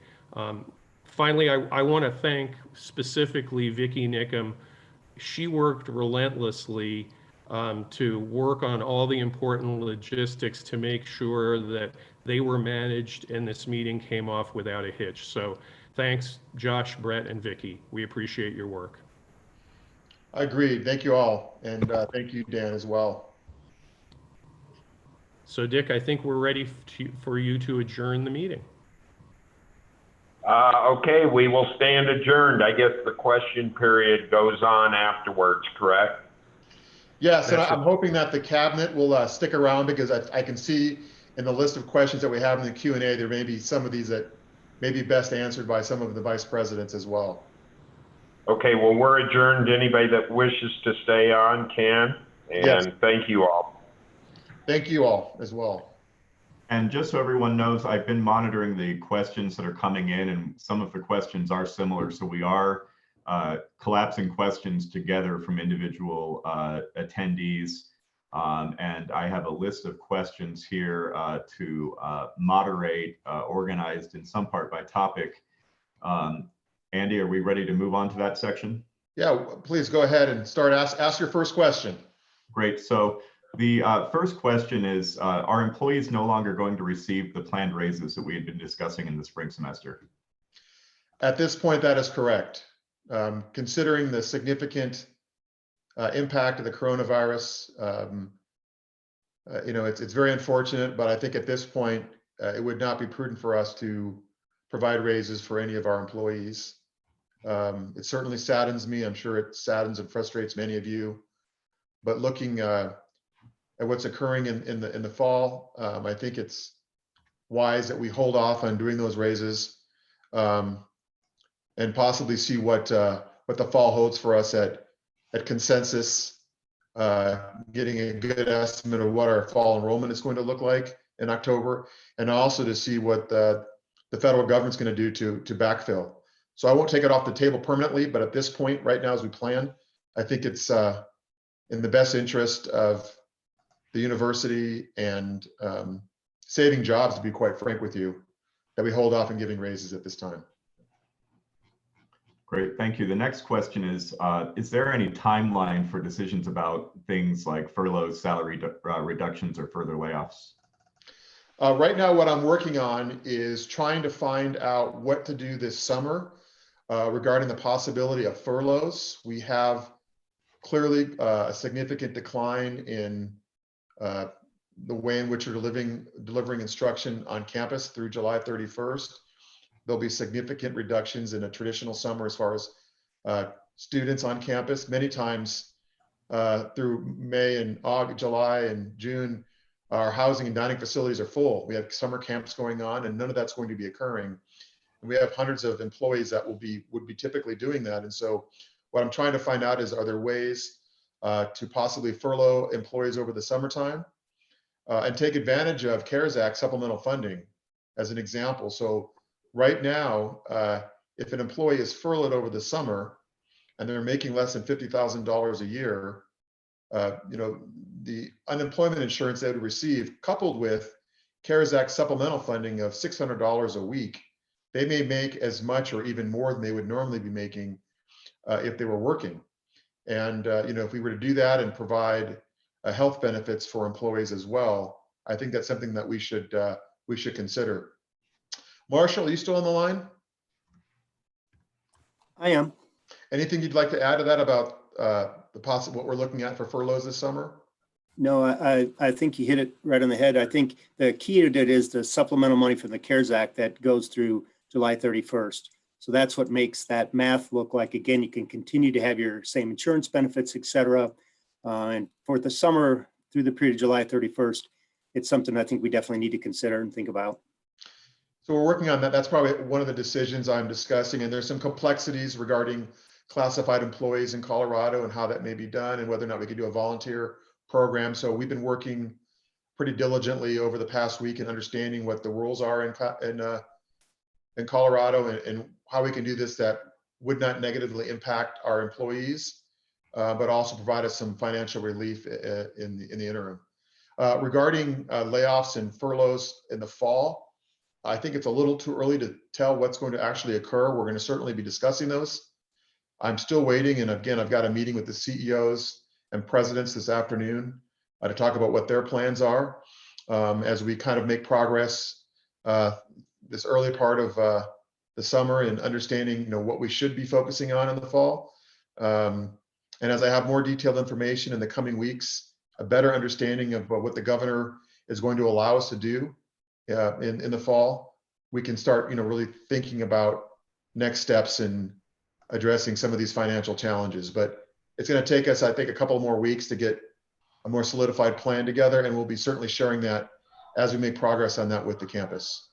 Finally, I want to thank specifically Vicki Nickham. She worked relentlessly to work on all the important logistics to make sure that they were managed and this meeting came off without a hitch. So thanks, Josh, Brett, and Vicki. We appreciate your work. I agree. Thank you all. And thank you, Dan, as well. So Dick, I think we're ready for you to adjourn the meeting. Okay, we will stand adjourned. I guess the question period goes on afterwards, correct? Yes, and I'm hoping that the cabinet will stick around because I can see in the list of questions that we have in the Q&A, there may be some of these that may be best answered by some of the vice presidents as well. Okay, well, we're adjourned. Anybody that wishes to stay on can, and yes. Thank you all. Thank you all as well. And just so everyone knows, I've been monitoring the questions that are coming in, and some of the questions are similar. So we are collapsing questions together from individual attendees. And I have a list of questions here to moderate, organized in some part by topic. Andy, are we ready to move on to that section? Yeah, please go ahead and start. Ask your first question. Great. So the first question is, are employees no longer going to receive the planned raises that we had been discussing in the spring semester? At this point, that is correct. Considering the significant impact of the coronavirus, it's very unfortunate, but I think at this point, it would not be prudent for us to provide raises for any of our employees. It certainly saddens me. I'm sure it saddens and frustrates many of you. But looking at what's occurring in the fall, I think it's wise that we hold off on doing those raises and possibly see what the fall holds for us at consensus, getting a good estimate of what our fall enrollment is going to look like in October, and also to see what the federal government's going to do to backfill. So I won't take it off the table permanently, but at this point, right now, as we plan, I think it's in the best interest of the university and saving jobs, to be quite frank with you, that we hold off on giving raises at this time. Great, thank you. The next question is there any timeline for decisions about things like furloughs, salary reductions, or further layoffs? Right now, what I'm working on is trying to find out what to do this summer regarding the possibility of furloughs. We have clearly a significant decline in the way in which we're delivering instruction on campus through July 31st. There'll be significant reductions in a traditional summer as far as students on campus. Many times through May and August, July and June, our housing and dining facilities are full. We have summer camps going on, and none of that's going to be occurring. And we have hundreds of employees that would be typically doing that. And so what I'm trying to find out is, are there ways to possibly furlough employees over the summertime and take advantage of CARES Act supplemental funding as an example. So right now, if an employee is furloughed over the summer and they're making less than $50,000 a year, the unemployment insurance they would receive, coupled with CARES Act supplemental funding of $600 a week, they may make as much or even more than they would normally be making if they were working. And if we were to do that and provide health benefits for employees as well, I think that's something that we should consider. Marshall, are you still on the line? I am. Anything you'd like to add to that about what we're looking at for furloughs this summer? No, I think you hit it right on the head. I think the key to it is the supplemental money from the CARES Act that goes through July 31st. So that's what makes that math look like, again, you can continue to have your same insurance benefits, et cetera. And for the summer through the period of July 31st, it's something I think we definitely need to consider and think about. So we're working on that. That's probably one of the decisions I'm discussing. And there's some complexities regarding classified employees in Colorado and how that may be done and whether or not we could do a volunteer program. So we've been working pretty diligently over the past week in understanding what the rules are in Colorado and how we can do this that would not negatively impact our employees, but also provide us some financial relief in the interim. Regarding layoffs and furloughs in the fall, I think it's a little too early to tell what's going to actually occur. We're going to certainly be discussing those. I'm still waiting, and again, I've got a meeting with the CEOs and presidents this afternoon to talk about what their plans are as we kind of make progress this early part of the summer and understanding, what we should be focusing on in the fall. And as I have more detailed information in the coming weeks, a better understanding of what the governor is going to allow us to do in the fall, we can start, really thinking about next steps in addressing some of these financial challenges. But it's going to take us, I think, a couple more weeks to get a more solidified plan together, and we'll be certainly sharing that as we make progress on that with the campus.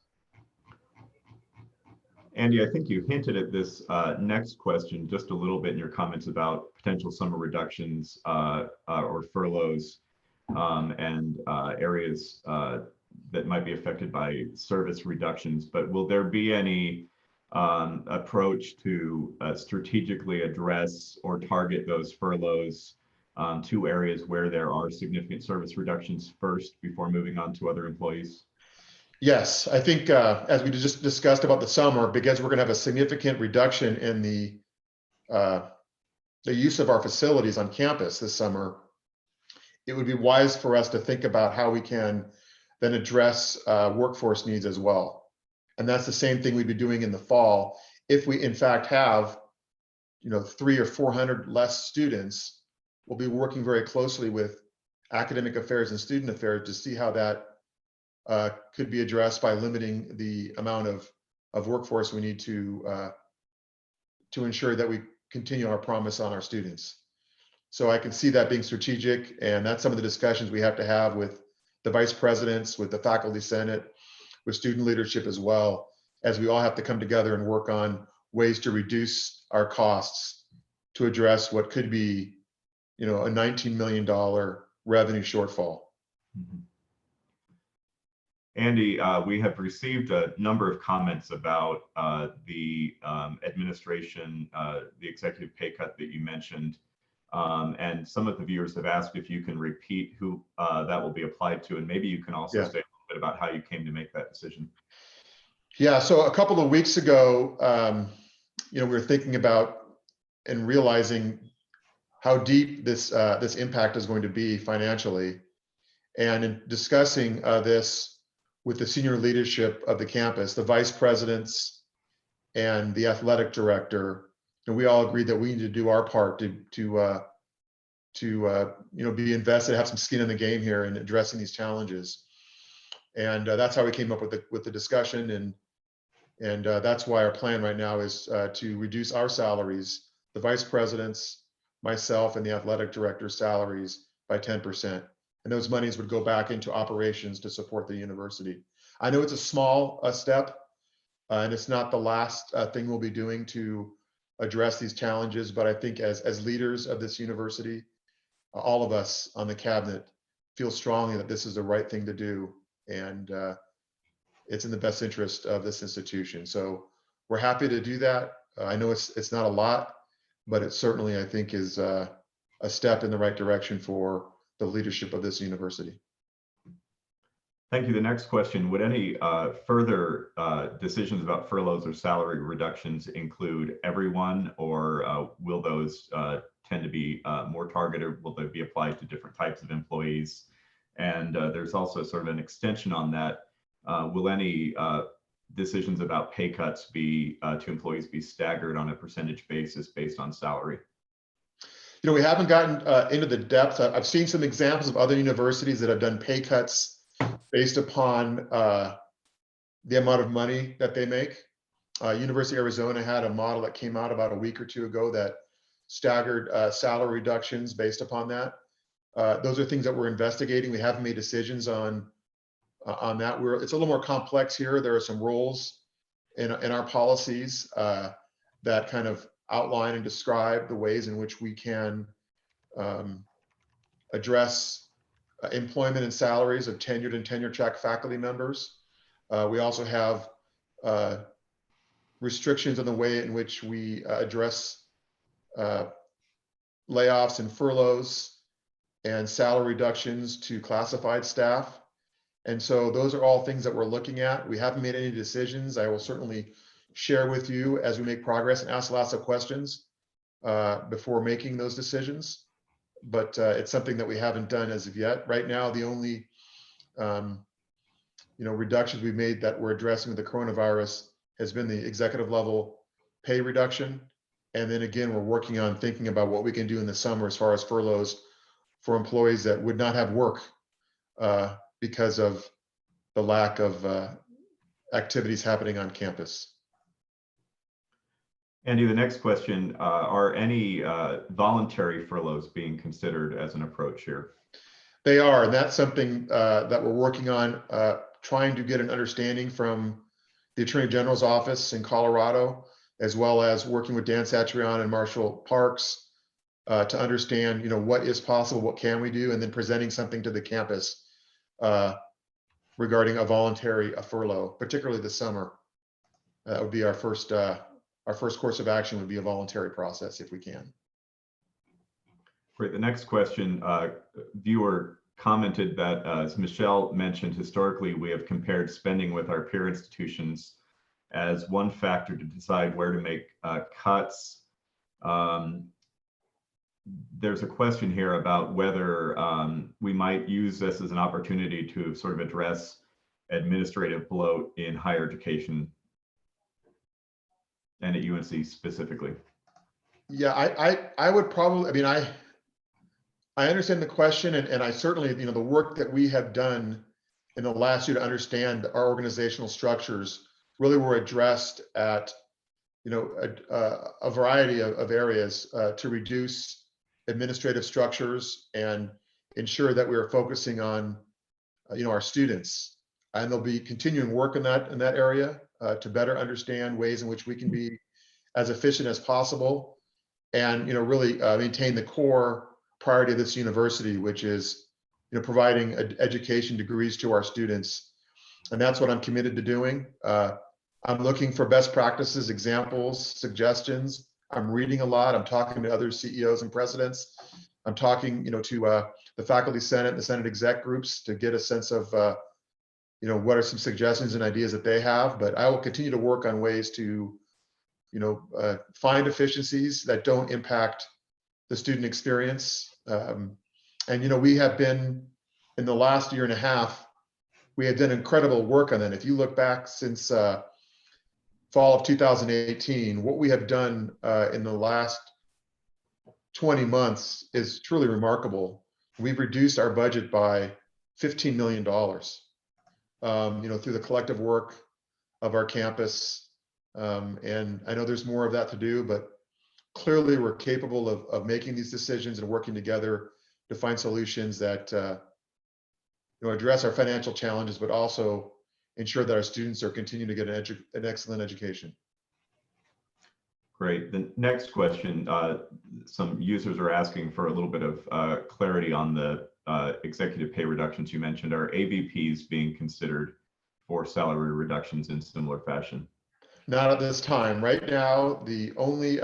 Andy, I think you hinted at this next question just a little bit in your comments about potential summer reductions or furloughs and areas that might be affected by service reductions. But will there be any approach to strategically address or target those furloughs to areas where there are significant service reductions first before moving on to other employees? Yes, I think as we just discussed about the summer, because we're going to have a significant reduction in the use of our facilities on campus this summer, it would be wise for us to think about how we can then address workforce needs as well. And that's the same thing we'd be doing in the fall. If we in fact have, 300 or 400 less students, we'll be working very closely with academic affairs and student affairs to see how that could be addressed by limiting the amount of workforce we need to ensure that we continue our promise on our students. So I can see that being strategic, and that's some of the discussions we have to have with the vice presidents, with the faculty senate, with student leadership as well, as we all have to come together and work on ways to reduce our costs to address what could be, a $19 million revenue shortfall. Mm-hmm. Andy, we have received a number of comments about the administration, the executive pay cut that you mentioned. And some of the viewers have asked if you can repeat who that will be applied to, and maybe you can also say a little bit about how you came to make that decision. Yeah, so a couple of weeks ago, we were thinking about and realizing how deep this impact is going to be financially. And in discussing this with the senior leadership of the campus, the vice presidents and the athletic director, and we all agreed that we need to do our part to be invested, have some skin in the game here in addressing these challenges. And that's how we came up with the discussion, and that's why our plan right now is to reduce our salaries, the vice presidents, myself, and the athletic director's salaries by 10%. And those monies would go back into operations to support the university. I know it's a small step, and it's not the last thing we'll be doing to address these challenges, but I think as leaders of this university, all of us on the cabinet feel strongly that this is the right thing to do, and it's in the best interest of this institution. So we're happy to do that. I know it's not a lot, but it certainly, I think, is a step in the right direction for the leadership of this university. Thank you. The next question, would any further decisions about furloughs or salary reductions include everyone, or will those tend to be more targeted? Will they be applied to different types of employees? And there's also sort of an extension on that. Will any decisions about pay cuts be to employees be staggered on a percentage basis based on salary? We haven't gotten into the depth. I've seen some examples of other universities that have done pay cuts based upon the amount of money that they make. University of Arizona had a model that came out about a week or two ago that staggered salary reductions based upon that. Those are things that we're investigating. We haven't made decisions on that. It's a little more complex here. There are some rules in our policies that kind of outline and describe the ways in which we can address employment and salaries of tenured and tenure-track faculty members. We also have restrictions on the way in which we address layoffs and furloughs and salary reductions to classified staff. And so those are all things that we're looking at. We haven't made any decisions. I will certainly share with you as we make progress and ask lots of questions before making those decisions. But it's something that we haven't done as of yet. Right now, the only reductions we've made that we're addressing with the coronavirus has been the executive level pay reduction. And then again, we're working on thinking about what we can do in the summer as far as furloughs for employees that would not have work because of the lack of activities happening on campus. Andy, the next question, are any voluntary furloughs being considered as an approach here? They are, and that's something that we're working on, trying to get an understanding from the Attorney General's office in Colorado, as well as working with Dan Satriani and Marshall Parks to understand, what is possible, what can we do, and then presenting something to the campus regarding a voluntary furlough, particularly this summer. That would be our first course of action would be a voluntary process if we can. Great. The next question, viewer commented that, as Michelle mentioned, historically, we have compared spending with our peer institutions as one factor to decide where to make cuts. There's a question here about whether we might use this as an opportunity to sort of address administrative bloat in higher education and at UNC specifically. Yeah, I would probably, I understand the question, and I certainly, the work that we have done in the last year to understand our organizational structures really were addressed at, a variety of areas to reduce administrative structures and ensure that we are focusing on, our students. And there'll be continuing work in that area to better understand ways in which we can be as efficient as possible and, really maintain the core priority of this university, which is, providing education degrees to our students. And that's what I'm committed to doing. I'm looking for best practices, examples, suggestions. I'm reading a lot. I'm talking to other CEOs and presidents. I'm talking, to the faculty senate and the senate exec groups to get a sense of, what are some suggestions and ideas that they have. But I will continue to work on ways to, find efficiencies that don't impact the student experience. And, we have been, in the last year and a half, we have done incredible work on that. If you look back since fall of 2018, what we have done in the last 20 months is truly remarkable. We've reduced our budget by $15 million, through the collective work of our campus. And I know there's more of that to do, but clearly we're capable of making these decisions and working together to find solutions that address our financial challenges, but also ensure that our students are continuing to get an excellent education. Great. The next question, some users are asking for a little bit of clarity on the executive pay reductions you mentioned. Are AVPs being considered for salary reductions in similar fashion? Not at this time. Right now, the only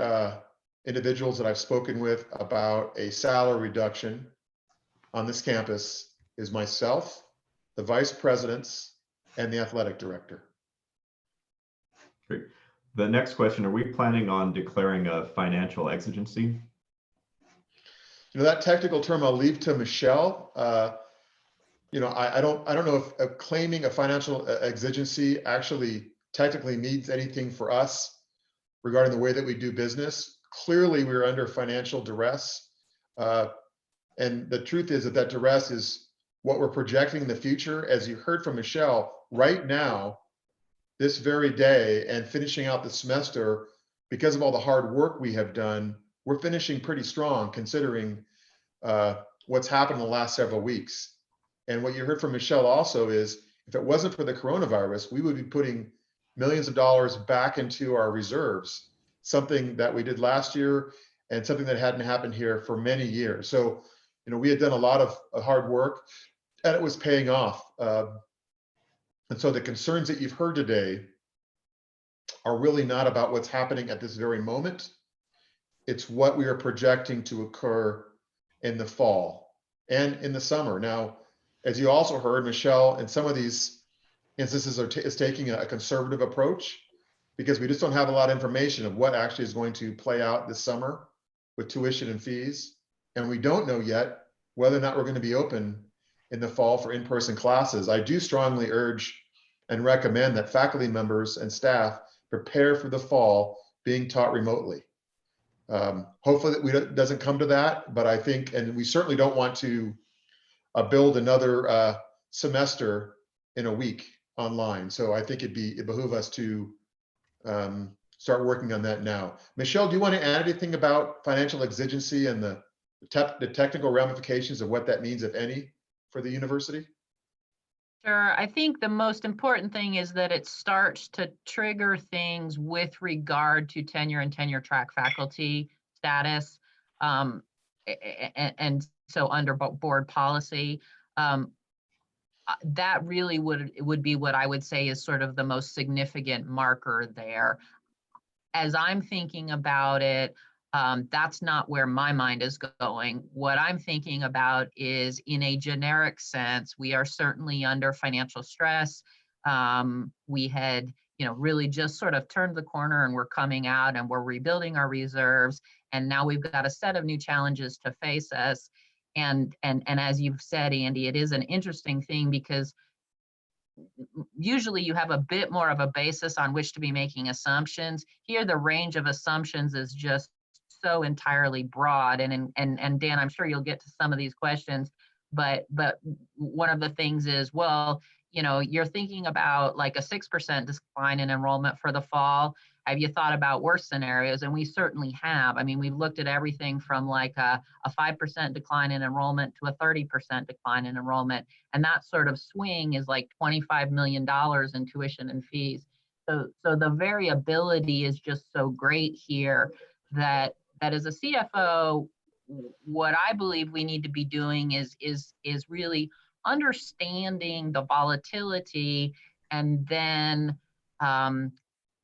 individuals that I've spoken with about a salary reduction on this campus is myself, the vice presidents, and the athletic director. Great. The next question, are we planning on declaring a financial exigency? That technical term I'll leave to Michelle. I don't know if claiming a financial exigency actually technically means anything for us regarding the way that we do business. Clearly, we're under financial duress. And the truth is that duress is what we're projecting in the future. As you heard from Michelle, right now, this very day and finishing out the semester, because of all the hard work we have done, we're finishing pretty strong considering what's happened in the last several weeks. And what you heard from Michelle also is, if it wasn't for the coronavirus, we would be putting millions of dollars back into our reserves, something that we did last year and something that hadn't happened here for many years. So, we had done a lot of hard work and it was paying off. And so the concerns that you've heard today are really not about what's happening at this very moment. It's what we are projecting to occur in the fall and in the summer. Now, as you also heard, Michelle, in some of these instances is taking a conservative approach because we just don't have a lot of information of what actually is going to play out this summer with tuition and fees. And we don't know yet whether or not we're going to be open in the fall for in-person classes. I do strongly urge and recommend that faculty members and staff prepare for the fall being taught remotely. Hopefully it doesn't come to that, but I think, and we certainly don't want to build another semester in a week online. So I think it behoove us to start working on that now. Michelle, do you want to add anything about financial exigency and the technical ramifications of what that means, if any, for the university? Sure. I think the most important thing is that it starts to trigger things with regard to tenure and tenure track faculty status. And so under board policy, that really would be what I would say is sort of the most significant marker there. As I'm thinking about it, that's not where my mind is going. What I'm thinking about is, in a generic sense, we are certainly under financial stress. We had, really just sort of turned the corner and we're coming out and we're rebuilding our reserves. And now we've got a set of new challenges to face us. And as you've said, Andy, it is an interesting thing because usually you have a bit more of a basis on which to be making assumptions. Here, the range of assumptions is just so entirely broad. And Dan, I'm sure you'll get to some of these questions, but one of the things is, well, you're thinking about like a 6% decline in enrollment for the fall. Have you thought about worse scenarios? And we certainly have. I mean, we've looked at everything from like a 5% decline in enrollment to a 30% decline in enrollment. And that sort of swing is like $25 million in tuition and fees. So the variability is just so great here that as a CFO, what I believe we need to be doing is really understanding the volatility and then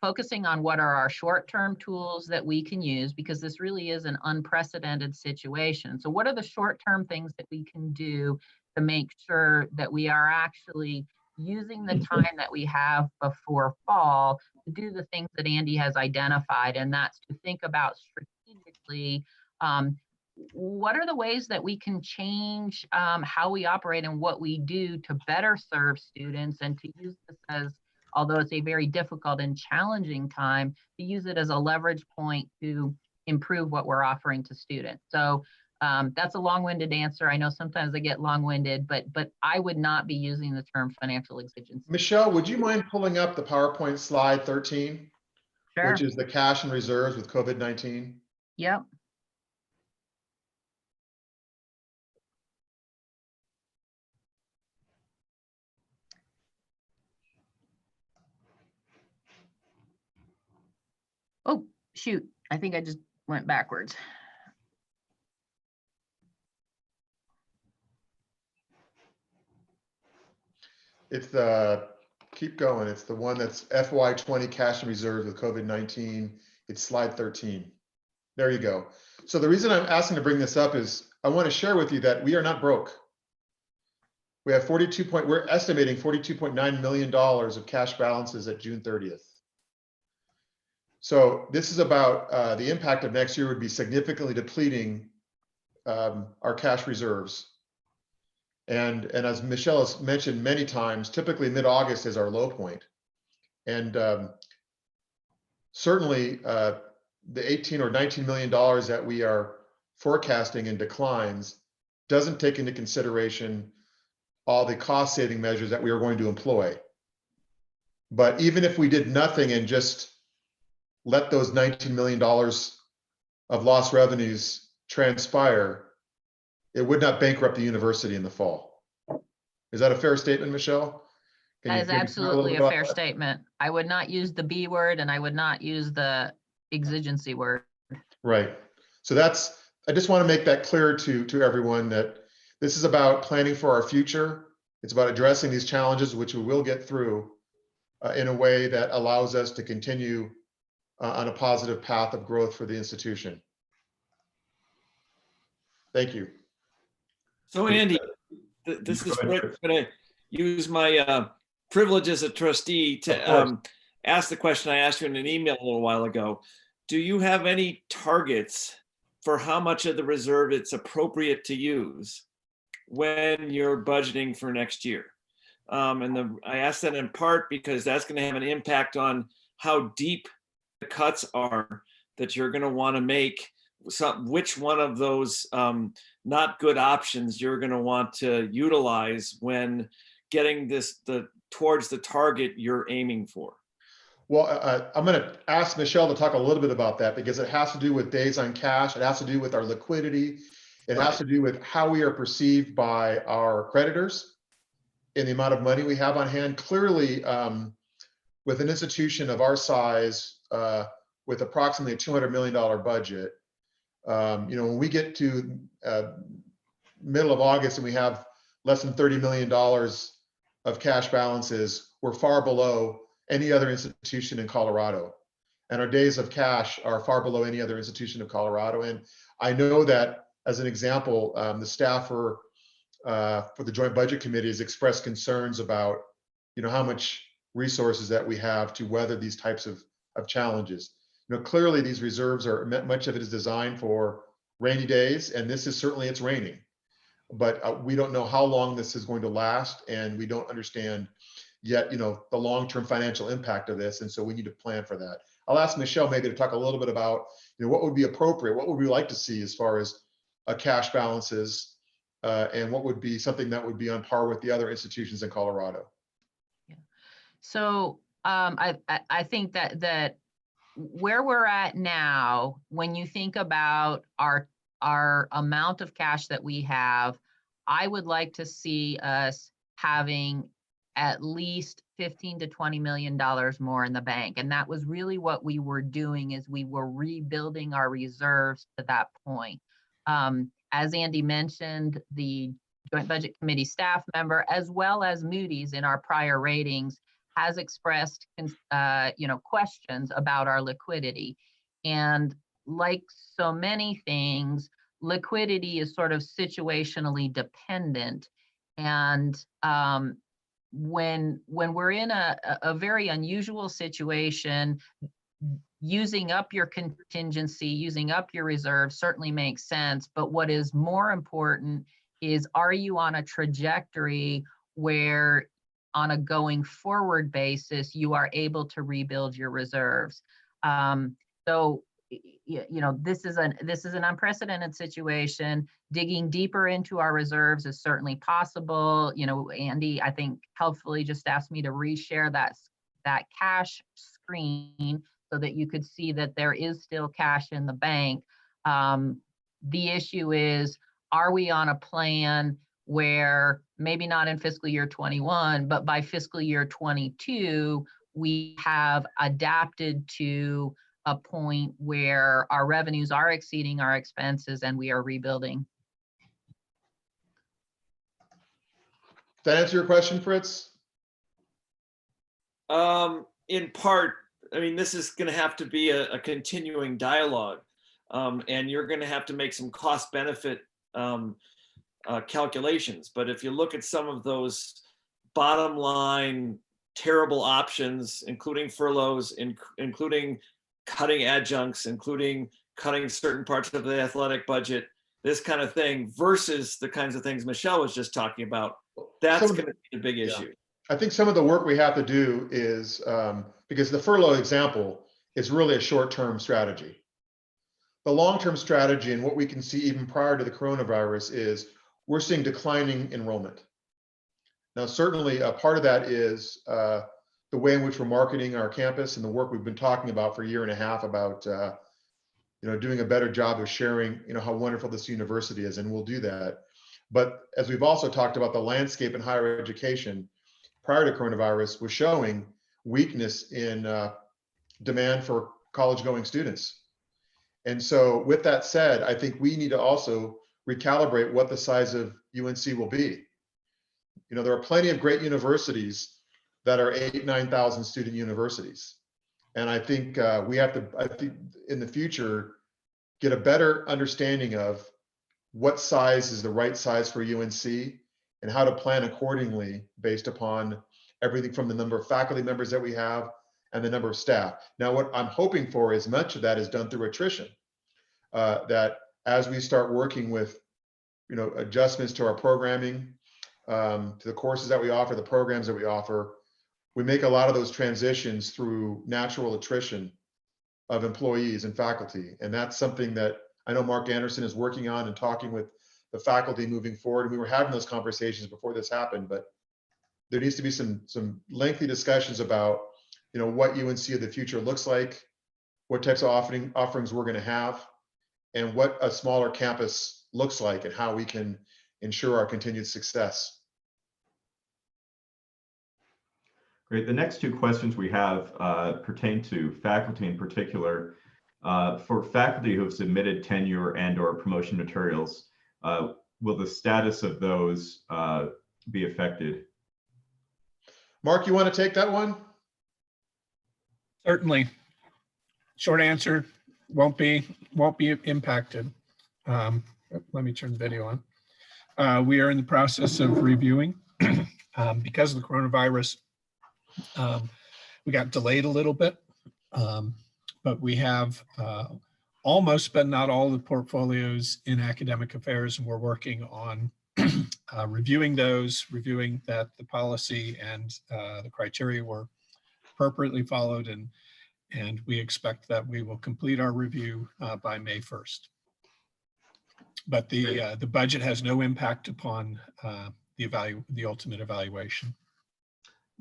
focusing on what are our short-term tools that we can use, because this really is an unprecedented situation. So what are the short-term things that we can do to make sure that we are actually using the time that we have before fall to do the things that Andy has identified, and that's to think about strategically what are the ways that we can change how we operate and what we do to better serve students, and to use this as, although it's a very difficult and challenging time, to use it as a leverage point to improve what we're offering to students. So that's a long-winded answer. I know sometimes I get long-winded, but I would not be using the term financial exigency. Michelle, would you mind pulling up the PowerPoint slide 13, Sure. which is the cash and reserves with COVID-19? Yep. Oh, shoot. I think I just went backwards. It's keep going. It's the one that's FY20 cash and reserves with COVID-19. It's slide 13. There you go. So the reason I'm asking to bring this up is I want to share with you that we are not broke. We have we're estimating $42.9 million of cash balances at June 30th. So this is about the impact of next year would be significantly depleting our cash reserves. And as Michelle has mentioned many times, typically mid-August is our low point. And certainly the $18 or $19 million that we are forecasting in declines doesn't take into consideration all the cost saving measures that we are going to employ. But even if we did nothing and just let those $19 million of lost revenues transpire, it would not bankrupt the university in the fall. Is that a fair statement, Michelle? Can That you is maybe talk a little absolutely bit a about fair that? statement. I would not use the B word and I would not use the exigency word. Right. So I just want to make that clear to everyone that this is about planning for our future. It's about addressing these challenges, which we will get through in a way that allows us to continue on a positive path of growth for the institution. Thank you. So Andy, this is Fred. I'm going to use my privilege as a trustee to ask the question I asked you in an email a little while ago. Do you have any targets for how much of the reserve it's appropriate to use when you're budgeting for next year? I ask that in part because that's going to have an impact on how deep the cuts are that you're going to want to make. Which one of those not good options you're going to want to utilize when getting towards the target you're aiming for? Well, I'm going to ask Michelle to talk a little bit about that because it has to do with days on cash. It has to do with our liquidity. It has to do with how we are perceived by our creditors and the amount of money we have on hand. Clearly, with an institution of our size, with approximately a $200 million budget, when we get to middle of August and we have less than $30 million of cash balances, we're far below any other institution in Colorado. And our days of cash are far below any other institution of Colorado. And I know that, as an example, the staff for the Joint Budget Committee has expressed concerns about, how much resources that we have to weather these types of challenges. Clearly these reserves are, much of it is designed for rainy days, and this is certainly, it's raining. But we don't know how long this is going to last, and we don't understand yet, the long-term financial impact of this. And so we need to plan for that. I'll ask Michelle maybe to talk a little bit about, what would be appropriate, what would we like to see as far as cash balances, and what would be something that would be on par with the other institutions in Colorado. Yeah. So I think that where we're at now, when you think about our amount of cash that we have, I would like to see us having at least $15 to $20 million more in the bank. And that was really what we were doing, is we were rebuilding our reserves to that point. As Andy mentioned, the Joint Budget Committee staff member, as well as Moody's in our prior ratings, has expressed questions about our liquidity. And like so many things, liquidity is sort of situationally dependent. And when we're in a very unusual situation, using up your contingency, using up your reserve certainly makes sense. But what is more important is, are you on a trajectory where on a going forward basis, you are able to rebuild your reserves? So, this is an unprecedented situation. Digging deeper into our reserves is certainly possible. Andy, I think, helpfully just asked me to reshare that cash screen so that you could see that there is still cash in the bank. The issue is, are we on a plan where maybe not in fiscal year 21, but by fiscal year 22, we have adapted to a point where our revenues are exceeding our expenses and we are rebuilding? Does that answer your question, Fritz? In part. I mean, this is going to have to be a continuing dialogue, and you're going to have to make some cost benefit calculations. But if you look at some of those bottom line terrible options, including furloughs, including cutting adjuncts, including cutting certain parts of the athletic budget, this kind of thing, versus the kinds of things Michelle was just talking about, that's going to be a big issue. I think some of the work we have to do is, because the furlough example is really a short-term strategy. The long-term strategy, and what we can see even prior to the coronavirus, is we're seeing declining enrollment. Now, certainly a part of that is the way in which we're marketing our campus and the work we've been talking about for a year and a half about doing a better job of sharing how wonderful this university is, and we'll do that. But as we've also talked about, the landscape in higher education prior to coronavirus was showing weakness in demand for college-going students. And so with that said, I think we need to also recalibrate what the size of UNC will be. There are plenty of great universities that are 8,000, 9,000 student universities. And I think we have to, in the future, get a better understanding of what size is the right size for UNC and how to plan accordingly based upon everything from the number of faculty members that we have and the number of staff. Now, what I'm hoping for is much of that is done through attrition, that as we start working with, adjustments to our programming, to the courses that we offer, the programs that we offer, we make a lot of those transitions through natural attrition of employees and faculty. And that's something that I know Mark Anderson is working on and talking with the faculty moving forward. And we were having those conversations before this happened, but there needs to be some lengthy discussions about, what UNC of the future looks like, what types of offerings we're going to have, and what a smaller campus looks like and how we can ensure our continued success. Great. The next two questions we have pertain to faculty in particular. For faculty who have submitted tenure and/or promotion materials, will the status of those be affected? Mark, you want to take that one? Certainly. Short answer, won't be impacted. Let me turn the video on. We are in the process of reviewing. Because of the coronavirus, we got delayed a little bit, but we have almost, but not all, the portfolios in academic affairs, and we're working on reviewing those, reviewing that the policy and the criteria were appropriately followed, and we expect that we will complete our review by May 1st. But the budget has no impact upon the ultimate evaluation.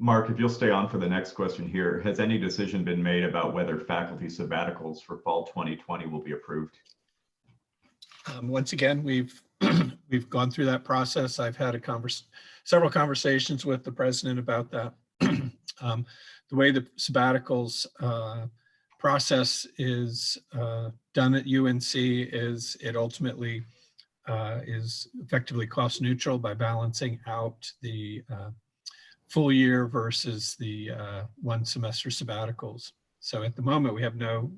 Mark, if you'll stay on for the next question here, has any decision been made about whether faculty sabbaticals for fall 2020 will be approved? Once again, we've gone through that process. I've had several conversations with the president about that. The way the sabbaticals process is done at UNC is it ultimately is effectively cost neutral by balancing out the full year versus the one semester sabbaticals. So at the moment, we have no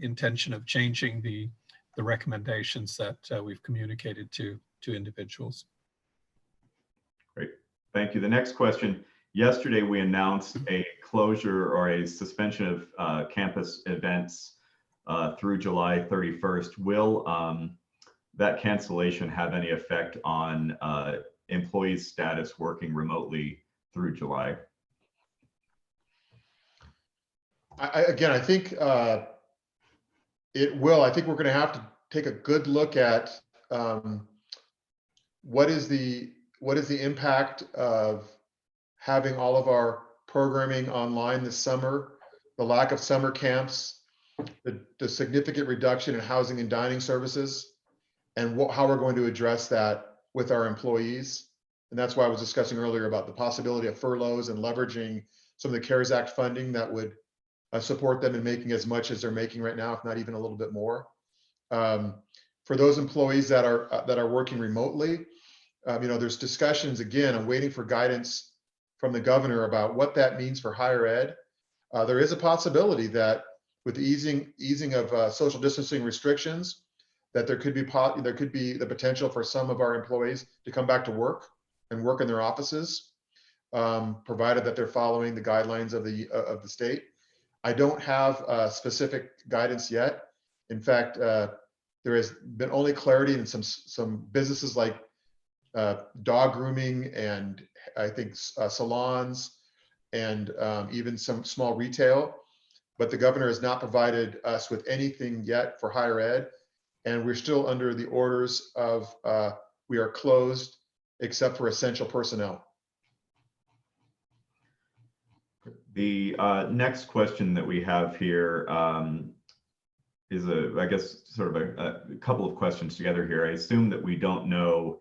intention of changing the recommendations that we've communicated to individuals. Great, thank you. The next question. Yesterday, we announced a closure or a suspension of campus events through July 31st. Will that cancellation have any effect on employees' status working remotely through July? I think it will. I think we're going to have to take a good look at what is the impact of having all of our programming online this summer, the lack of summer camps, the significant reduction in housing and dining services, and how we're going to address that with our employees. And that's why I was discussing earlier about the possibility of furloughs and leveraging some of the CARES Act funding that would support them in making as much as they're making right now, if not even a little bit more. For those employees that are working remotely, there's discussions. Again, I'm waiting for guidance from the governor about what that means for higher ed. There is a possibility that with the easing of social distancing restrictions, that there could be the potential for some of our employees to come back to work and work in their offices, provided that they're following the guidelines of the state. I don't have specific guidance yet. In fact, there has been only clarity in some businesses like dog grooming and I think salons and even some small retail, but the governor has not provided us with anything yet for higher ed. And we're still under the orders of we are closed except for essential personnel. The next question that we have here is I guess, sort of a couple of questions together here. I assume that we don't know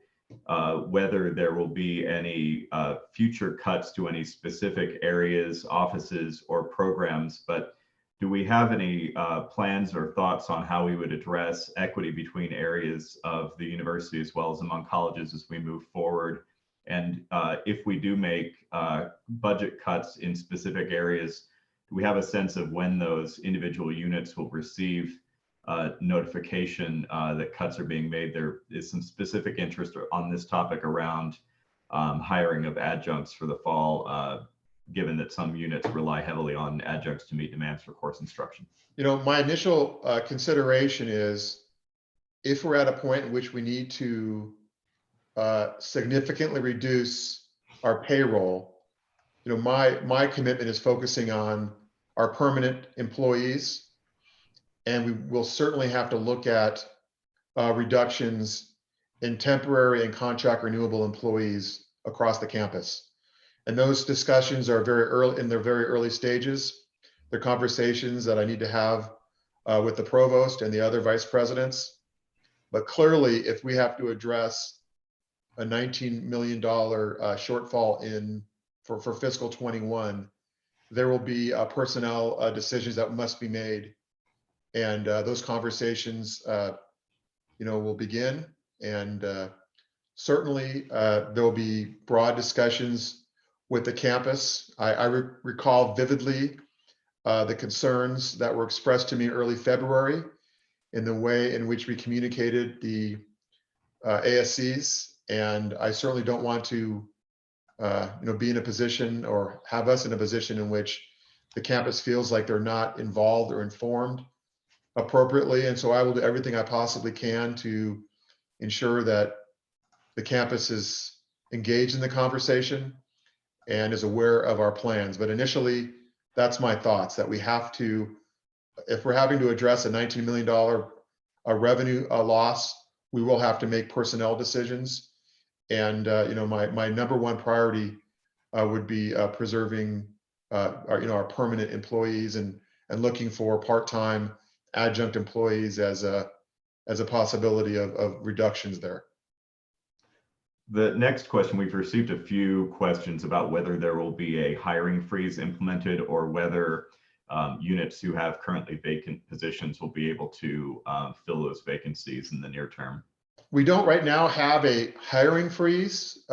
whether there will be any future cuts to any specific areas, offices, or programs, but do we have any plans or thoughts on how we would address equity between areas of the university as well as among colleges as we move forward? And if we do make budget cuts in specific areas, do we have a sense of when those individual units will receive notification that cuts are being made? There is some specific interest on this topic around hiring of adjuncts for the fall, given that some units rely heavily on adjuncts to meet demands for course instruction. You know, my initial consideration is if we're at a point in which we need to significantly reduce our payroll, you know, my commitment is focusing on our permanent employees, and we will certainly have to look at reductions in temporary and contract renewable employees across the campus. And those discussions are very early, in their very early stages. They're conversations that I need to have with the provost and the other vice presidents. But clearly, if we have to address a $19 million shortfall for fiscal 21, there will be personnel decisions that must be made. And those conversations, you know, will begin. And certainly there will be broad discussions with the campus. I recall vividly the concerns that were expressed to me early February in the way in which we communicated the ASCs. And I certainly don't want to, you know, be in a position or have us in a position in which the campus feels like they're not involved or informed appropriately. And so I will do everything I possibly can to ensure that the campus is engaged in the conversation and is aware of our plans. But initially, that's my thoughts, that we have to, if we're having to address a $19 million revenue loss, we will have to make personnel decisions. And you know, my number one priority would be preserving our permanent employees and looking for part-time adjunct employees as a possibility of reductions there. The next question, we've received a few questions about whether there will be a hiring freeze implemented or whether units who have currently vacant positions will be able to fill those vacancies in the near term. We don't right now have a hiring freeze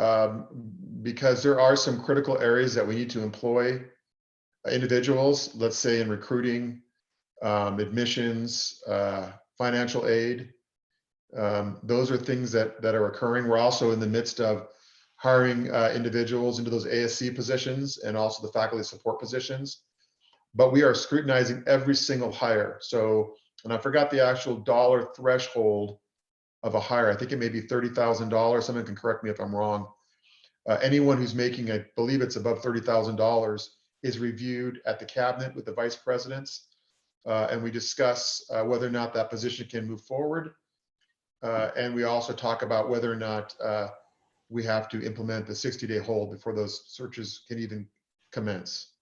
because there are some critical areas that we need to employ individuals, let's say in recruiting, admissions, financial aid. Those are things that are occurring. We're also in the midst of hiring individuals into those ASC positions and also the faculty support positions. But we are scrutinizing every single hire. So, and I forgot the actual dollar threshold of a hire. I think it may be $30,000. Someone can correct me if I'm wrong. Anyone who's making, I believe it's above $30,000, is reviewed at the cabinet with the vice presidents. And we discuss whether or not that position can move forward. And we also talk about whether or not we have to implement the 60-day hold before those searches can even commence.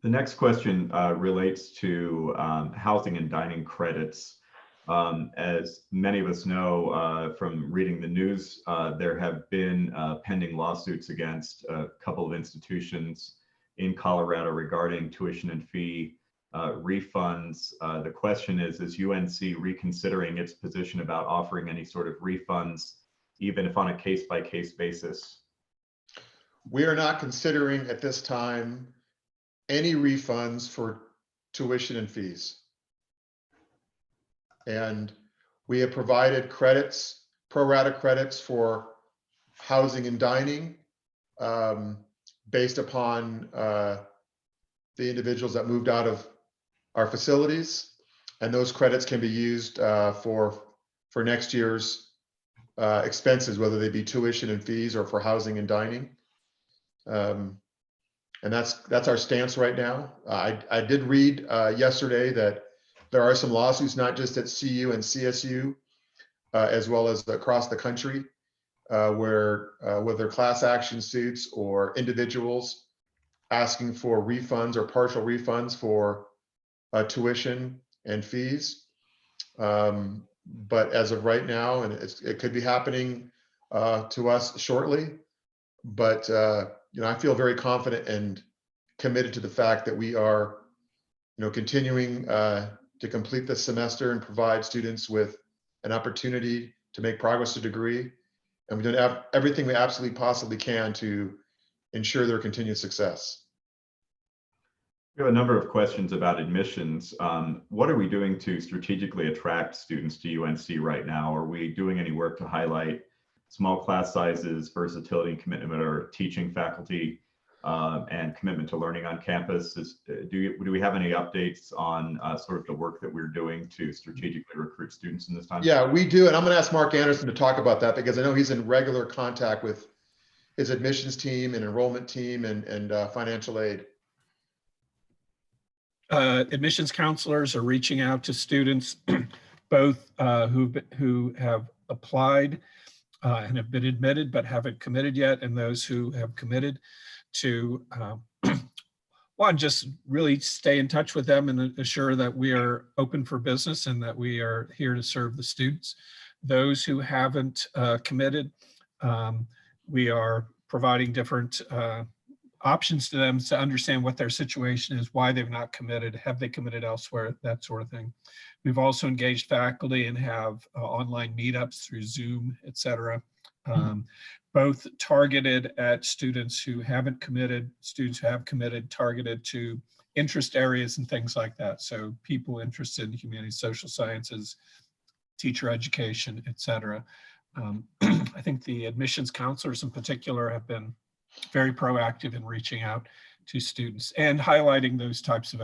The next question relates to housing and dining credits. As many of us know from reading the news, there have been pending lawsuits against a couple of institutions in Colorado regarding tuition and fee refunds. The question is UNC reconsidering its position about offering any sort of refunds, even if on a case-by-case basis? We are not considering at this time any refunds for tuition and fees. And we have provided credits, pro rata credits for housing and dining based upon the individuals that moved out of our facilities. And those credits can be used for next year's expenses, whether they be tuition and fees or for housing and dining. And that's our stance right now. I did read yesterday that there are some lawsuits, not just at CU and CSU, as well as across the country, where whether class action suits or individuals asking for refunds or partial refunds for tuition and fees. But as of right now, and it could be happening to us shortly, but I feel very confident and committed to the fact that we are, continuing to complete this semester and provide students with an opportunity to make progress to degree. And we're doing everything we absolutely possibly can to ensure their continued success. We have a number of questions about admissions. What are we doing to strategically attract students to UNC right now? Are we doing any work to highlight small class sizes, versatility and commitment of our teaching faculty, and commitment to learning on campus? Do we have any updates on sort of the work that we're doing to strategically recruit students in this time? Yeah, we do. And I'm going to ask Mark Anderson to talk about that because I know he's in regular contact with his admissions team and enrollment team and financial aid. Admissions counselors are reaching out to students, both who have applied and have been admitted but haven't committed yet, and those who have committed to one, just really stay in touch with them and assure that we are open for business and that we are here to serve the students. Those who haven't committed, we are providing different options to them to understand what their situation is, why they've not committed, have they committed elsewhere, that sort of thing. We've also engaged faculty and have online meetups through Zoom, et cetera, both targeted at students who haven't committed, students who have committed, targeted to interest areas and things like that. So people interested in humanities, social sciences, teacher education, et cetera. I think the admissions counselors in particular have been very proactive in reaching out to students and highlighting those types of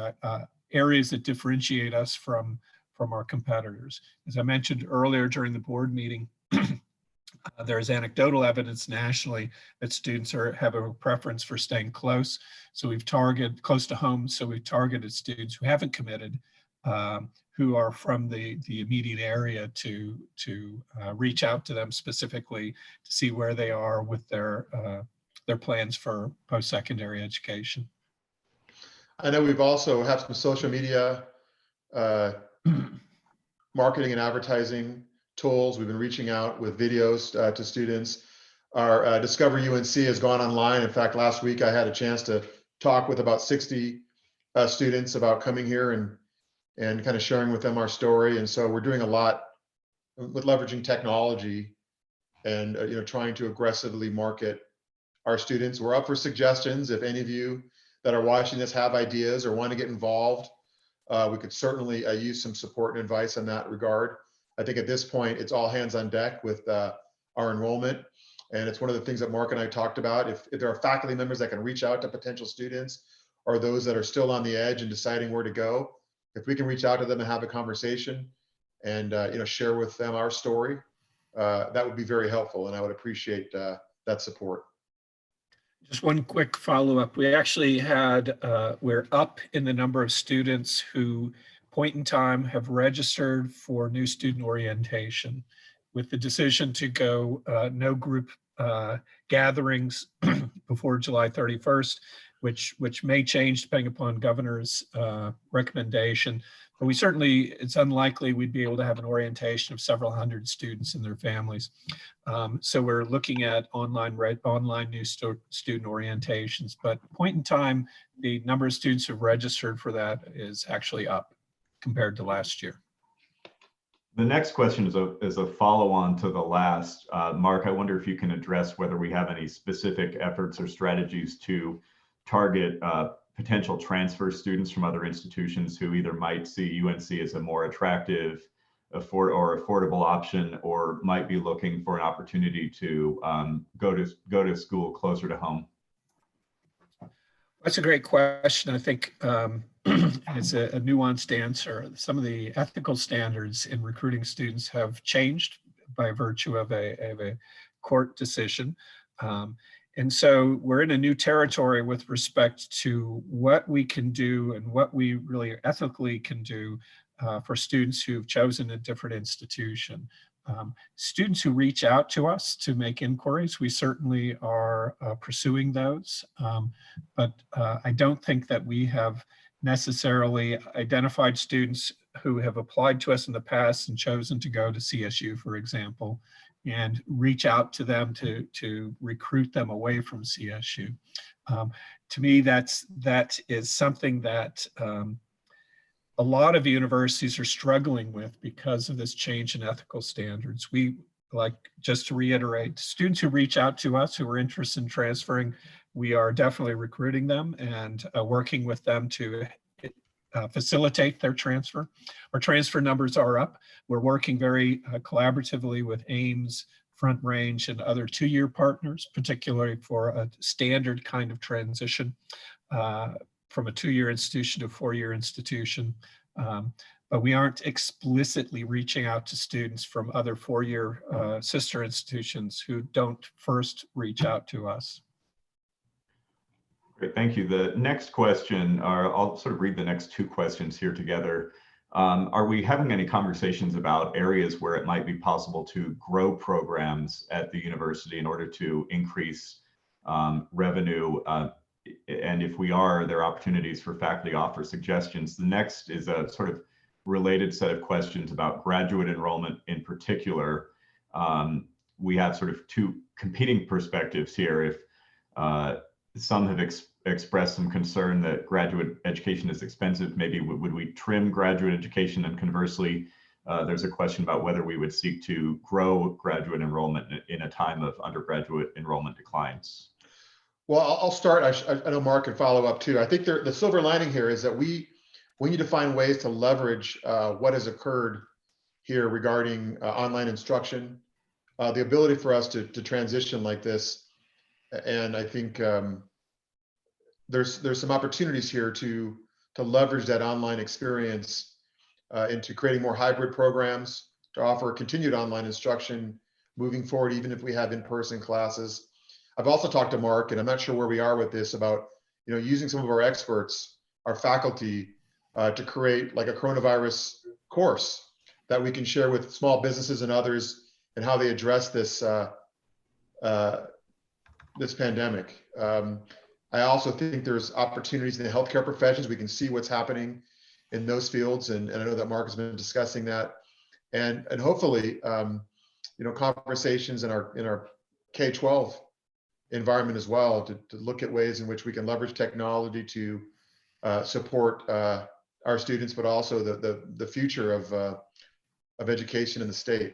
areas that differentiate us from our competitors. As I mentioned earlier during the board meeting, there's anecdotal evidence nationally that students have a preference for staying close. So we've targeted close to home. So we've targeted students who haven't committed, who are from the immediate area to reach out to them specifically to see where they are with their plans for post-secondary education. I know we've also have some social media marketing and advertising tools. We've been reaching out with videos to students. Our Discover UNC has gone online. In fact, last week I had a chance to talk with about 60 students about coming here and kind of sharing with them our story. And so we're doing a lot with leveraging technology and trying to aggressively market our students. We're up for suggestions. If any of you that are watching this have ideas or want to get involved, we could certainly use some support and advice in that regard. I think at this point, it's all hands on deck with our enrollment. And it's one of the things that Mark and I talked about. If there are faculty members that can reach out to potential students or those that are still on the edge and deciding where to go, if we can reach out to them and have a conversation and share with them our story, that would be very helpful. And I would appreciate that support. Just one quick follow-up. We actually we're up in the number of students who point in time have registered for new student orientation. With the decision to go no group gatherings before July 31st, which may change depending upon governor's recommendation. But we certainly, it's unlikely we'd be able to have an orientation of several hundred students and their families. So we're looking at online new student orientations, but point in time, the number of students who've registered for that is actually up compared to last year. The next question is a follow-on to the last. Mark, I wonder if you can address whether we have any specific efforts or strategies to target potential transfer students from other institutions who either might see UNC as a more attractive or affordable option, or might be looking for an opportunity to go to school closer to home. That's a great question. I think it's a nuanced answer. Some of the ethical standards in recruiting students have changed by virtue of a court decision. And so we're in a new territory with respect to what we can do and what we really ethically can do for students who've chosen a different institution. Students who reach out to us to make inquiries, we certainly are pursuing those, but I don't think that we have necessarily identified students who have applied to us in the past and chosen to go to CSU, for example, and reach out to them to recruit them away from CSU. To me, that is something that a lot of universities are struggling with because of this change in ethical standards. We, like, just to reiterate, students who reach out to us who are interested in transferring, we are definitely recruiting them and working with them to facilitate their transfer. Our transfer numbers are up. We're working very collaboratively with Ames, Front Range, and other two-year partners, particularly for a standard kind of transition from a two-year institution to a four-year institution. But we aren't explicitly reaching out to students from other four-year sister institutions who don't first reach out to us. Great, thank you. The next question, I'll sort of read the next two questions here together. Are we having any conversations about areas where it might be possible to grow programs at the university in order to increase revenue? And if we are there opportunities for faculty to offer suggestions? The next is a sort of related set of questions about graduate enrollment in particular. We have sort of two competing perspectives here. If some have expressed some concern that graduate education is expensive, maybe would we trim graduate education? And conversely, there's a question about whether we would seek to grow graduate enrollment in a time of undergraduate enrollment declines. Well, I'll start. I know Mark can follow up too. I think the silver lining here is that we need to find ways to leverage what has occurred here regarding online instruction, the ability for us to transition like this. And I think there's some opportunities here to leverage that online experience into creating more hybrid programs, to offer continued online instruction moving forward, even if we have in-person classes. I've also talked to Mark, and I'm not sure where we are with this, about using some of our experts, our faculty, to create like a coronavirus course that we can share with small businesses and others, and how they address this this pandemic. I also think there's opportunities in the healthcare professions. We can see what's happening in those fields, and I know that Mark has been discussing that, and hopefully, conversations in our K-12 environment as well, to look at ways in which we can leverage technology to support our students, but also the future of education in the state.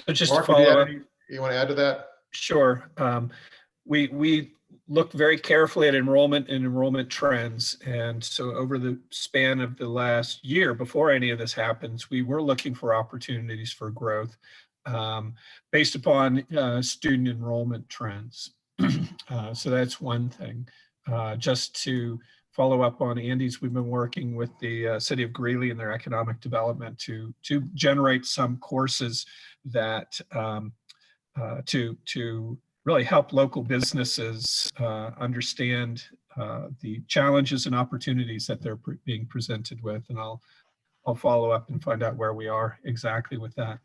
So just Mark, to follow up, you want to add to that? Sure. We look very carefully at enrollment and enrollment trends. And so over the span of the last year, before any of this happens, we were looking for opportunities for growth based upon student enrollment trends. So that's one thing. Just to follow up on Andy's, we've been working with the city of Greeley and their economic development to generate some courses that to really help local businesses understand the challenges and opportunities that they're being presented with. And I'll follow up and find out where we are exactly with that.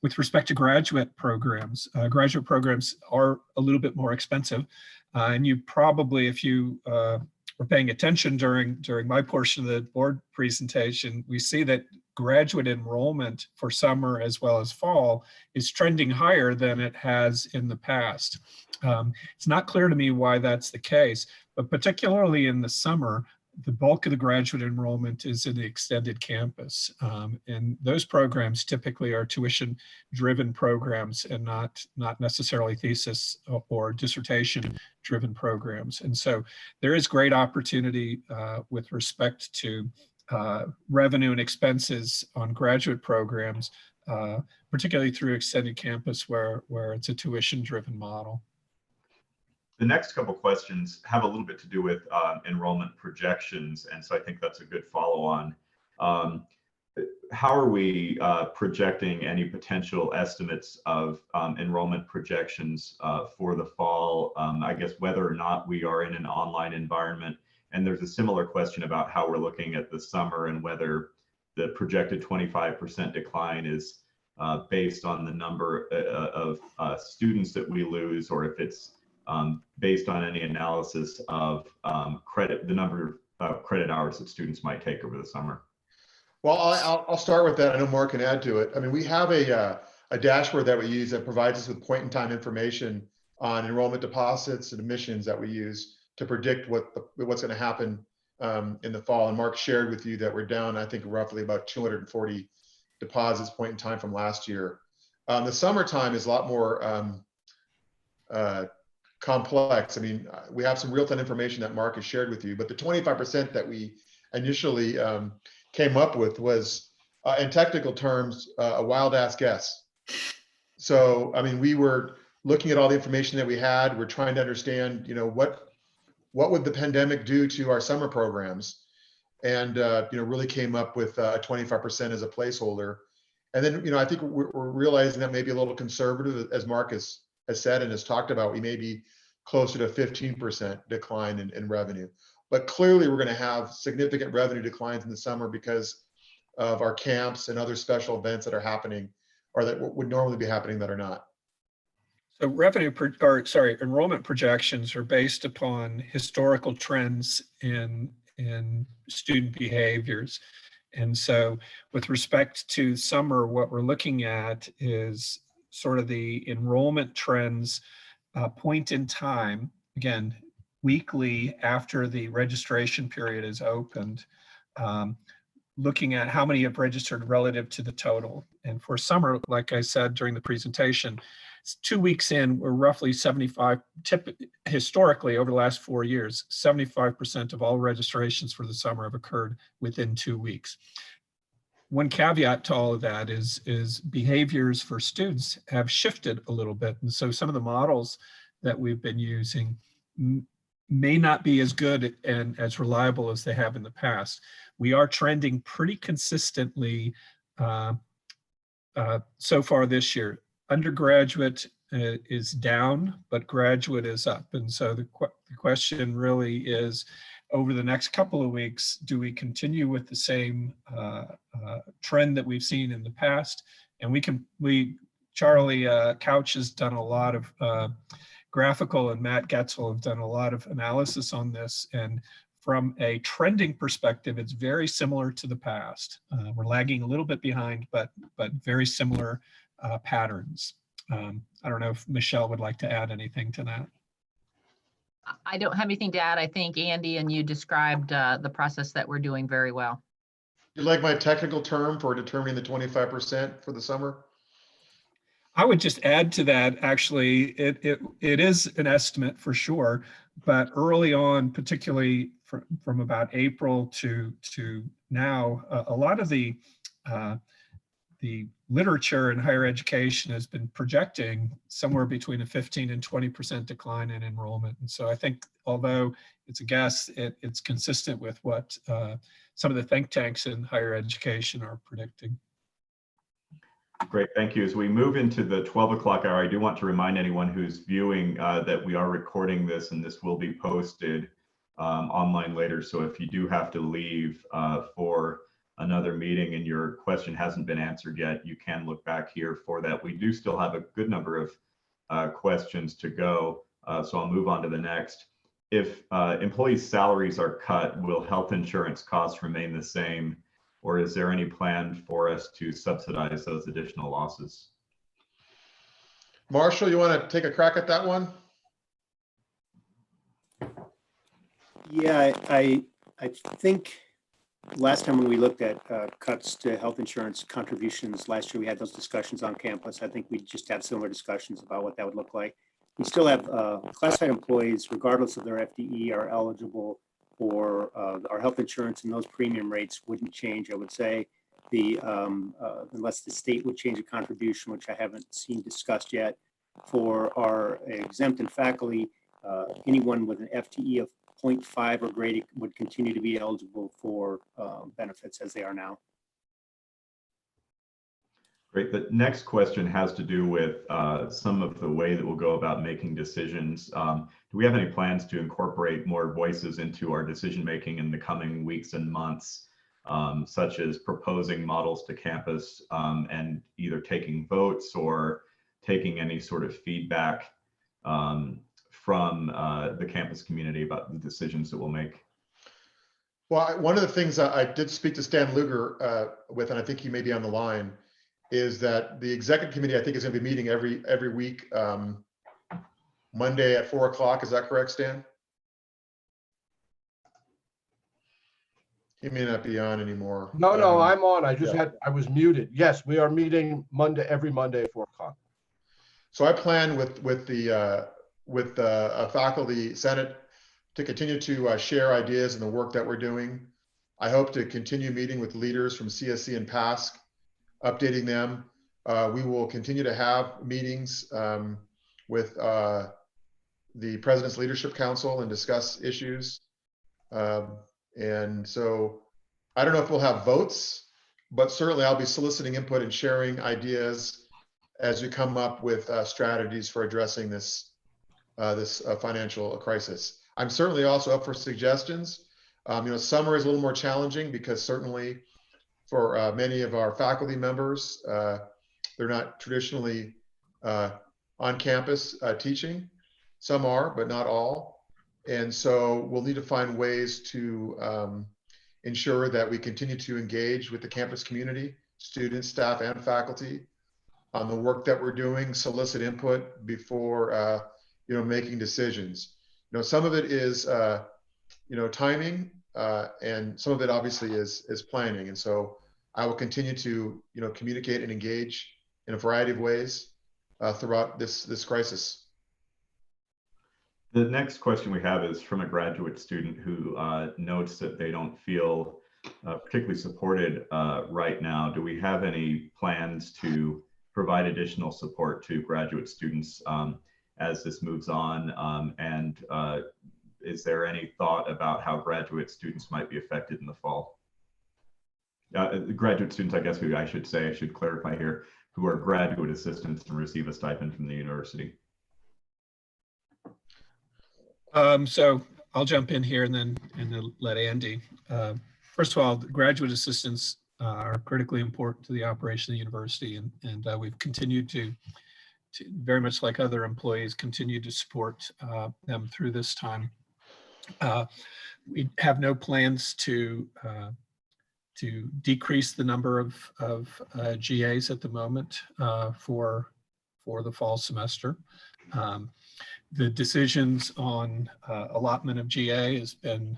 With respect to graduate programs are a little bit more expensive. And you probably, if you were paying attention during my portion of the board presentation, we see that graduate enrollment for summer as well as fall is trending higher than it has in the past. It's not clear to me why that's the case, but particularly in the summer, the bulk of the graduate enrollment is in the extended campus. And those programs typically are tuition-driven programs and not necessarily thesis or dissertation-driven programs. And so there is great opportunity with respect to revenue and expenses on graduate programs, particularly through extended campus where it's a tuition-driven model. The next couple questions have a little bit to do with enrollment projections, and so I think that's a good follow-on. How are we projecting any potential estimates of enrollment projections for the fall? I guess whether or not we are in an online environment. And there's a similar question about how we're looking at the summer and whether the projected 25% decline is based on the number of students that we lose, or if it's based on any analysis of the number of credit hours that students might take over the summer. Well, I'll start with that. I know Mark can add to it. I mean, we have a dashboard that we use that provides us with point in time information on enrollment deposits and admissions that we use to predict what's going to happen in the fall. And Mark shared with you that we're down, I think, roughly about 240 deposits point in time from last year. The summertime is a lot more complex. I mean, we have some real-time information that Mark has shared with you, but the 25% that we initially came up with was, in technical terms, a wild ass guess. So, I mean, we were looking at all the information that we had. We're trying to understand, you know, what would the pandemic do to our summer programs, and you know, really came up with 25% as a placeholder. And then, you know, I think we're realizing that maybe a little conservative, as Mark has said and has talked about. We may be closer to 15% decline in revenue. But clearly, we're going to have significant revenue declines in the summer because of our camps and other special events that are happening, or that would normally be happening that are not. So enrollment projections are based upon historical trends in student behaviors. And so with respect to summer, what we're looking at is sort of the enrollment trends point in time, again, weekly after the registration period is opened, looking at how many have registered relative to the total. And for summer, like I said during the presentation, 2 weeks in, we're roughly 75, historically over the last 4 years, 75% of all registrations for the summer have occurred within 2 weeks. One caveat to all of that is behaviors for students have shifted a little bit. And so some of the models that we've been using may not be as good and as reliable as they have in the past. We are trending pretty consistently so far this year. Undergraduate is down, but graduate is up. And so the question really is, over the next couple of weeks, do we continue with the same trend that we've seen in the past? And Charlie Couch has done a lot of graphical, and Matt Getzel have done a lot of analysis on this. And from a trending perspective, it's very similar to the past. We're lagging a little bit behind, but very similar patterns. I don't know if Michelle would like to add anything to that. I don't have anything to add. I think Andy and you described the process that we're doing very well. You like my technical term for determining the 25% for the summer? I would just add to that, actually, it is an estimate for sure, but early on, particularly from about April to now, a lot of the literature in higher education has been projecting somewhere between a 15 and 20% decline in enrollment. And so I think, although it's a guess, it's consistent with what some of the think tanks in higher education are predicting. Great, thank you. As we move into the 12 o'clock hour, I do want to remind anyone who's viewing that we are recording this, and this will be posted online later. So if you do have to leave for another meeting and your question hasn't been answered yet, you can look back here for that. We do still have a good number of questions to go, so I'll move on to the next. If employees' salaries are cut, will health insurance costs remain the same, or is there any plan for us to subsidize those additional losses? Marshall, you want to take a crack at that one? Yeah, I think last time when we looked at cuts to health insurance contributions last year, we had those discussions on campus. I think we just had similar discussions about what that would look like. We still have classified employees, regardless of their FTE, are eligible for our health insurance, and those premium rates wouldn't change. I would say unless the state would change a contribution, which I haven't seen discussed yet. For our exempt and faculty, anyone with an FTE of 0.5 or greater would continue to be eligible for benefits as they are now. Great. The next question has to do with some of the way that we'll go about making decisions. Do we have any plans to incorporate more voices into our decision making in the coming weeks and months? such as proposing models to campus and either taking votes or taking any sort of feedback from the campus community about the decisions that we'll make. Well, one of the things I did speak to Stan Luger with, and I think he may be on the line, is that the executive committee, I think, is going to be meeting every week, Monday at 4 o'clock. Is that correct, Stan? He may not be on anymore. No, I'm on. I was muted. Yes, we are meeting every Monday at 4 o'clock. So I plan with the faculty senate to continue to share ideas and the work that we're doing. I hope to continue meeting with leaders from CSC and PASC, updating them. We will continue to have meetings with the President's Leadership Council and discuss issues. And so I don't know if we'll have votes, but certainly I'll be soliciting input and sharing ideas as we come up with strategies for addressing this financial crisis. I'm certainly also up for suggestions. Summer is a little more challenging because certainly for many of our faculty members, they're not traditionally on campus teaching. Some are, but not all. And so we'll need to find ways to ensure that we continue to engage with the campus community, students, staff, and faculty on the work that we're doing, solicit input before making decisions. Some of it is timing, and some of it obviously is planning. And so I will continue to communicate and engage in a variety of ways throughout this crisis. The next question we have is from a graduate student who notes that they don't feel particularly supported right now. Do we have any plans to provide additional support to graduate students as this moves on? And is there any thought about how graduate students might be affected in the fall? Graduate students, I guess who I should clarify here, who are graduate assistants and receive a stipend from the university. So I'll jump in here and then let Andy. First of all, graduate assistants are critically important to the operation of the university, and we've continued to very much like other employees, continue to support them through this time. We have no plans to decrease the number of GAs at the moment for the fall semester. The decisions on allotment of GA has been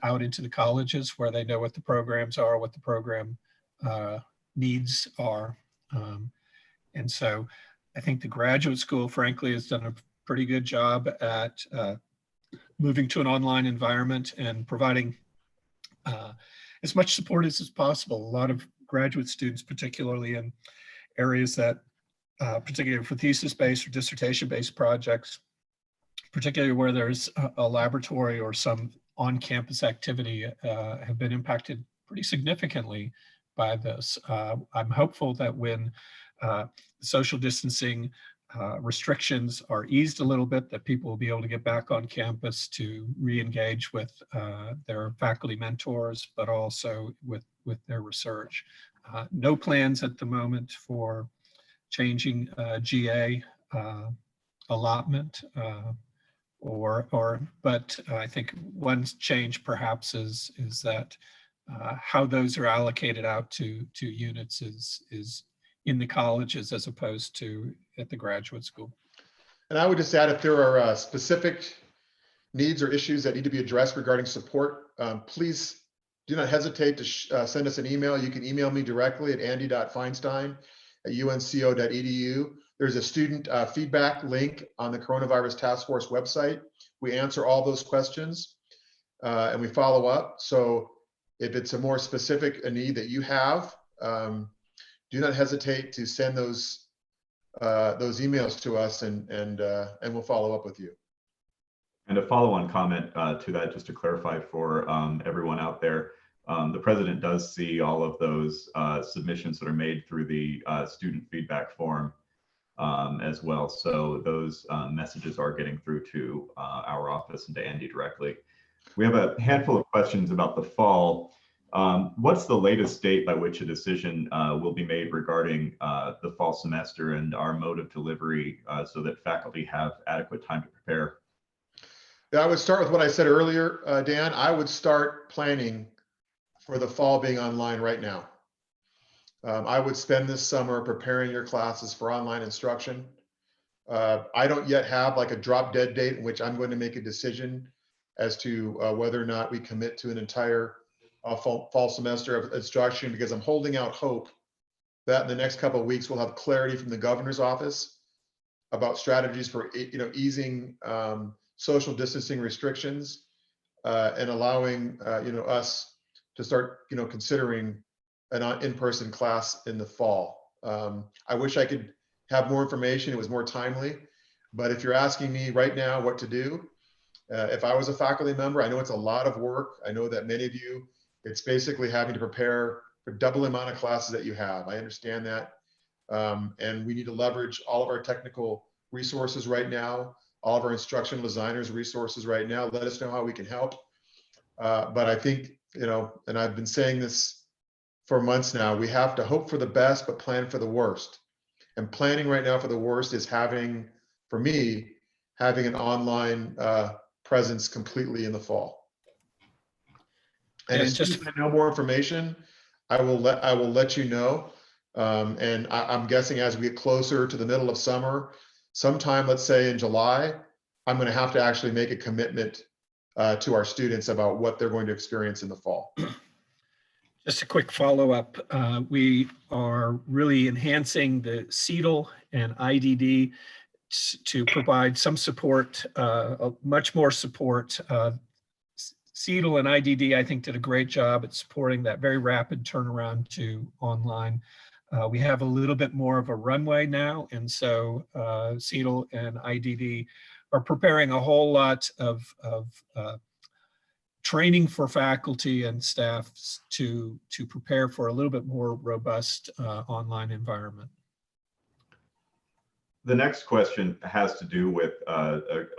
out into the colleges where they know what the programs are, what the program needs are. And so I think the graduate school, frankly, has done a pretty good job at moving to an online environment and providing as much support as is possible. A lot of graduate students, particularly in areas that, particularly for thesis-based or dissertation-based projects, particularly where there's a laboratory or some on-campus activity, have been impacted pretty significantly by this. I'm hopeful that when social distancing restrictions are eased a little bit, that people will be able to get back on campus to re-engage with their faculty mentors, but also with their research. No plans at the moment for changing GA allotment, but I think one change perhaps is that how those are allocated out to units is in the colleges as opposed to at the graduate school. And I would just add, if there are specific needs or issues that need to be addressed regarding support, please do not hesitate to send us an email. You can email me directly at andy.feinstein@unco.edu. There's a student feedback link on the Coronavirus Task Force website. We answer all those questions and we follow up. So if it's a more specific need that you have, do not hesitate to send those emails to us, and we'll follow up with you. And a follow-on comment to that, just to clarify for everyone out there, the president does see all of those submissions that are made through the student feedback form as well. So those messages are getting through to our office and to Andy directly. We have a handful of questions about the fall. What's the latest date by which a decision will be made regarding the fall semester and our mode of delivery so that faculty have adequate time to prepare? Yeah, I would start with what I said earlier, Dan. I would start planning for the fall being online right now. I would spend this summer preparing your classes for online instruction. I don't yet have like a drop dead date in which I'm going to make a decision as to whether or not we commit to an entire fall semester of instruction, because I'm holding out hope that in the next couple of weeks we'll have clarity from the governor's office about strategies for easing social distancing restrictions and allowing us to start considering an in-person class in the fall. I wish I could have more information, it was more timely, but if you're asking me right now what to do, if I was a faculty member, I know it's a lot of work. I know that many of you, it's basically having to prepare for double the amount of classes that you have. I understand that. And we need to leverage all of our technical resources right now, all of our instructional designers resources right now. Let us know how we can help. But I think, and I've been saying this for months now, we have to hope for the best, but plan for the worst. And planning right now for the worst is having an online presence completely in the fall. And as soon as I know more information, I will let you know. And I'm guessing as we get closer to the middle of summer, sometime, let's say in July, I'm going to have to actually make a commitment to our students about what they're going to experience in the fall. Just a quick follow-up. We are really enhancing the CETL and IDD to provide some support, much more support. CETL and IDD, I think, did a great job at supporting that very rapid turnaround to online. We have a little bit more of a runway now, and so CETL and IDD are preparing a whole lot of training for faculty and staff to prepare for a little bit more robust online environment. The next question has to do with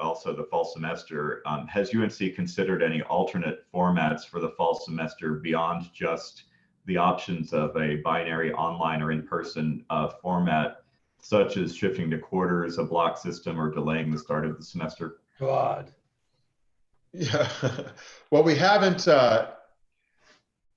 also the fall semester. Has UNC considered any alternate formats for the fall semester beyond just the options of a binary online or in-person format, such as shifting to quarters, a block system, or delaying the start of the semester? God. Yeah, well, we haven't,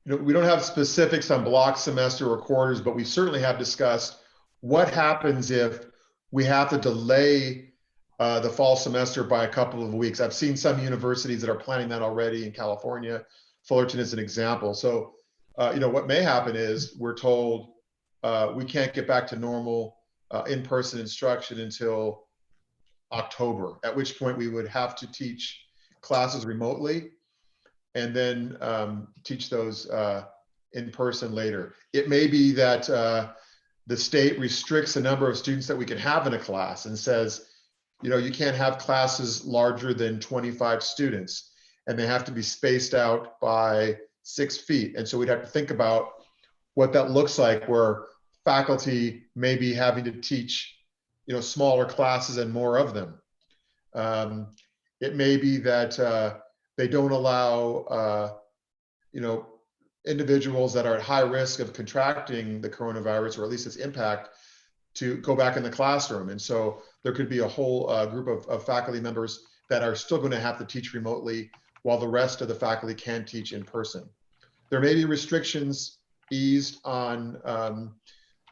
we don't have specifics on block semester or quarters, but we certainly have discussed what happens if we have to delay the fall semester by a couple of weeks. I've seen some universities that are planning that already in California. Fullerton is an example. So, what may happen is we're told we can't get back to normal in-person instruction until October, at which point we would have to teach classes remotely and then teach those in person later. It may be that the state restricts the number of students that we can have in a class and says, you can't have classes larger than 25 students and they have to be spaced out by 6 feet. And so we'd have to think about what that looks like, where faculty may be having to teach, smaller classes and more of them. It may be that they don't allow, individuals that are at high risk of contracting the coronavirus, or at least its impact, to go back in the classroom. And so there could be a whole group of faculty members that are still going to have to teach remotely while the rest of the faculty can teach in person. There may be restrictions eased on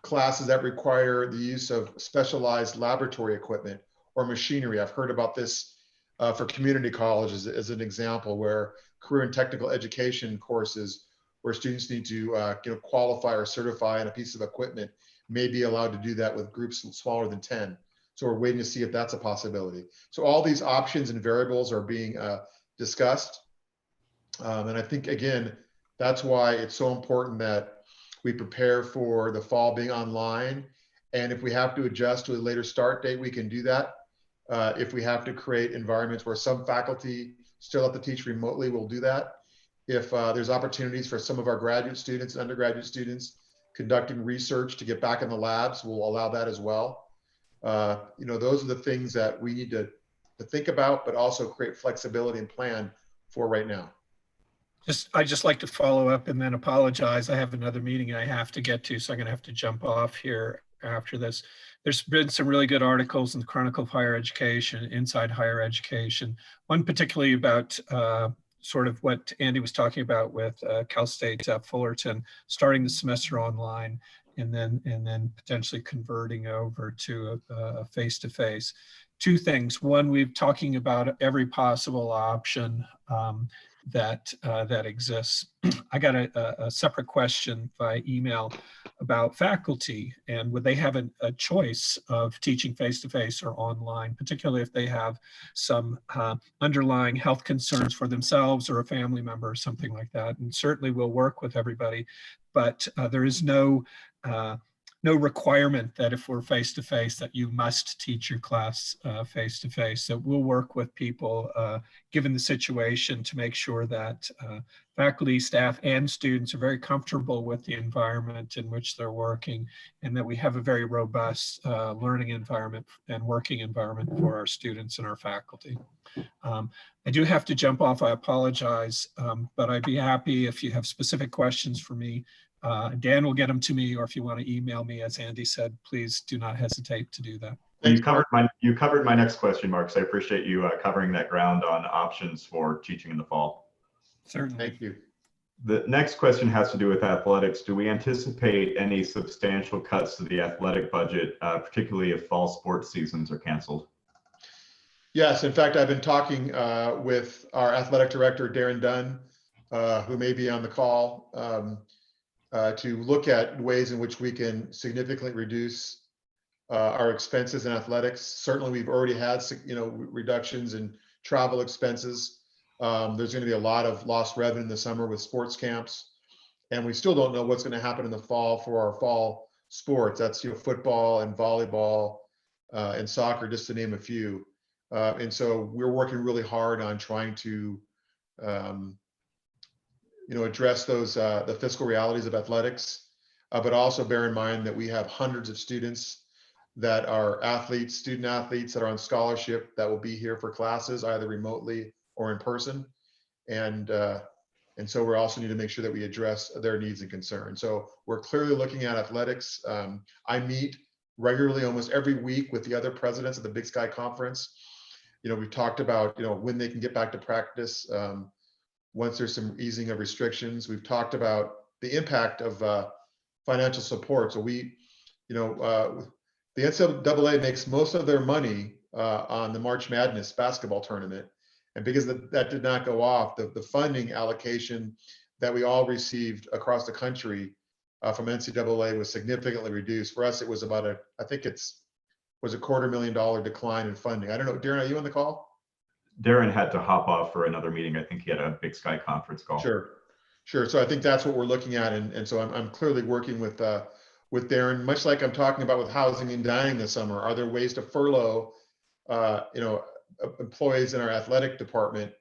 classes that require the use of specialized laboratory equipment or machinery. I've heard about this for community colleges as an example, where career and technical education courses where students need to qualify or certify on a piece of equipment may be allowed to do that with groups smaller than 10. So we're waiting to see if that's a possibility. So all these options and variables are being discussed. And I think, again, that's why it's so important that we prepare for the fall being online. And if we have to adjust to a later start date, we can do that. If we have to create environments where some faculty still have to teach remotely, we'll do that. If there's opportunities for some of our graduate students and undergraduate students conducting research to get back in the labs, we'll allow that as well. Those are the things that we need to think about, but also create flexibility and plan for right now. I'd just like to follow up and then apologize. I have another meeting I have to get to, so I'm going to have to jump off here after this. There's been some really good articles in the Chronicle of Higher Education, Inside Higher Education, one particularly about sort of what Andy was talking about with Cal State Fullerton, starting the semester online and then potentially converting over to a face-to-face. Two things. One, we're talking about every possible option that exists. I got a separate question by email about faculty and would they have a choice of teaching face-to-face or online, particularly if they have some underlying health concerns for themselves or a family member or something like that. And certainly we'll work with everybody, but there is no requirement that if we're face-to-face that you must teach your class face-to-face. So we'll work with people given the situation to make sure that faculty, staff, and students are very comfortable with the environment in which they're working and that we have a very robust learning environment and working environment for our students and our faculty. I do have to jump off, I apologize, but I'd be happy if you have specific questions for me. Dan will get them to me, or if you want to email me, as Andy said, please do not hesitate to do that. You covered my next question, Mark, so I appreciate you covering that ground on options for teaching in the fall. Certainly. Thank you. The next question has to do with athletics. Do we anticipate any substantial cuts to the athletic budget, particularly if fall sports seasons are canceled? Yes, in fact, I've been talking with our athletic director, Darren Dunn, who may be on the call, to look at ways in which we can significantly reduce our expenses in athletics. Certainly, we've already had reductions in travel expenses. There's going to be a lot of lost revenue in the summer with sports camps, and we still don't know what's going to happen in the fall for our fall sports. That's football and volleyball and soccer, just to name a few. And so we're working really hard on trying to address those the fiscal realities of athletics, but also bear in mind that we have hundreds of students that are athletes, student athletes that are on scholarship that will be here for classes either remotely or in person, and so we also need to make sure that we address their needs and concerns. So we're clearly looking at athletics. I meet regularly, almost every week, with the other presidents of the Big Sky Conference. We've talked about when they can get back to practice. Once there's some easing of restrictions, we've talked about the impact of financial support. So the NCAA makes most of their money on the March Madness basketball tournament. And because that did not go off, the funding allocation that we all received across the country from NCAA was significantly reduced. For us, it was about I think it was $250,000 decline in funding. I don't know, Darren, are you on the call? Darren had to hop off for another meeting. I think he had a Big Sky Conference call. Sure. So I think that's what we're looking at, and so I'm clearly working with Darren, much like I'm talking about with housing and dining this summer. Are there ways to furlough, employees in our athletic department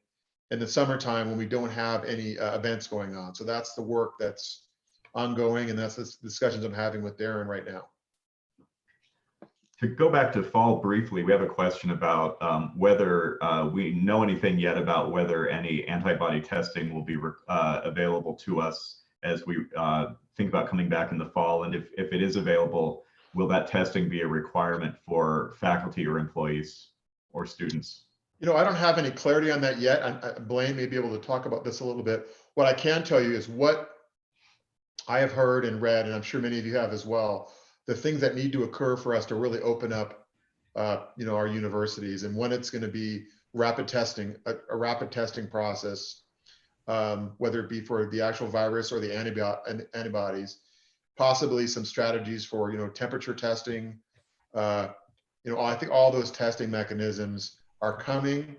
in the summertime when we don't have any events going on? So that's the work that's ongoing, and that's the discussions I'm having with Darren right now. To go back to fall briefly, we have a question about whether we know anything yet about whether any antibody testing will be available to us as we think about coming back in the fall. And if it is available, will that testing be a requirement for faculty or employees or students? I don't have any clarity on that yet. Blaine may be able to talk about this a little bit. What I can tell you is what I have heard and read, and I'm sure many of you have as well, the things that need to occur for us to really open up, our universities, and when it's going to be rapid testing, a rapid testing process, whether it be for the actual virus or the antibodies, possibly some strategies for, temperature testing. I think all those testing mechanisms are coming,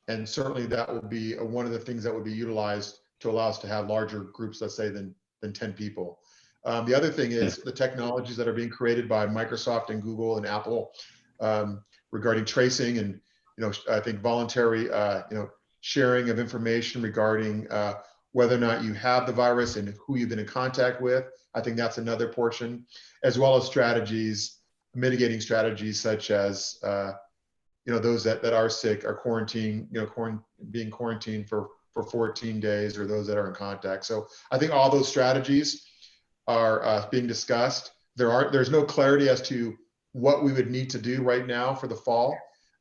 and certainly that will be one of the things that would be utilized to allow us to have larger groups, let's say, than 10 people. The other thing is the technologies that are being created by Microsoft and Google and Apple regarding tracing and, I think voluntary, sharing of information regarding whether or not you have the virus and who you've been in contact with. I think that's another portion, as well as strategies, mitigating strategies such as, those that are sick are being quarantined for for 14 days, or those that are in contact. So I think all those strategies are being discussed. There's no clarity as to what we would need to do right now for the fall.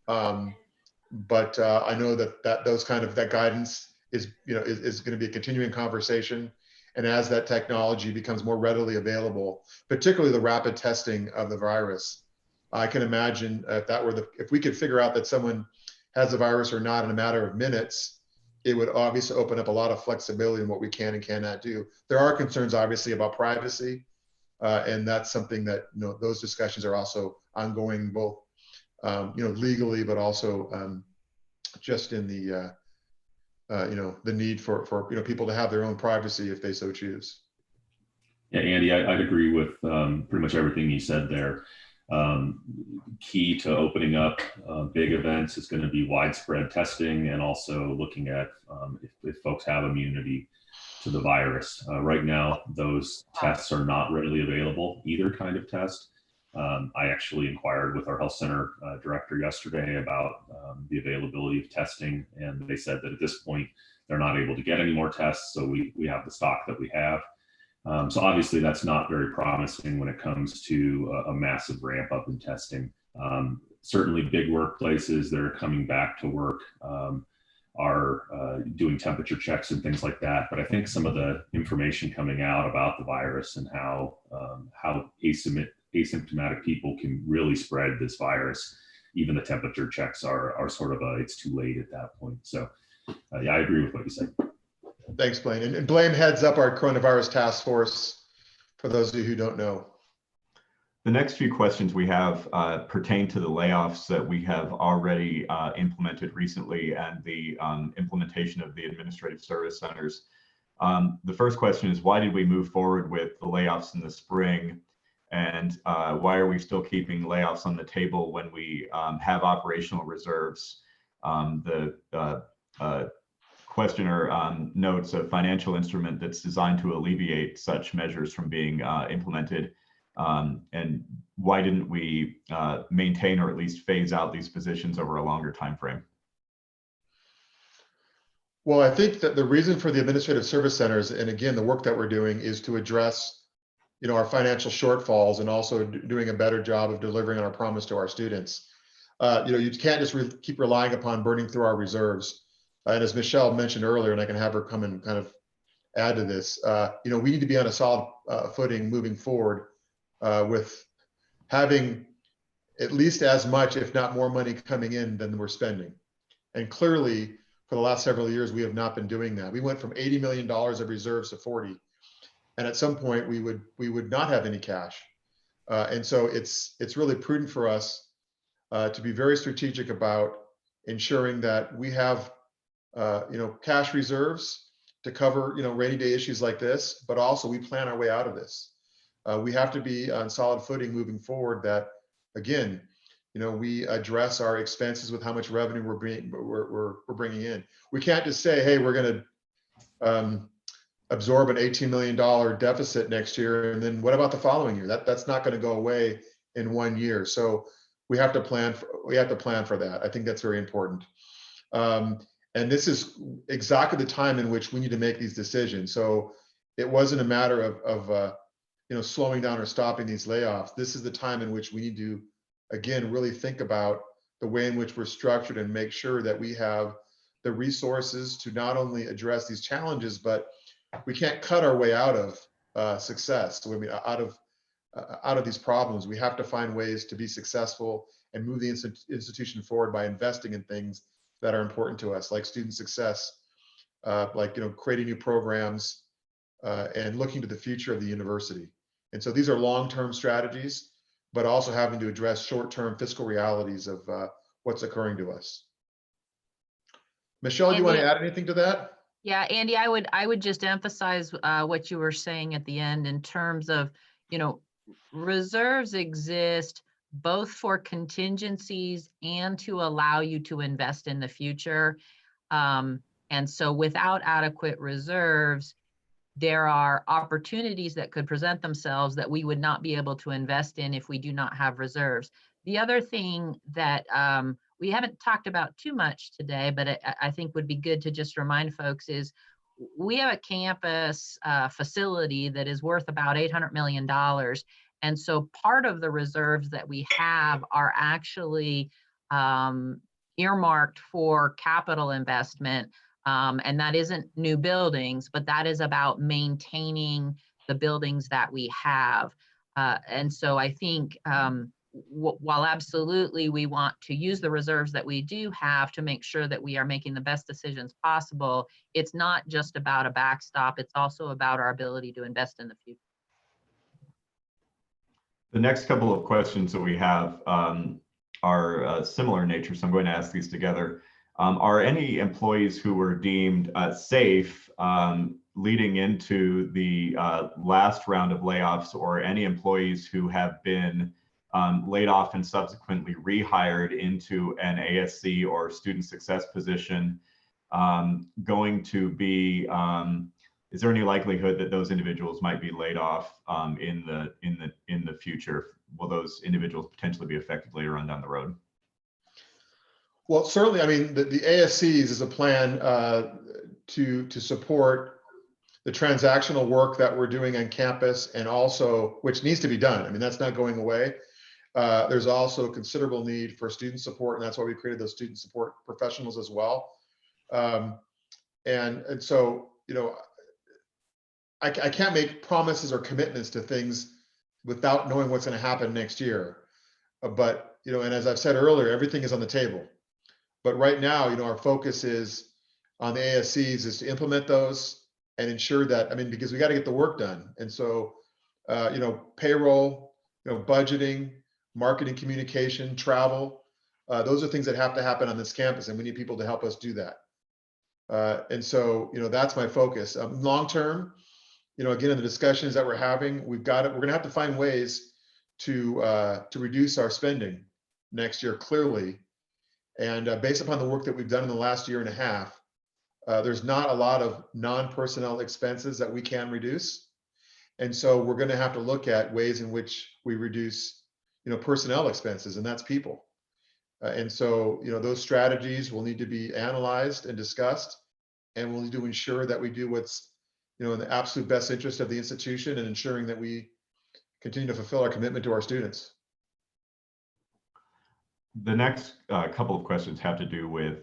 But I know that that guidance is going to be a continuing conversation. And as that technology becomes more readily available, particularly the rapid testing of the virus, I can imagine if we could figure out that someone has the virus or not in a matter of minutes, it would obviously open up a lot of flexibility in what we can and cannot do. There are concerns obviously about privacy, and that's something that those discussions are also ongoing, both legally, but also just in the the need for people to have their own privacy if they so choose. Yeah, Andy, I'd agree with pretty much everything you said there. Key to opening up big events is going to be widespread testing, and also looking at if folks have immunity to the virus. Right now, those tests are not readily available, either kind of test. I actually inquired with our health center director yesterday about the availability of testing, and they said that at this point, they're not able to get any more tests, so we have the stock that we have. So obviously that's not very promising when it comes to a massive ramp up in testing. Certainly big workplaces that are coming back to work are doing temperature checks and things like that. But I think some of the information coming out about the virus and how asymptomatic people can really spread this virus, even the temperature checks are sort of it's too late at that point. So yeah, I agree with what you said. Thanks, Blaine. And Blaine heads up our coronavirus task force, for those of you who don't know. The next few questions we have pertain to the layoffs that we have already implemented recently, and the implementation of the administrative service centers. The first question is, why did we move forward with the layoffs in the spring? And why are we still keeping layoffs on the table when we have operational reserves? The questioner notes a financial instrument that's designed to alleviate such measures from being implemented. And why didn't we maintain or at least phase out these positions over a longer time frame? Well, I think that the reason for the administrative service centers, and again, the work that we're doing, is to address our financial shortfalls, and also doing a better job of delivering on our promise to our students. You can't just keep relying upon burning through our reserves. And as Michelle mentioned earlier, and I can have her come and kind of add to this, we need to be on a solid footing moving forward, with having at least as much, if not more, money coming in than we're spending. And clearly, for the last several years, we have not been doing that. We went from $80 million of reserves to 40. And at some point, we would not have any cash. And so it's really prudent for us to be very strategic about ensuring that we have cash reserves to cover rainy day issues like this, but also we plan our way out of this. We have to be on solid footing moving forward, that again, we address our expenses with how much revenue we're bringing in. We can't just say, hey, we're going to absorb an $18 million deficit next year, and then what about the following year? That's not going to go away in 1 year. So we have to plan for that. I think that's very important. And this is exactly the time in which we need to make these decisions. So it wasn't a matter of slowing down or stopping these layoffs. This is the time in which we need to, again, really think about the way in which we're structured, and make sure that we have the resources to not only address these challenges, but we can't cut our way out of success. I mean, out of these problems, we have to find ways to be successful and move the institution forward by investing in things that are important to us, like student success, like creating new programs, and looking to the future of the university. And so these are long-term strategies, but also having to address short-term fiscal realities of what's occurring to us. Michelle, do you want to add anything to that? Yeah, Andy, I would just emphasize what you were saying at the end in terms of, reserves exist both for contingencies and to allow you to invest in the future. And so without adequate reserves, there are opportunities that could present themselves that we would not be able to invest in if we do not have reserves. The other thing that we haven't talked about too much today, but I think would be good to just remind folks is we have a campus facility that is worth about $800 million. And so part of the reserves that we have are actually earmarked for capital investment. And that isn't new buildings, but that is about maintaining the buildings that we have. And so I think while absolutely we want to use the reserves that we do have to make sure that we are making the best decisions possible, it's not just about a backstop, it's also about our ability to invest in the future. The next couple of questions that we have are similar in nature, so I'm going to ask these together. Are any employees who were deemed safe leading into the last round of layoffs, or any employees who have been laid off and subsequently rehired into an ASC or student success position going to be, is there any likelihood that those individuals might be laid off in the future? Will those individuals potentially be affected later on down the road? Well, certainly, I mean, the ASCs is a plan to support the transactional work that we're doing on campus, and also, which needs to be done. I mean, that's not going away. There's also considerable need for student support, and that's why we created those student support professionals as well. And so, you know, I can't make promises or commitments to things without knowing what's going to happen next year. But, you know, and as I've said earlier, everything is on the table. But right now, you know, our focus is on the ASCs is to implement those and ensure that, I mean, because we got to get the work done. And so, you know, payroll, you know, budgeting, marketing, communication, travel, those are things that have to happen on this campus, and we need people to help us do that. And so, you know, that's my focus. Long term, you know, again, in the discussions that we're having, we're going to have to find ways to reduce our spending next year, clearly. And based upon the work that we've done in the last year and a half, there's not a lot of non-personnel expenses that we can reduce. And so we're going to have to look at ways in which we reduce, you know, personnel expenses, and that's people. And so, you know, those strategies will need to be analyzed and discussed, and we'll need to ensure that we do what's, you know, in the absolute best interest of the institution and ensuring that we continue to fulfill our commitment to our students. The next couple of questions have to do with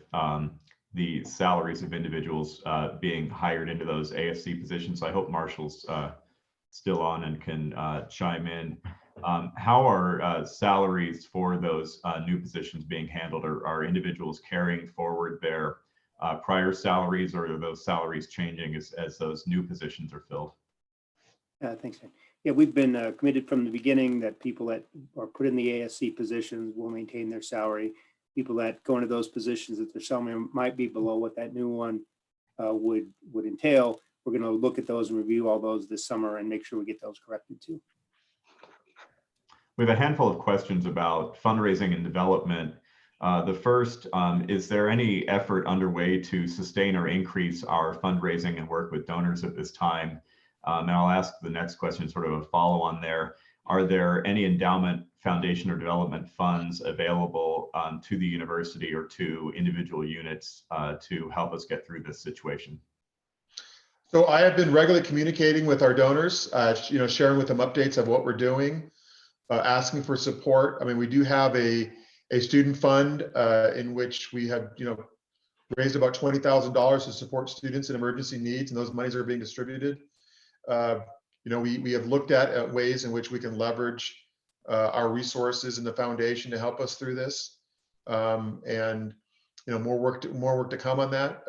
the salaries of individuals being hired into those ASC positions. I hope Marshall's still on and can chime in. How are salaries for those new positions being handled? Are individuals carrying forward their prior salaries, or are those salaries changing as those new positions are filled? Thanks. Yeah, we've been committed from the beginning that people that are put in the ASC positions will maintain their salary. People that go into those positions that their salary might be below what that new one would entail, we're going to look at those and review all those this summer and make sure we get those corrected too. We have a handful of questions about fundraising and development. The first, is there any effort underway to sustain or increase our fundraising and work with donors at this time? And I'll ask the next question, sort of a follow on there. Are there any endowment, foundation, or development funds available to the university or to individual units to help us get through this situation? So I have been regularly communicating with our donors, you know, sharing with them updates of what we're doing, asking for support. I mean, we do have a student fund in which we have, you know, raised about $20,000 to support students in emergency needs, and those monies are being distributed. You know, we have looked at ways in which we can leverage our resources in the foundation to help us through this, and you know, more work to come on that.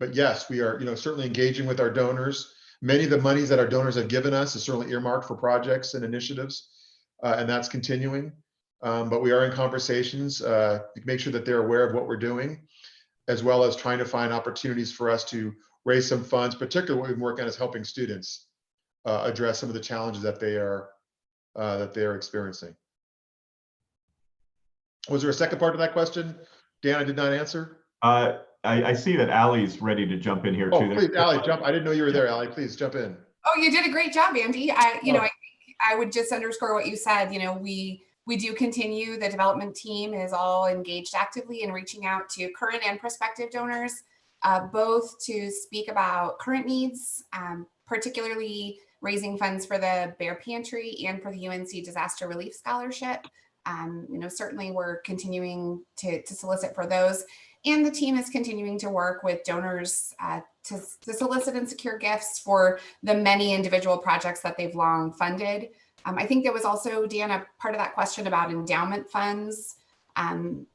But yes, we are, you know, certainly engaging with our donors. Many of the monies that our donors have given us is certainly earmarked for projects and initiatives, and that's continuing. But we are in conversations to make sure that they're aware of what we're doing, as well as trying to find opportunities for us to raise some funds. Particularly what we've been working on is helping students address some of the challenges that they are experiencing. Was there a second part of that question, Dan, I did not answer? I see that Allie's ready to jump in here too. Oh, please, Allie, jump. I didn't know you were there, Allie. Please jump in. Oh, you did a great job, Andy. I think I would just underscore what you said. You know, we We do continue, the development team is all engaged actively in reaching out to current and prospective donors, both to speak about current needs, particularly raising funds for the Bear Pantry and for the UNC Disaster Relief Scholarship. Certainly we're continuing to solicit for those. And the team is continuing to work with donors to solicit and secure gifts for the many individual projects that they've long funded. I think there was also, Dan, a part of that question about endowment funds. And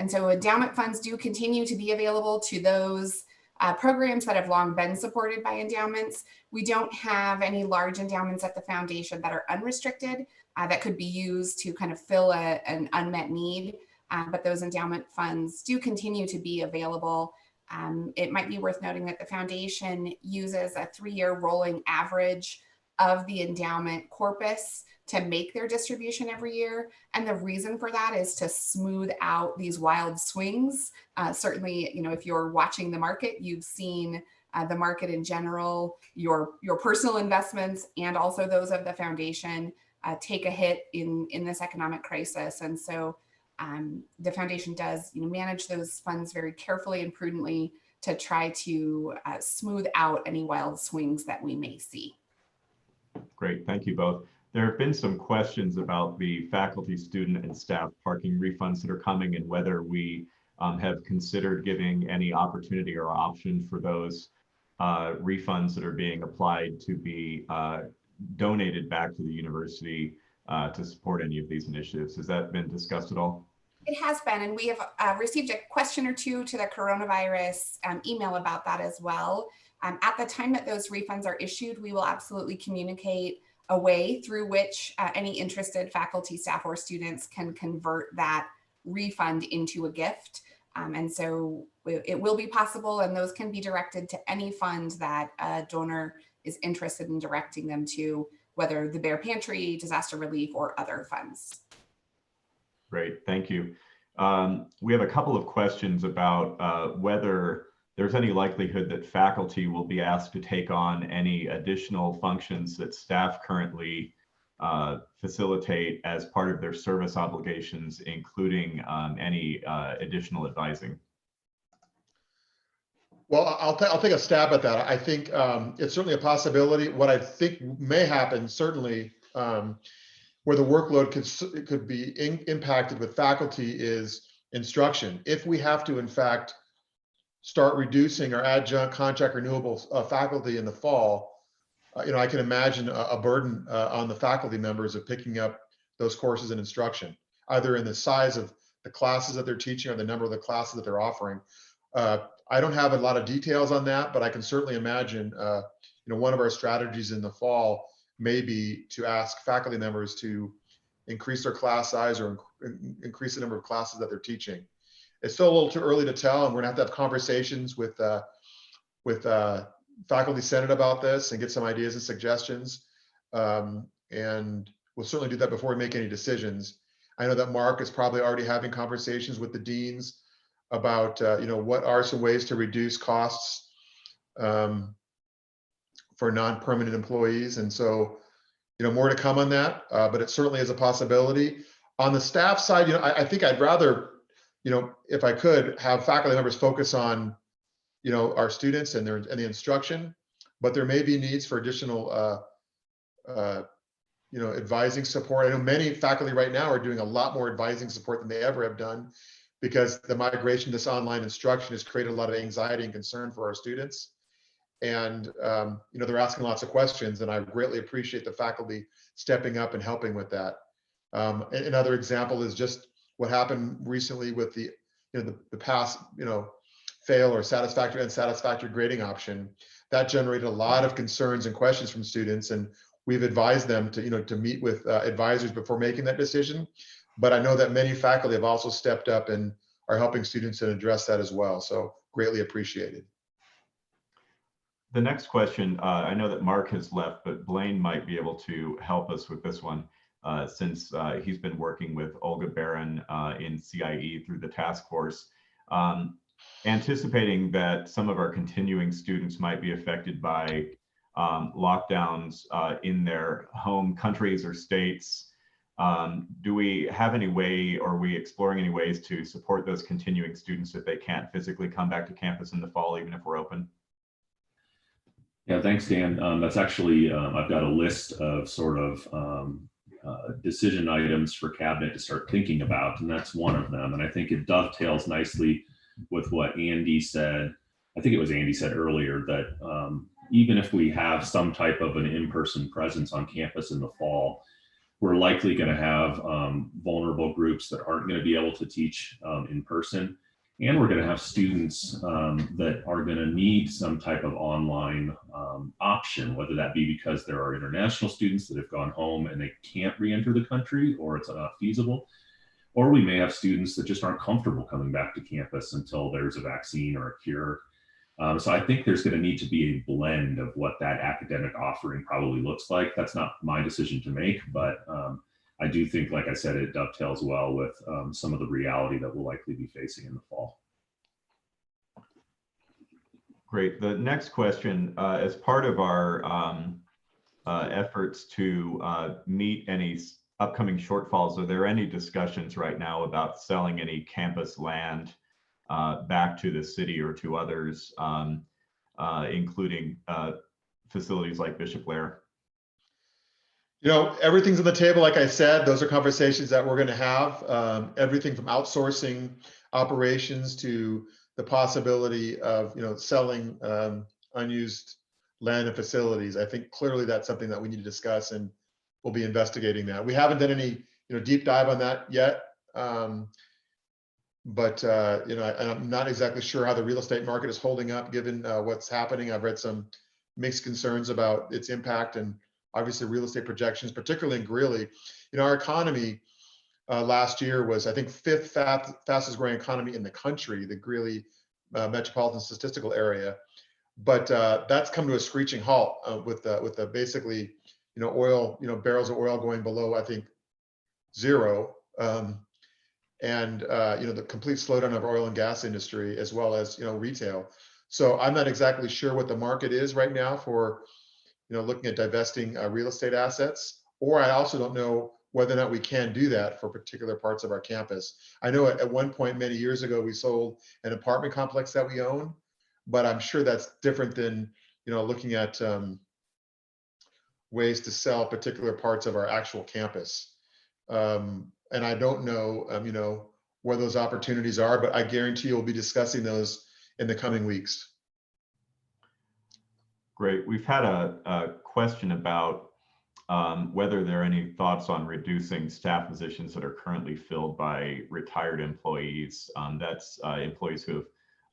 so endowment funds do continue to be available to those programs that have long been supported by endowments. We don't have any large endowments at the foundation that are unrestricted that could be used to kind of fill an unmet need. But those endowment funds do continue to be available. It might be worth noting that the foundation uses a 3-year rolling average of the endowment corpus to make their distribution every year. And the reason for that is to smooth out these wild swings. Certainly, if you're watching the market, you've seen the market in general, your personal investments, and also those of the foundation take a hit in this economic crisis. And so the foundation does manage those funds very carefully and prudently to try to smooth out any wild swings that we may see. Great, thank you both. There have been some questions about the faculty, student, and staff parking refunds that are coming and whether we have considered giving any opportunity or option for those refunds that are being applied to be donated back to the university to support any of these initiatives. Has that been discussed at all? It has been, and we have received a question or two to the coronavirus email about that as well. At the time that those refunds are issued, we will absolutely communicate a way through which any interested faculty, staff, or students can convert that refund into a gift. And so it will be possible, and those can be directed to any fund that a donor is interested in directing them to, whether the Bear Pantry, disaster relief, or other funds. Great, thank you. We have a couple of questions about whether there's any likelihood that faculty will be asked to take on any additional functions that staff currently facilitate as part of their service obligations, including any additional advising. Well, I'll take a stab at that. I think it's certainly a possibility. What I think may happen, certainly, where the workload could be impacted with faculty is instruction. If we have to, in fact, start reducing our adjunct contract renewable faculty in the fall, I can imagine a burden on the faculty members of picking up those courses in instruction, either in the size of the classes that they're teaching or the number of the classes that they're offering. I don't have a lot of details on that, but I can certainly imagine, one of our strategies in the fall may be to ask faculty members to increase their class size or increase the number of classes that they're teaching. It's still a little too early to tell, and we're gonna have conversations with faculty senate about this and get some ideas and suggestions. And we'll certainly do that before we make any decisions. I know that Mark is probably already having conversations with the deans about what are some ways to reduce costs for non-permanent employees. And so, more to come on that, but it certainly is a possibility. On the staff side, I think I'd rather, if I could, have faculty members focus on, our students and the instruction, but there may be needs for additional, advising support. I know many faculty right now are doing a lot more advising support than they ever have done, because the migration to this online instruction has created a lot of anxiety and concern for our students. And, they're asking lots of questions, and I greatly appreciate the faculty stepping up and helping with that. Another example is just what happened recently with the pass, fail or satisfactory and unsatisfactory grading option. That generated a lot of concerns and questions from students, and we've advised them to meet with advisors before making that decision. But I know that many faculty have also stepped up and are helping students and address that as well. So greatly appreciated. The next question, I know that Mark has left, but Blaine might be able to help us with this one since he's been working with Olga Barron in CIE through the task force. Anticipating that some of our continuing students might be affected by lockdowns in their home countries or states, Do we have any way, or are we exploring any ways to support those continuing students if they can't physically come back to campus in the fall, even if we're open? Yeah, thanks, Dan. That's actually, I've got a list of sort of decision items for cabinet to start thinking about, and that's one of them. And I think it dovetails nicely with what Andy said. I think it was Andy said earlier that even if we have some type of an in-person presence on campus in the fall, we're likely going to have vulnerable groups that aren't going to be able to teach in person. And we're going to have students that are going to need some type of online option, whether that be because there are international students that have gone home and they can't re-enter the country, or it's not feasible. Or we may have students that just aren't comfortable coming back to campus until there's a vaccine or a cure. So I think there's going to need to be a blend of what that academic offering probably looks like. That's not my decision to make, but I do think, like I said, it dovetails well with some of the reality that we'll likely be facing in the fall. Great. The next question, as part of our efforts to meet any upcoming shortfalls, are there any discussions right now about selling any campus land back to the city or to others, including facilities like Bishop Blair? You know, everything's on the table. Like I said, those are conversations that we're going to have. Everything from outsourcing operations to the possibility of, you know, selling unused land and facilities. I think clearly that's something that we need to discuss, and we'll be investigating that. We haven't done any, you know, deep dive on that yet. But you know, I'm not exactly sure how the real estate market is holding up given what's happening. I've read some mixed concerns about its impact, and obviously real estate projections, particularly in Greeley. You know, our economy last year was, I think, fifth fastest growing economy in the country, the Greeley metropolitan statistical area. But that's come to a screeching halt with the basically, you know, oil, you know, barrels of oil going below, I think, zero. And you know, the complete slowdown of oil and gas industry, as well as, you know, retail. So I'm not exactly sure what the market is right now for, you know, looking at divesting real estate assets, or I also don't know whether or not we can do that for particular parts of our campus. I know at one point many years ago we sold an apartment complex that we own, but I'm sure that's different than, you know, looking at ways to sell particular parts of our actual campus. And I don't know, you know, where those opportunities are, but I guarantee you we'll be discussing those in the coming weeks. Great. We've had a question about whether there are any thoughts on reducing staff positions that are currently filled by retired employees. That's employees who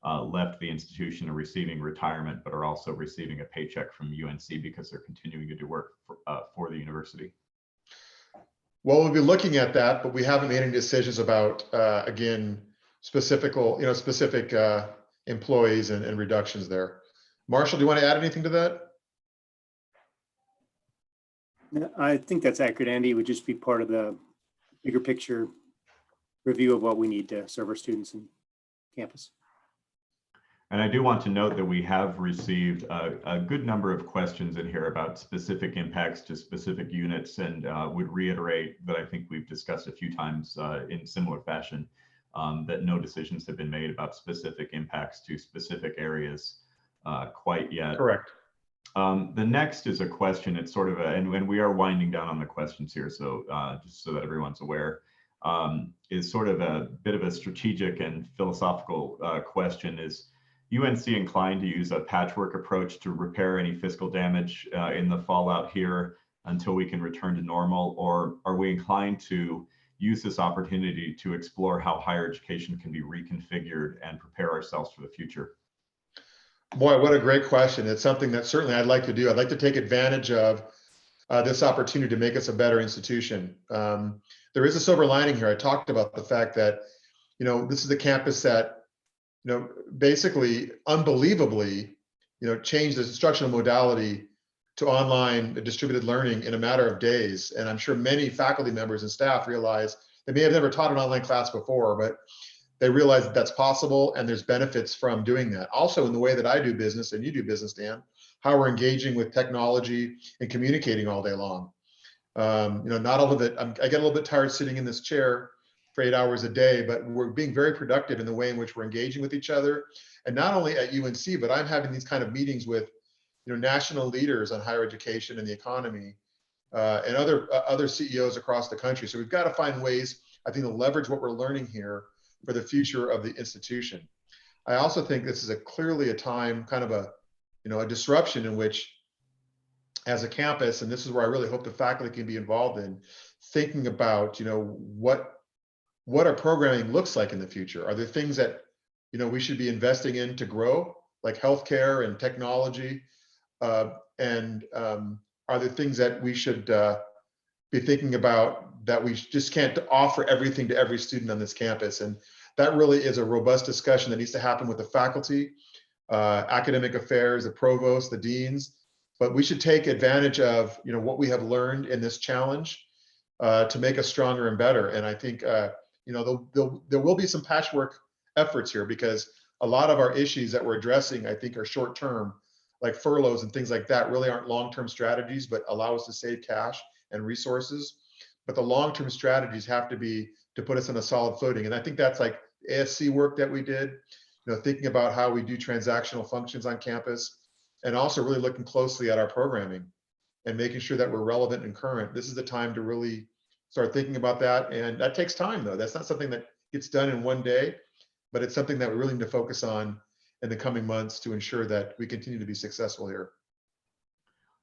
have left the institution and receiving retirement, but are also receiving a paycheck from UNC because they're continuing to do work for the university. Well, we'll be looking at that, but we haven't made any decisions about, again, specific employees and reductions there. Marshall, do you want to add anything to that? I think that's accurate, Andy. It would just be part of the bigger picture review of what we need to serve our students in campus. And I do want to note that we have received a good number of questions in here about specific impacts to specific units, and would reiterate that I think we've discussed a few times in similar fashion that no decisions have been made about specific impacts to specific areas quite yet. Correct. The next is a question. It's sort of and we are winding down on the questions here, so just so that everyone's aware, is sort of a bit of a strategic and philosophical question. Is UNC inclined to use a patchwork approach to repair any fiscal damage in the fallout here until we can return to normal, or are we inclined to use this opportunity to explore how higher education can be reconfigured and prepare ourselves for the future? Boy, what a great question. It's something that certainly I'd like to do. I'd like to take advantage of this opportunity to make us a better institution. There is a silver lining here. I talked about the fact that, you know, this is a campus that, you know, basically unbelievably, you know, changed the instructional modality to online distributed learning in a matter of days. And I'm sure many faculty members and staff realize they may have never taught an online class before, but they realize that that's possible and there's benefits from doing that. Also, in the way that I do business and you do business, Dan, how we're engaging with technology and communicating all day long. Not all of it, I get a little bit tired sitting in this chair for 8 hours a day, but we're being very productive in the way in which we're engaging with each other. And not only at UNC, but I'm having these kind of meetings with, national leaders on higher education and the economy, and other CEOs across the country. So we've got to find ways, I think, to leverage what we're learning here for the future of the institution. I also think this is clearly a time, kind of a disruption in which, as a campus, and this is where I really hope the faculty can be involved in thinking about, what our programming looks like in the future. Are there things that, we should be investing in to grow, like healthcare and technology? And are there things that we should be thinking about that we just can't offer everything to every student on this campus? And that really is a robust discussion that needs to happen with the faculty, academic affairs, the provost, the deans. But we should take advantage of what we have learned in this challenge to make us stronger and better. And I think there will be some patchwork efforts here, because a lot of our issues that we're addressing, I think, are short term, like furloughs and things like that, really aren't long-term strategies, but allow us to save cash and resources. But the long-term strategies have to be to put us on a solid footing. And I think that's like ASC work that we did, thinking about how we do transactional functions on campus, and also really looking closely at our programming and making sure that we're relevant and current. This is the time to really start thinking about that. And that takes time, though. That's not something that gets done in one day, but it's something that we really need to focus on in the coming months to ensure that we continue to be successful here.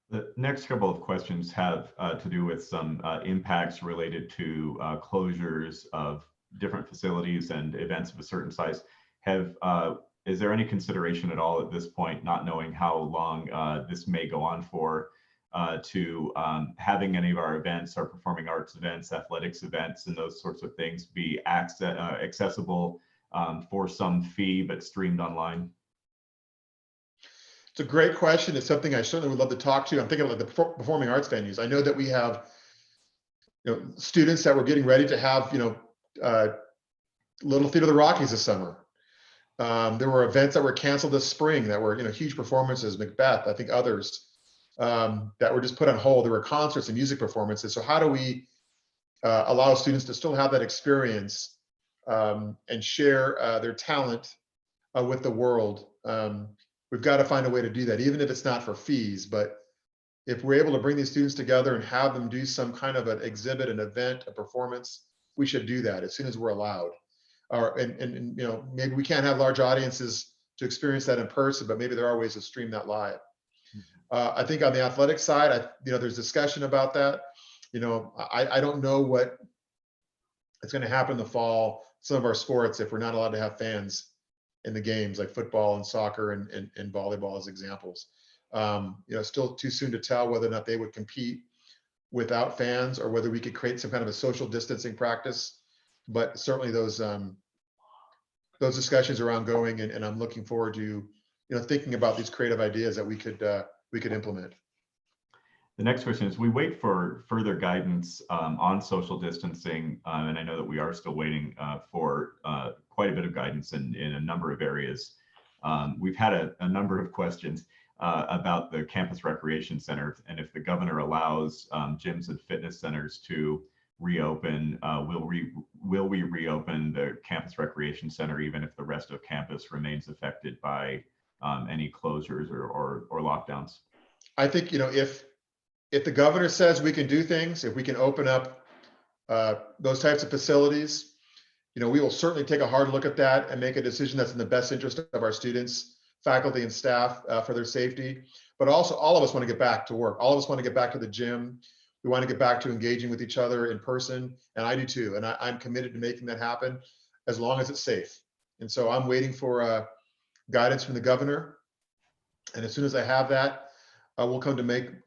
The next couple of questions have to do with some impacts related to closures of different facilities and events of a certain size. Is there any consideration at all at this point, not knowing how long this may go on for, to having any of our events, our performing arts events, athletics events, and those sorts of things be accessible for some fee, but streamed online? It's a great question. It's something I certainly would love to talk to. I'm thinking about the performing arts venues. I know that we have, students that were getting ready to have, Little Theater of the Rockies this summer. There were events that were canceled this spring that were, huge performances, Macbeth, I think others, that were just put on hold. There were concerts and music performances. So how do we allow students to still have that experience and share their talent with the world? We've got to find a way to do that, even if it's not for fees. But if we're able to bring these students together and have them do some kind of an exhibit, an event, a performance, we should do that as soon as we're allowed. And maybe we can't have large audiences to experience that in person, but maybe there are ways to stream that live. I think on the athletic side, there's discussion about that. I don't know what is going to happen in the fall. Some of our sports, if we're not allowed to have fans in the games, like football and soccer and volleyball as examples. Still too soon to tell whether or not they would compete without fans, or whether we could create some kind of a social distancing practice. But certainly those discussions are ongoing, and I'm looking forward to thinking about these creative ideas that we could implement. The next question is, we wait for further guidance on social distancing, and I know that we are still waiting for quite a bit of guidance in a number of areas. We've had a number of questions about the campus recreation center, and if the governor allows gyms and fitness centers to reopen, will we reopen the campus recreation center even if the rest of campus remains affected by any closures or lockdowns? I think if the governor says we can do things, if we can open up those types of facilities, we will certainly take a hard look at that and make a decision that's in the best interest of our students, faculty, and staff for their safety. But also, all of us want to get back to work. All of us want to get back to the gym. We want to get back to engaging with each other in person, and I do too. And I'm committed to making that happen as long as it's safe. And so I'm waiting for guidance from the governor. And as soon as I have that, we'll come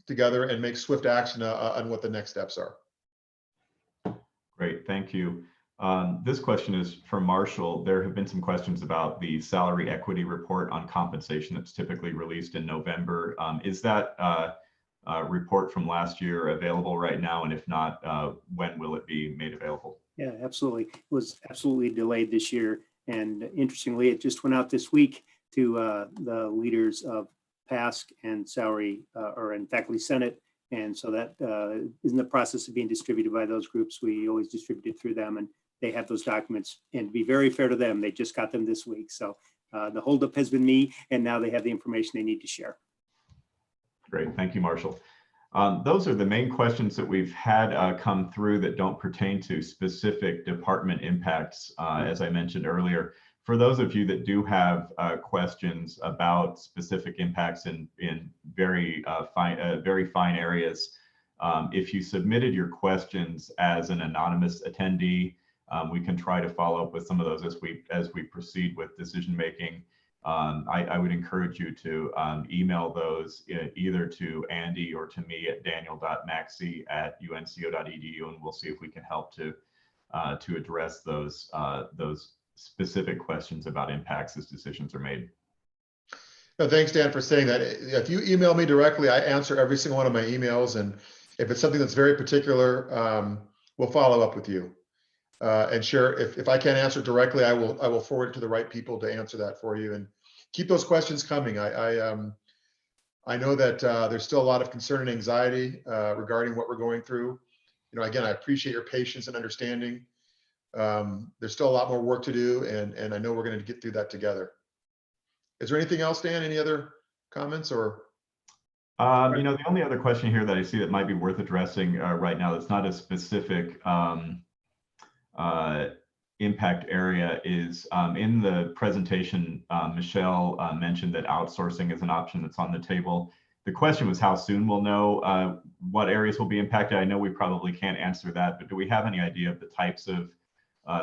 together and make swift action on what the next steps are. Great, thank you. This question is from Marshall. There have been some questions about the salary equity report on compensation that's typically released in November. Is that report from last year available right now? And if not, when will it be made available? Yeah, absolutely. It was absolutely delayed this year. And interestingly, it just went out this week to the leaders of PASC and Salary and Faculty Senate And so that is in the process of being distributed by those groups. We always distribute it through them, and they have those documents. And to be very fair to them, they just got them this week. So the holdup has been me, and now they have the information they need to share. Great, thank you, Marshall. Those are the main questions that we've had come through that don't pertain to specific department impacts, as I mentioned earlier. For those of you that do have questions about specific impacts in very fine areas, if you submitted your questions as an anonymous attendee, we can try to follow up with some of those as we proceed with decision making. I would encourage you to email those either to Andy or to me at daniel.maxey@unco.edu, and we'll see if we can help to address those specific questions about impacts as decisions are made. No, thanks, Dan, for saying that. If you email me directly, I answer every single one of my emails, and if it's something that's very particular, we'll follow up with you. And sure, if I can't answer directly, I will forward it to the right people to answer that for you. And keep those questions coming. I know that there's still a lot of concern and anxiety regarding what we're going through. Again, I appreciate your patience and understanding. There's still a lot more work to do, and I know we're going to get through that together. Is there anything else, Dan? Any other comments or? The only other question here that I see that might be worth addressing right now that's not a specific impact area is in the presentation, Michelle mentioned that outsourcing is an option that's on the table. The question was how soon we'll know what areas will be impacted. I know we probably can't answer that, but do we have any idea of the types of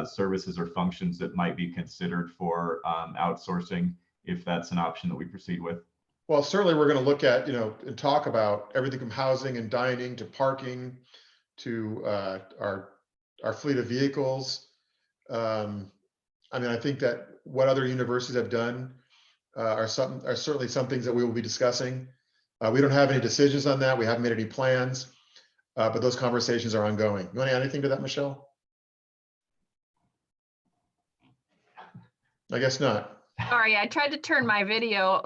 services or functions that might be considered for outsourcing if that's an option that we proceed with? Well, certainly we're going to look at, and talk about everything from housing and dining to parking to our fleet of vehicles. I think that what other universities have done are certainly some things that we will be discussing. We don't have any decisions on that. We haven't made any plans, but those conversations are ongoing. You want to add anything to that, Michelle? I guess not. Sorry, I tried to turn my video.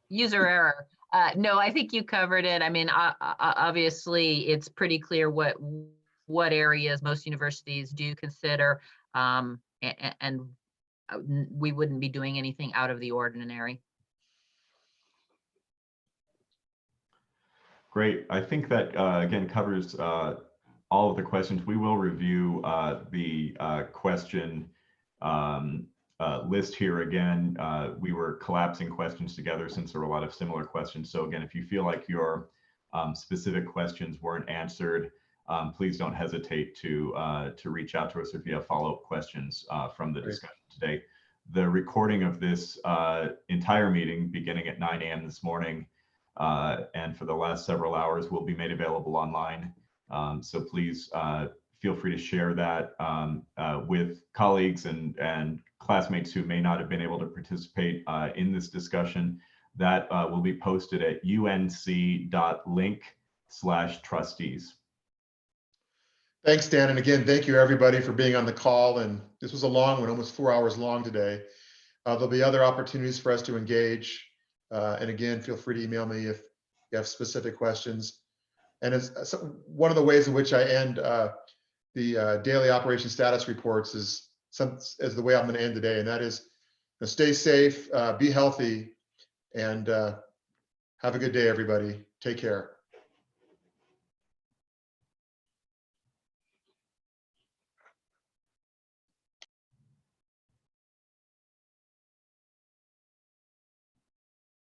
User error. No, I think you covered it. I mean, obviously, it's pretty clear what areas most universities do consider, and we wouldn't be doing anything out of the ordinary. Great. I think that again covers all of the questions. We will review the question list here again. We were collapsing questions together since there were a lot of similar questions. So again, if you feel like your specific questions weren't answered, please don't hesitate to reach out to us if you have follow-up questions from the discussion today. The recording of this entire meeting beginning at 9 a.m. this morning and for the last several hours will be made available online. So please feel free to share that with colleagues and classmates who may not have been able to participate in this discussion. That will be posted at unc.link/trustees. Thanks, Dan. And again, thank you everybody for being on the call. And this was a long one, almost 4 hours long today. There'll be other opportunities for us to engage. And again, feel free to email me if you have specific questions. And as one of the ways in which I end the daily operation status reports is the way I'm going to end today. And that is stay safe, be healthy, and have a good day, everybody. Take care.